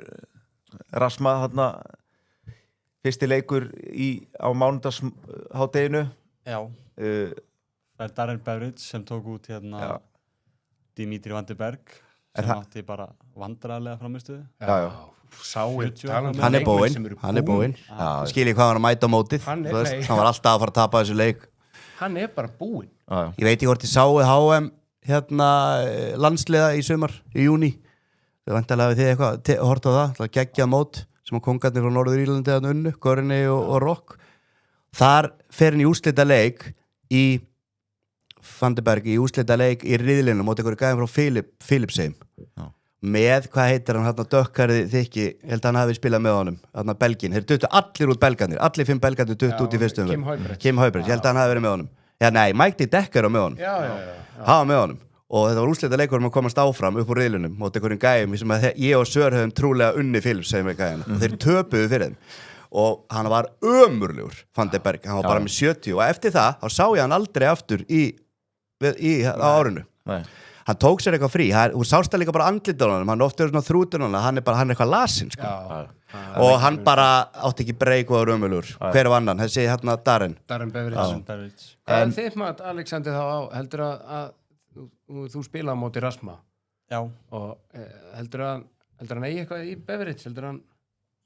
Rasma þarna fyrsti leikur á mánudagshádeginu. Já. Það er Darren Beveridge sem tók út hérna Dimitri Van de Berg sem átti bara vandræðilega framistuðu. Já. Hann er búinn. Skilji hvað hann að mæta á mótið. Hann var alltaf að fara að tapa þessu leik. Hann er bara búinn. Ég veit ekki hvort ég sáu HM hérna landsliða í sumar í júní. Það vantarlega við þið eitthvað hort á það geggjað mót sem að kongarnir frá Norður Írlandi að unnu, Gorinni og Rock. Þar fer hann í úrslita leik í Van de Berg í úrslita leik í riðlinu móti einhverju gæðin frá Philipsheim. Með, hvað heitir hann hérna dökkarði þykki, held að hann hafi spilað með honum hérna Belgin, þeir duttu allir út belgarnir allir 5 belgarnir duttu út í fyrstu umferð Kim Højbjerg, ég held að hann hafi verið með honum Mike D. Decker var með honum hann var með honum og þetta var úrslita leikur um að komast áfram upp úr riðlunum móti einhverjum gæjum sem að ég og Sör höfum trúlega unni Philipsheim með gæjana og þeir töpuðu fyrir þeim og hann var ömurlegur Van de Berg, hann var bara með 70 og eftir það, þá sá ég hann aldrei aftur á árinu hann tók sér eitthvað frí, hún sást það líka bara andlita á hann ofta svona þrútur hann er eitthvað lasinn sko. Og hann bara átti ekki breyk og var ömurlegur hver var annan, þessi hérna Darren Beveridge. Hvað er þitt mat, Alexander, þá á heldur að þú spila á móti Rasma og heldur að hann eigi eitthvað í Beveridge, heldur hann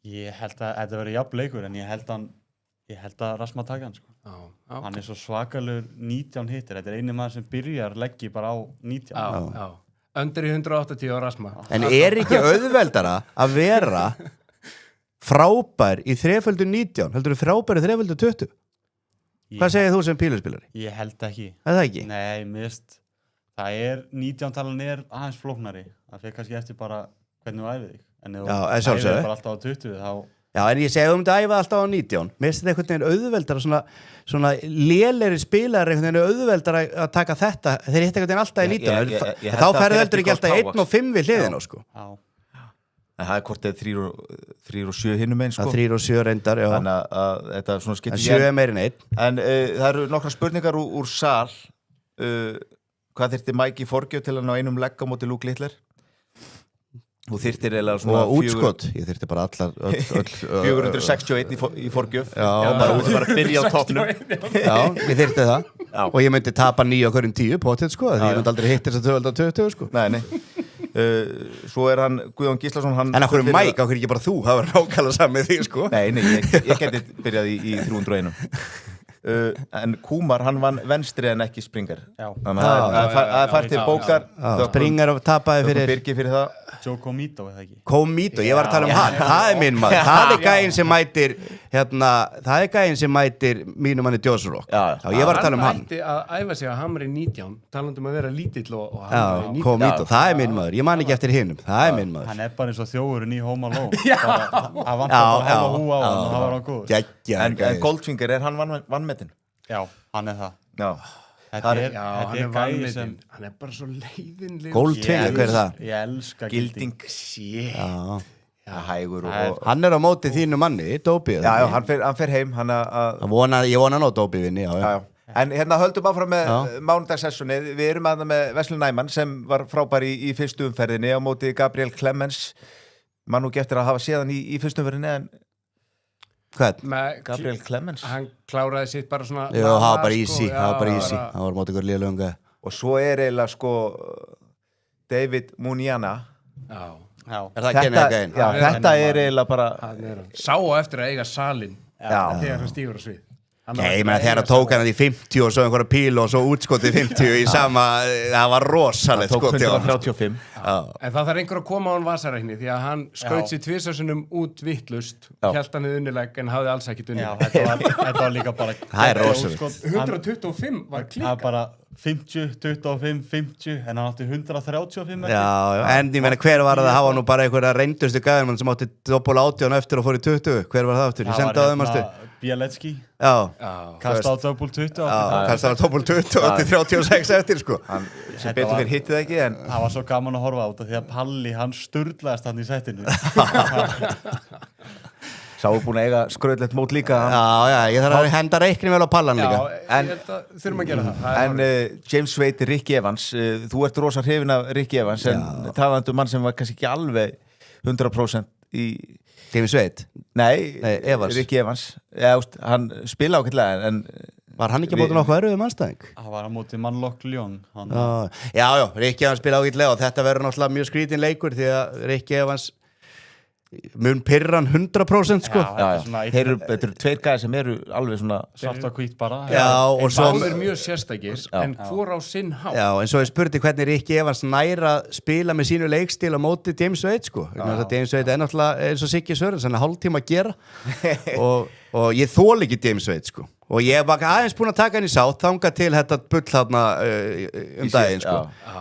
Ég held að þetta verður jafn leikur en ég held að Rasma taka hann sko. Hann er svo svakalegur 19 hittir, þetta er eini maður sem byrjar leggi bara á 19 Undir í 180 á Rasma En er ekki auðveldara að vera frábær í 3x19 heldur þú frábær í 3x20? Hvað segir þú sem píluspilari? Ég held ekki. Er það ekki? Nei, mist það er 19-talan er aðeins flóknari það fyrir kannski eftir bara hvernig þú æfið þig en ef þú æfið bara alltaf á 20 þá Já, en ég segi að þú æfa alltaf á 19 mér finnst þetta einhvern veginn auðveldara svona lélegri spilar einhvern veginn auðveldara að taka þetta þeir hitt einhvern veginn alltaf í 19 þá ferðu heldur ekki alltaf 1 og 5 við hliðina sko. En það er hvort eða 3 og 7 hinum einn sko. 3 og 7 reyndar, já Þannig að þetta svona skiptir En 7 er meir en 1 En það eru nokkra spurningar úr sal Hvað þyrfti Mike í forgjöf til að ná einum legg á móti Luke Littler? Þú þyrftir eiginlega svona Og útskot, ég þyrfti bara allar 461 í forgjöf. Já, bara byrja á toppnum. Já, ég þyrfti það. Og ég myndi tapa 9 á hverjum 10 potið, sko. Því ég myndi aldrei hitt þess að 2020, sko. Nei. Svo hann Guðjón Gíslason, hann... En okkur Mike, okkur ekki bara þú, það var nákvæmlega saman með því, sko. Nei, ég geti byrjað í 301. En Kumar, hann vann venstri en ekki Springer. Þannig að það er fært til bókar. Springer tapaði fyrir... Birgi fyrir það. Joe Comito, eða ekki? Comito, ég var að tala hann. Það er minn maður. Það er gæinn sem mætir, það er gæinn sem mætir mínum manni Djósrock. Já, ég var að tala hann. Hann ætti að æfa sig að hamri 19, talandum að vera lítill og hamri 19. Comito, það er minn maður. Ég man ekki eftir hinnum. Það er minn maður. Hann er bara eins og þjófurinn í Home Alone. Hann vantar bara að hafa húa á hann og það var hann góður. En Goldfinger, hann vannmetinn? Já, hann er það. Já. Hann er vannmetinn. Hann er bara svo leiðinlegur. Goldfinger, hver er það? Ég elska Gilding. Hægur og... Hann er á móti þínu manni, Dóbi. Já, hann fer heim. Ég vona hann á Dóbi vinni, já. En höldum áfram með mánudagssessjóni. Við erum aðna með Wesley Nyman sem var frábær í fyrstu umferðinni á móti Gabriel Clemens. Man nú eftir að hafa séðan í fyrstu umferðinni, en... Hvað? Gabriel Clemens. Hann kláraði sitt bara svona... Já, það var bara easy. Það var móti ykkur liðlönga. Og svo er eiginlega sko David Muniana. Já. Er það kennið ekki einn? Já, þetta er eiginlega bara... Sá á eftir að eiga salin þegar hann stígur á svið. Nei, ég meina þegar hann tók hann í 50 og svo einhverja píl og svo útskotið 50 í sama, það var rosalegt skotið á hann. Tók 135. En það þarf einhver að koma á hann vasarækni því að hann skaut sér tvisvarsinnum út vittlust, hélt hann unnileg en hafði alls ekkit unnileg. Já, þetta var líka bara... Það er rosalegt. 125 var klíka. Það var bara 50, 25, 50 en hann átti 135 ekki. Já, en ég meina hver var það að hafa nú bara einhverja reyndustu gæðumann sem átti doppul 18 eftir og fór í 20, hver var það eftir? Ég sendi á þeim aðstu. Bialetski. Já. Kasta á doppul 20. Kasta á doppul 20 og átti 36 eftir sko. Sem betur fyrir hittið ekki en... Það var svo gaman að horfa á þetta því að Palli, hann sturlaðist hann í settinu. Sá er búin að eiga skröðlegt mót líka. Já, ég þarf að henda reikni vel á Pallan líka. Já, ég held að þurfum að gera það. En James Wade, Ricky Evans, þú ert rosa hrifin af Ricky Evans, en talandi mann sem var kannski ekki alveg 100% í... James Wade? Nei, Evans. Ricky Evans. Já, hann spila ákveðlega, en... Var hann ekki að móta nokkuð erfiðum anstæðing? Hann var að móti Manlock Lyon. Já, Ricky Evans spila ákveðlega og þetta verður náttúrulega mjög skrítin leikur því að Ricky Evans mun pirra hann 100% sko. Þetta eru tveir gæðir sem eru alveg svona svart og hvít bara. En báðir mjög sérstakir en hvor á sinn hátt. Já, en svo ég spurði hvernig Ricky Evans næra spila með sínu leikstíl á móti James Wade sko. James Wade er náttúrulega eins og Siggi Sörens, hann er hálftíma að gera og ég þól ekki James Wade sko. Og ég var aðeins búinn að taka hann í sátt þangað til þetta bull þarna daginn sko.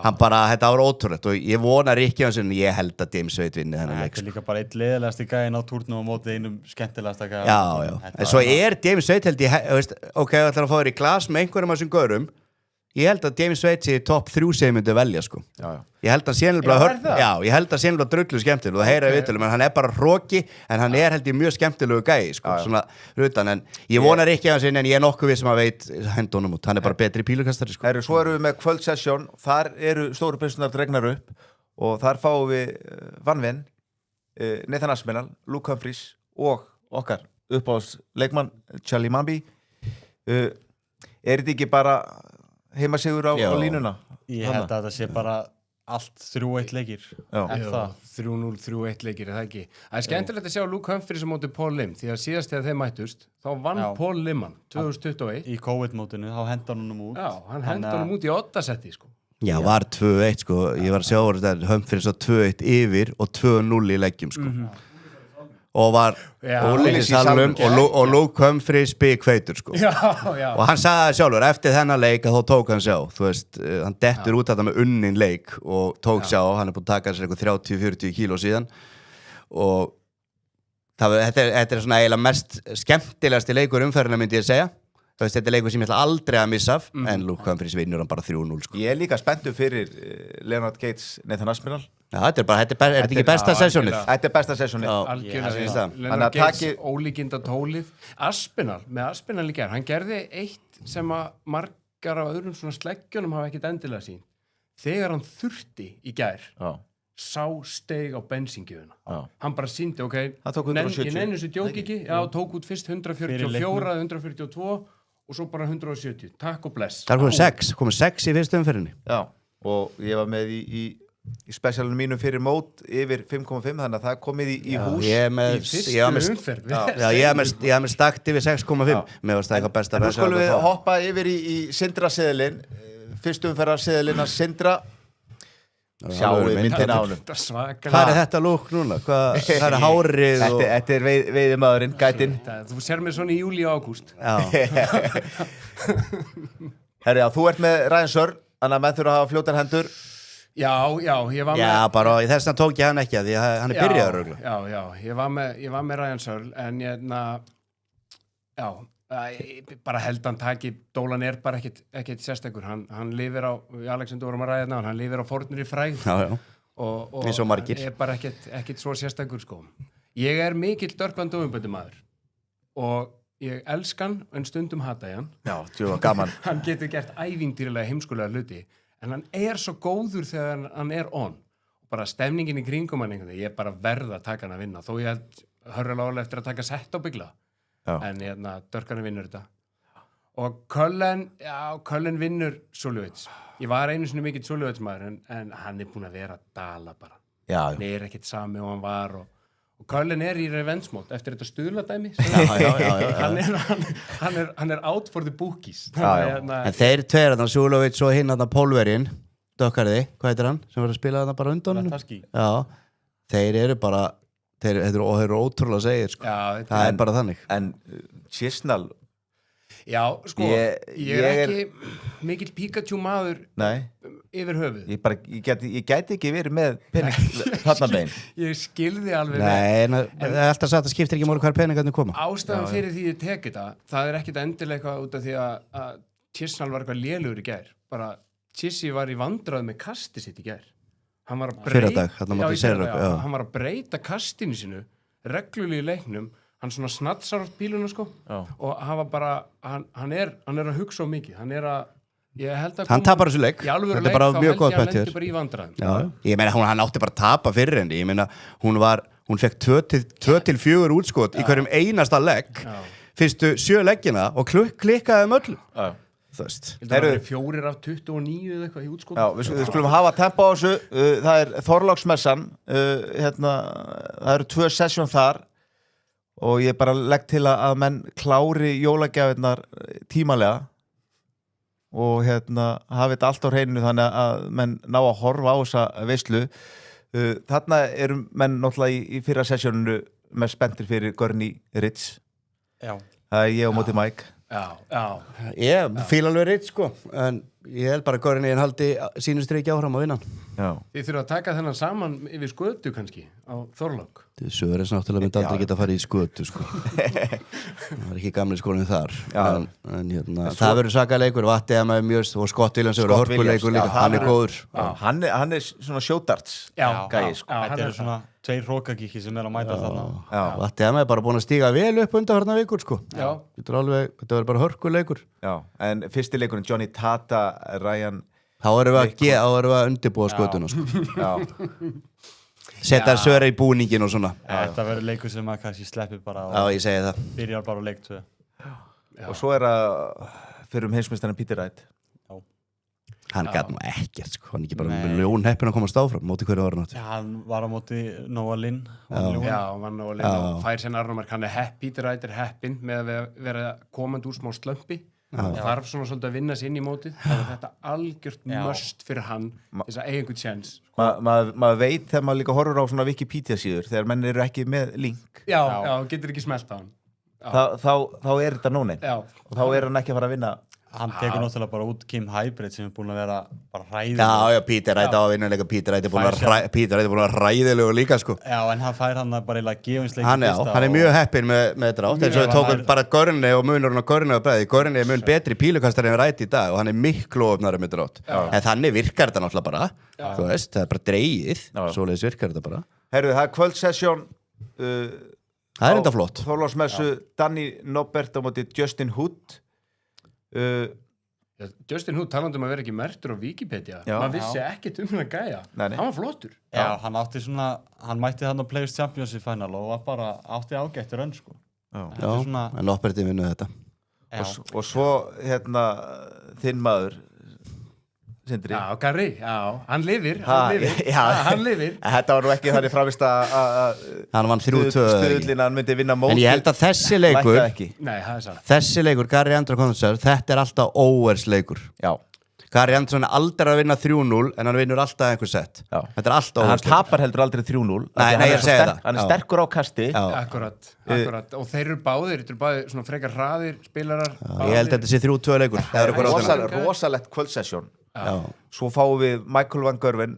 Hann bara, þetta var ótrúlegt og ég vona Ricky Evans en ég held að James Wade vinni þennan leik. Þetta er líka bara einn leiðilegasti gæinn á túrnum á móti einum skemmtilegasta gæinn. Já. En svo er James Wade held ég, ok, það ætlar að fá þér í glas með einhverjum af þessum gaurum. Ég held að James Wade sé top 3 sem ég myndi velja sko. Ég held að ég held að sénlega drullu skemmtileg og það heyra við viðtölum en hann er bara hroki en hann er held ég mjög skemmtilegu gæi sko, svona rutan en ég vonar ekki að hann sinni en ég er nokkuð við sem að veit hendunum út, hann er bara betri pílukastari sko. Svo erum við með kvöldsessjón, þar eru stóru byrstunar dregnar upp og þar fáum við vannvinn Nathan Aspinall, Luke Humphries og okkar uppáhaldsleikmann Charlie Mamby. Er þetta ekki bara heimasigur á línuna? Ég held að það sé bara allt 3-1 leikir. 3-0, 3-1 leikir, er það ekki? Það er skemmtilegt að sjá Luke Humphries á móti Paul Lim því að síðast þegar þeir mættust þá vann Paul Lim hann 2021. Í COVID-mótinu, þá henda hann út. Já, hann henda hann út í 8 setti sko. Já, var 2-1 sko, ég var að sjá þetta Humphries á 2-1 yfir og 2-0 í leggjum sko. Og var Óli í salnum og Luke Humphries byggveitur sko. Og hann sagði það sjálfur eftir þennan leik að þá tók hann sjá þú veist, hann dettur út þetta með unnin leik og tók sjá, hann er búin að taka sér eitthvað 30-40 kíló síðan og þetta er svona eiginlega mest skemmtilegasti leikur umferðina myndi ég segja. Þetta er leikur sem ég ætla aldrei að missa af en Luke Humphries vinnur hann bara 3-0 sko. Ég er líka spenntur fyrir Leonard Gates, Nathan Aspinall. Já, þetta er ekki besta sessjónið. Þetta er besta sessjónið. Algjörlega. Leonard Gates, ólíkinda tólið. Aspinall, með Aspinall í gær, hann gerði eitt sem að margar af öðrum svona sleggjunum hafa ekkert endilega sín. Þegar hann þurfti í gær sá steig á bensíngjöfuna. Hann bara sýndi, ok, Hann tók 170. ég nenni þessu djók ekki, tók út fyrst 144, 142 og svo bara 170. Takk og bless. Það komið 6 í fyrstu umferðinni. Já, og ég var með í specialinu mínum fyrir mót yfir 5,5, þannig að það komið í hús Ég er með Í fyrstu umferð. ég er með stakt yfir 6,5. Mér varst það eitthvað besta. Nú skulum við hoppa yfir í Sindra-seðilinn, fyrstu umferðarseðilinn að Sindra. Sjáum við myndina á honum. Hvað er þetta lúk núna? Hvað er hárið? Þetta er veiðimaðurinn, gætinn. Þú sér mig svona í júli og ágúst. Herri, þú ert með Ryan Searle, þannig að menn þurfa að hafa fljótar hendur. Já, ég var með... Já, bara í þess að tók ég hann ekki að því að hann er byrjaður örugglega. Já, ég var með Ryan Searle, en bara held hann taki, Dólan er bara ekkit sérstakur, hann lifir á, Alexander vorum að ræða hérna, hann lifir á fornri frægð og eins og margir. Er bara ekkit svo sérstakur sko. Ég er mikill Dörkvan Dóvinböndumæður og ég elska hann en stundum hata ég hann. Já, tjóða gaman. Hann getur gert ævintýralega heimskulega hluti, en hann er svo góður þegar hann er on. Og bara stemningin í kringum hann einhvern veginn, ég er bara verð að taka hann að vinna, þó ég held hörrulega eftir að taka sett á byggla. En Dörkarinn vinnur þetta. Og Cullen vinnur Suljovic. Ég var einu sinni mikill Suljovic maður, en hann er búin að vera að dala bara. Já. Hann er ekkert sami og hann var og Cullen er í revenge-mót eftir þetta stuðladæmi. Hann er out for the bookies. En þeir tveir þarna, Suljovic og hinn þarna Pólverjinn, Dökkarði, hvað heitir hann, sem var að spila þarna bara undan? Já, þeir eru bara, þeir eru ótrúlega segir, sko. Það er bara þannig. En Chisnall? Já, sko, ég er ekki mikill Pikachu maður yfir höfuð. Ég gæti ekki verið með pening þarna megin. Ég skilði alveg en það er alltaf sagt að skiptir ekki mjög hver peningarnir koma. Ástæðan fyrir því ég tek þetta, það er ekkit endilega út af því að Chisnall var eitthvað lélugur í gær. Bara Chissi var í vandræðu með kasti sitt í gær. Hann var að breyta kastinu sínu reglulega í leiknum. Hann svona snatsar átt bíluna sko og hann var bara, hann er að hugsa á mikið, hann tapar þessu leik, þetta er bara mjög góð pætt hér. Bara í vandræðum. Ég meina hann átti bara að tapa fyrir henni, ég meina hún fekk 2-4 útskot í hverjum einasta legg, fyrstu 7 leggina og klikkaði öllum. Þú veist. Það eru 4 af 29 eða eitthvað í útskot. Já, við skulum hafa tempo á þessu, það er Þorláksmessan, það eru 2 sessjón þar. Og ég bara legg til að menn klári jólagjafirnar tímalega og hafi þetta allt á hreinu þannig að menn ná að horfa á þessa veislu. Þarna eru menn náttúrulega í fyrra sessjónu með spenntir fyrir Gurney Ritz. Já. Það er ég á móti Mike. Já. Ég fíla alveg Ritz sko, en ég held bara að Gurney haldi sínustriki áfram að vinna. Já. Þið þurfa að taka þennan saman yfir skötu kannski á Þorlák. Söres náttúrulega myndi aldrei geta að fara í skötu sko. Það var ekki gamli skólinn þar. En það verður sakaleikur, Vatti að maður mjög og Scott Williams verður hörkuleikur líka. Hann er góður. Hann er svona showdarts gæi sko. Þetta er svona 2 hrókagíki sem er að mæta þarna. Vatti að maður er bara búin að stíga vel upp undanfarna vikur sko. Þetta verður bara hörkuleikur. Já, en fyrsti leikurinn Johnny Tata, Ryan. Þá erum við að undirbúa skötuna sko. Setja Söre í búningin og svona. Þetta verður leikur sem maður kannski sleppir bara Já, ég segi það. Byrjar bara á leik 2. Og svo er að fyrir heimsmeistarinn Peter Wright. Hann gat nú ekkert sko. Hann ekki bara ljón heppin að komast áfram. Móti hverju var hann átti? Já, hann var á móti Noah Lynn. Já, hann var Noah Lynn og fær sen Arnómark. Hann er Peter Wright er heppin með að vera komandi úr smá slömpi. Það þarf svona svolítið að vinna sér inn í mótið. Það er þetta algjört möst fyrir hann þess að eiga einhvern tjens. Maður veit þegar maður líka horfur á svona Wikipedia síður þegar menn eru ekki með link. Já, getur ekki smelt á hann. Þá er þetta nóneitt og þá er hann ekki að fara að vinna. Hann tekur náttúrulega bara út Kim Hybrid sem er búin að vera bara hræðilegur. Já, Peter Wright á að vinna leika. Peter Wright er búin að vera hræðilegur líka sko. Já, en hann fær hann bara eiginlega gefinsleik. Hann er mjög heppinn með drátt. Eins og við tókum bara Gurney og munurinn á Gurney og Breiði. Gurney er mun betri pílukastari en Wright í dag og hann er miklu ofnari með drátt. En þannig virkar þetta náttúrulega bara. Þú veist, það er bara dreigið. Svoleiðis virkar þetta bara. Herru, það er kvöldsessjón. Það er enda flott. Þorláksmessu, Danny Norbert á móti Justin Hood. Justin Hood talandi að vera ekki mertur á Wikipedia maður vissi ekkert hann gæja hann var flottur hann átti svona, hann mætti hann á Players Championship final og var bara átti ágættur önn sko en Lopperti vinnu þetta og svo þinn maður Sindri Garri, hann lifir þetta var nú ekki þannig framist að hann vann 3-2 stuðlina hann myndi vinna móti en ég held að þessi leikur Gary Anderson Concert, þetta er alltaf Owers leikur Gary Anderson er aldrei að vinna 3-0 en hann vinnur alltaf einhver sett þetta er alltaf Owers hann tapar heldur aldrei 3-0 nei, ég segi það hann er sterkur á kasti akkurat og þeir eru báðir svona frekar hraðir spilarar ég held að þetta sé 3-2 leikur rosalegt kvöldsessjón svo fáum við Michael Van Gerwen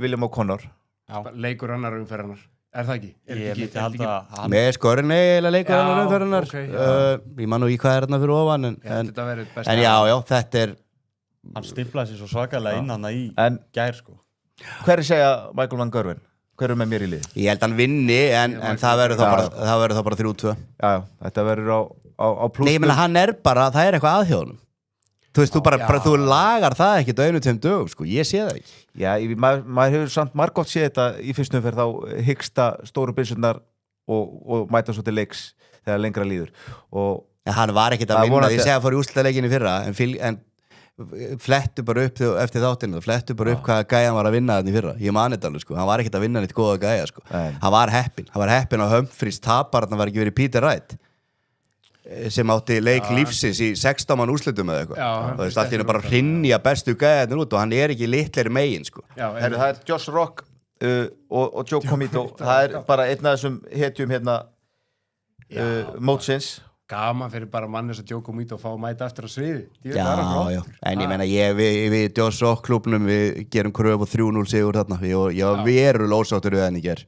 William O'Connor leikur annar umferðarnar það ekki? Ég myndi halda með skorinn eiginlega leikur annar umferðarnar ég man nú í hvað þarna fyrir ofan en já, þetta er hann stiflaði sér svo svakalega innan í gær sko hver segja Michael Van Gerwen? Hver með mér í lið? Ég held hann vinni en það verður þá bara 3-2 þetta verður á pluss nei, ég meina hann bara, það er eitthvað aðhjóðunum þú veist, þú lagar það ekkert á 1-2 dögum, sko, ég sé það ekki já, maður hefur samt margótt séð þetta í fyrstum fyrir þá hyggsta stóru byssurnar og mæta svo til leiks þegar lengra líður og hann var ekkert að vinna, ég segi að fór í úrslitaleikinni fyrra en flettu bara upp eftir þáttinu flettu bara upp hvað gæjan var að vinna þannig fyrra ég mani þetta alveg, sko, hann var ekkert að vinna neitt góða gæja, sko, hann var heppinn á Humphreys tapar, hann var ekki verið Peter Wright sem átti leik lífsins í 16 mann úrslitum eða eitthvað þú veist, allt í hennu bara hrinja bestu gæðarnir út og hann er ekki litleri megin, sko það er Josh Rock og Joe Comito það er bara einn af þessum hetjum mótsins gaman fyrir bara mann þess að Joe Comito fá að mæta eftir á sviði já, en ég meina við Josh Rock klúbnum við gerum kröfu 3-0 sigur þarna við erum lósáttur við henni ger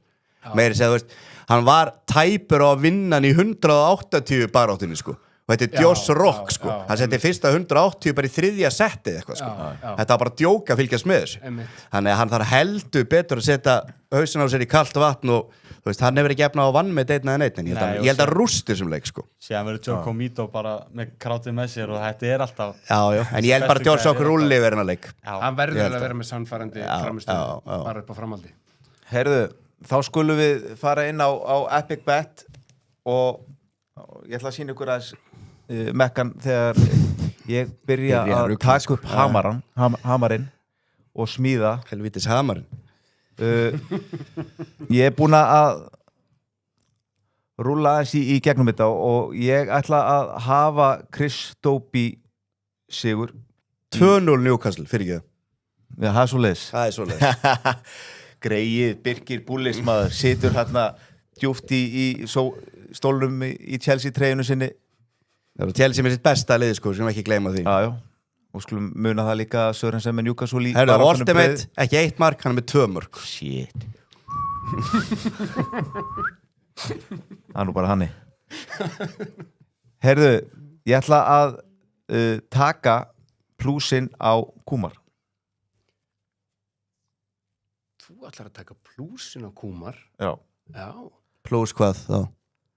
meiri segja, þú veist hann var tæpur á að vinna hann í 180 baráttunni, sko og þetta er Josh Rock, sko hann setti fyrsta 180 bara í þriðja settið eitthvað, sko þetta var bara djóka að fylgjast með þessu þannig að hann þarf heldur betur að setja hausinn á sér í kalt vatn og þú veist, hann hefur ekki efna á vann með einn eða neitt en ég held að rústir sem leik, sko síðan verður Joe Comito bara með krátið með sér og þetta er alltaf en ég held bara að Josh Rock rulli verið hann að leik hann verður að vera með sannfærandi framistöðu bara upp á framhaldi Heyrðu, þá skulum við fara inn á Epic Bet og ég ætla að sýna ykkur aðeins mekkan þegar ég byrja að taka upp hamarinn og smíða helvítis hamarinn ég er búin að rúlla aðeins í gegnum þetta og ég ætla að hafa Chris Dobey sigur 2-0 Newcastle, fyrir ekki það er svo leiðis greið Birkir Búllismaður situr hérna djúft í stólnum í Chelsea treyjunu sinni það er Chelsea með sitt besta lið, sko, sem ekki gleyma því já og skulum muna það líka Sören sem er Newcastle í Voltemett, ekki 1 mark, hann er með 2 mörk shit það er nú bara hanni heyrðu, ég ætla að taka plúsin á Kumar þú ætlar að taka plúsin á Kumar já plús hvað þá?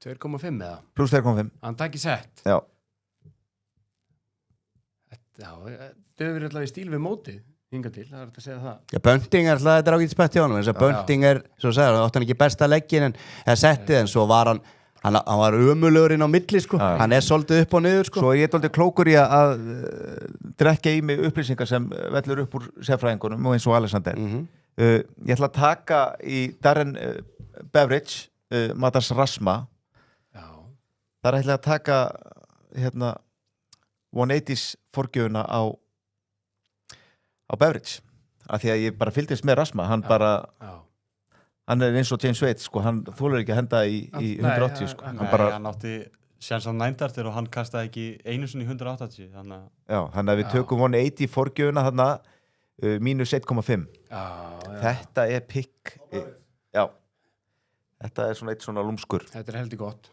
2,5 eða? Plús 2,5 hann takk í sett já það hefur verið allavega í stíl við mótið hinga til, það er að segja það já, Bunting er alltaf, þetta er ágætt spett hjá honum Bunting er, svo segir hann, átti hann ekki besta leggin en settið, en svo var hann var ömulegur inn á milli, sko hann er svolítið upp og niður, sko svo ég er svolítið klókur í að drekka í mig upplýsingar sem vellur upp úr sérfræðingunum og eins og Alexander ég ætla að taka í Darren Beveridge Matas Rasma þar ætla ég að taka 180's forgjöfuna á Beveridge af því að ég bara fylgdist með Rasma hann er eins og James Wade, sko, hann þolir ekki að henda í 180, sko hann átti sjans á nændartir og hann kastaði ekki einu sinni í 180 þannig að við tökum 180 forgjöfuna þarna mínus 1,5 þetta er pikk þetta er svona eitt svona lúmskur þetta er heldur gott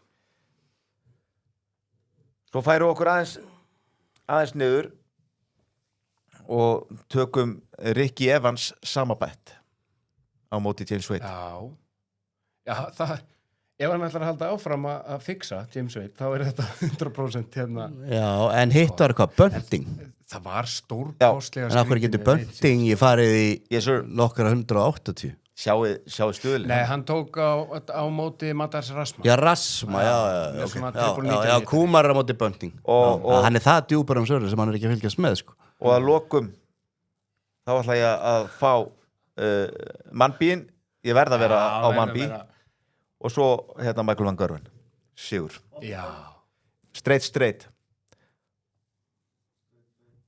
svo færum okkur aðeins niður og tökum Ricky Evans sama bett á móti James Wade já, það ef hann ætlar að halda áfram að fixa James Wade, þá þetta 100% hérna. Já, en hitt var eitthvað Bunting. Það var stórkostlega en af hverju getur Bunting ég farið í nokkra 180? Sjáu stuðlinn. Nei, hann tók á móti Matthias Rasma. Já, Rasma, já, Kumar á móti Bunting. Hann það djúpar Sören sem hann ekki að fylgjast með, sko. Og að lokum, þá ætla ég að fá mannbíinn, ég verð að vera á mannbí, og svo Michael van Gerwen, sigur. Já. Straight.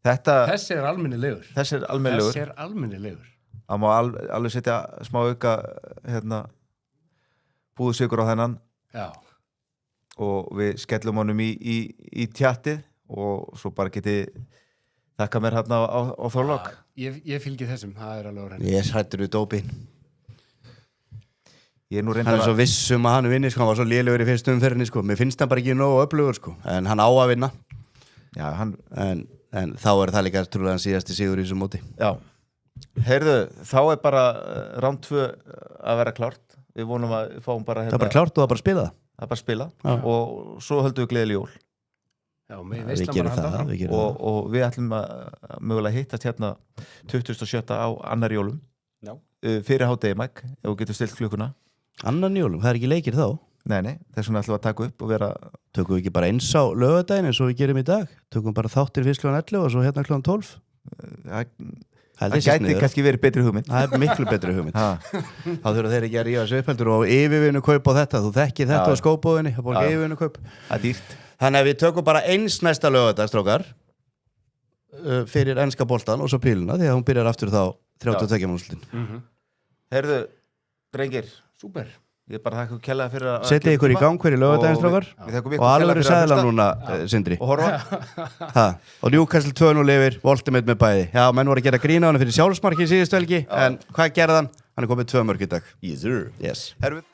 Þessi almennilegur. Þessi almennilegur. Það má alveg setja smá auka búðusykur á þennan. Já. Og við skellum honum í tjattið og svo bara geti þakka mér hérna á Þorlák. Ég fylgi þessum, það alveg á henni. Ég hrættur við dópin. Hann svo vissum að hann vinni, sko. Hann var svo lélegur í fyrstu umferðinni, sko. Mér finnst hann bara ekki nógu öflugur, sko. En hann á að vinna. Já, en þá það líka trúlega hann síðasti sigur í þessu móti. Já. Heyrðu, þá bara round 2 að vera klárt. Við vonum að fáum bara Það bara klárt og það bara spila það. Það bara spila og svo höldum við gleðileg jól. Já, við gerum það. Og við ætlum að mögulega hittast 27. á annar jólum. Já. Fyrir hádegi, Mike, ef þú getur stilt klukkuna. Annar jólum, það ekki leikir þá? Nei, þess vegna ætlum við að taka upp og vera... Tökum við ekki bara eins á laugardaginn eins og við gerum í dag? Tökum bara þáttir fyrst kl. 11 og svo hérna kl. 12? Það gæti kannski verið betri hugmynd. Það miklu betri hugmynd. Þá þurfa þeir ekki að rífa sig upp heldur og yfirvinnu kaup á þetta. Þú þekkir þetta á skópbúðinni, það búið yfirvinnu kaup. Það dýrt. Þannig að við tökum bara eins næsta laugardag, strákar, fyrir enska boltan og svo píluna, því að hún byrjar aftur þá 32 mínútur. Heyrðu, drengir. Súper. Ég bara þakka kærlega fyrir að... Setið ykkur í gang hverju laugardaginn, strákar. Og alveg sæðlan núna, Sindri. Og horfa. Og Newcastle 2-0 yfir, Voltimate með bæði. Já, menn voru að gera grína á hann fyrir sjálfsmarki í síðustu helgi, en hvað gerði hann? Hann komið 2 mörk í dag. Yes, sir. Yes. Herðu.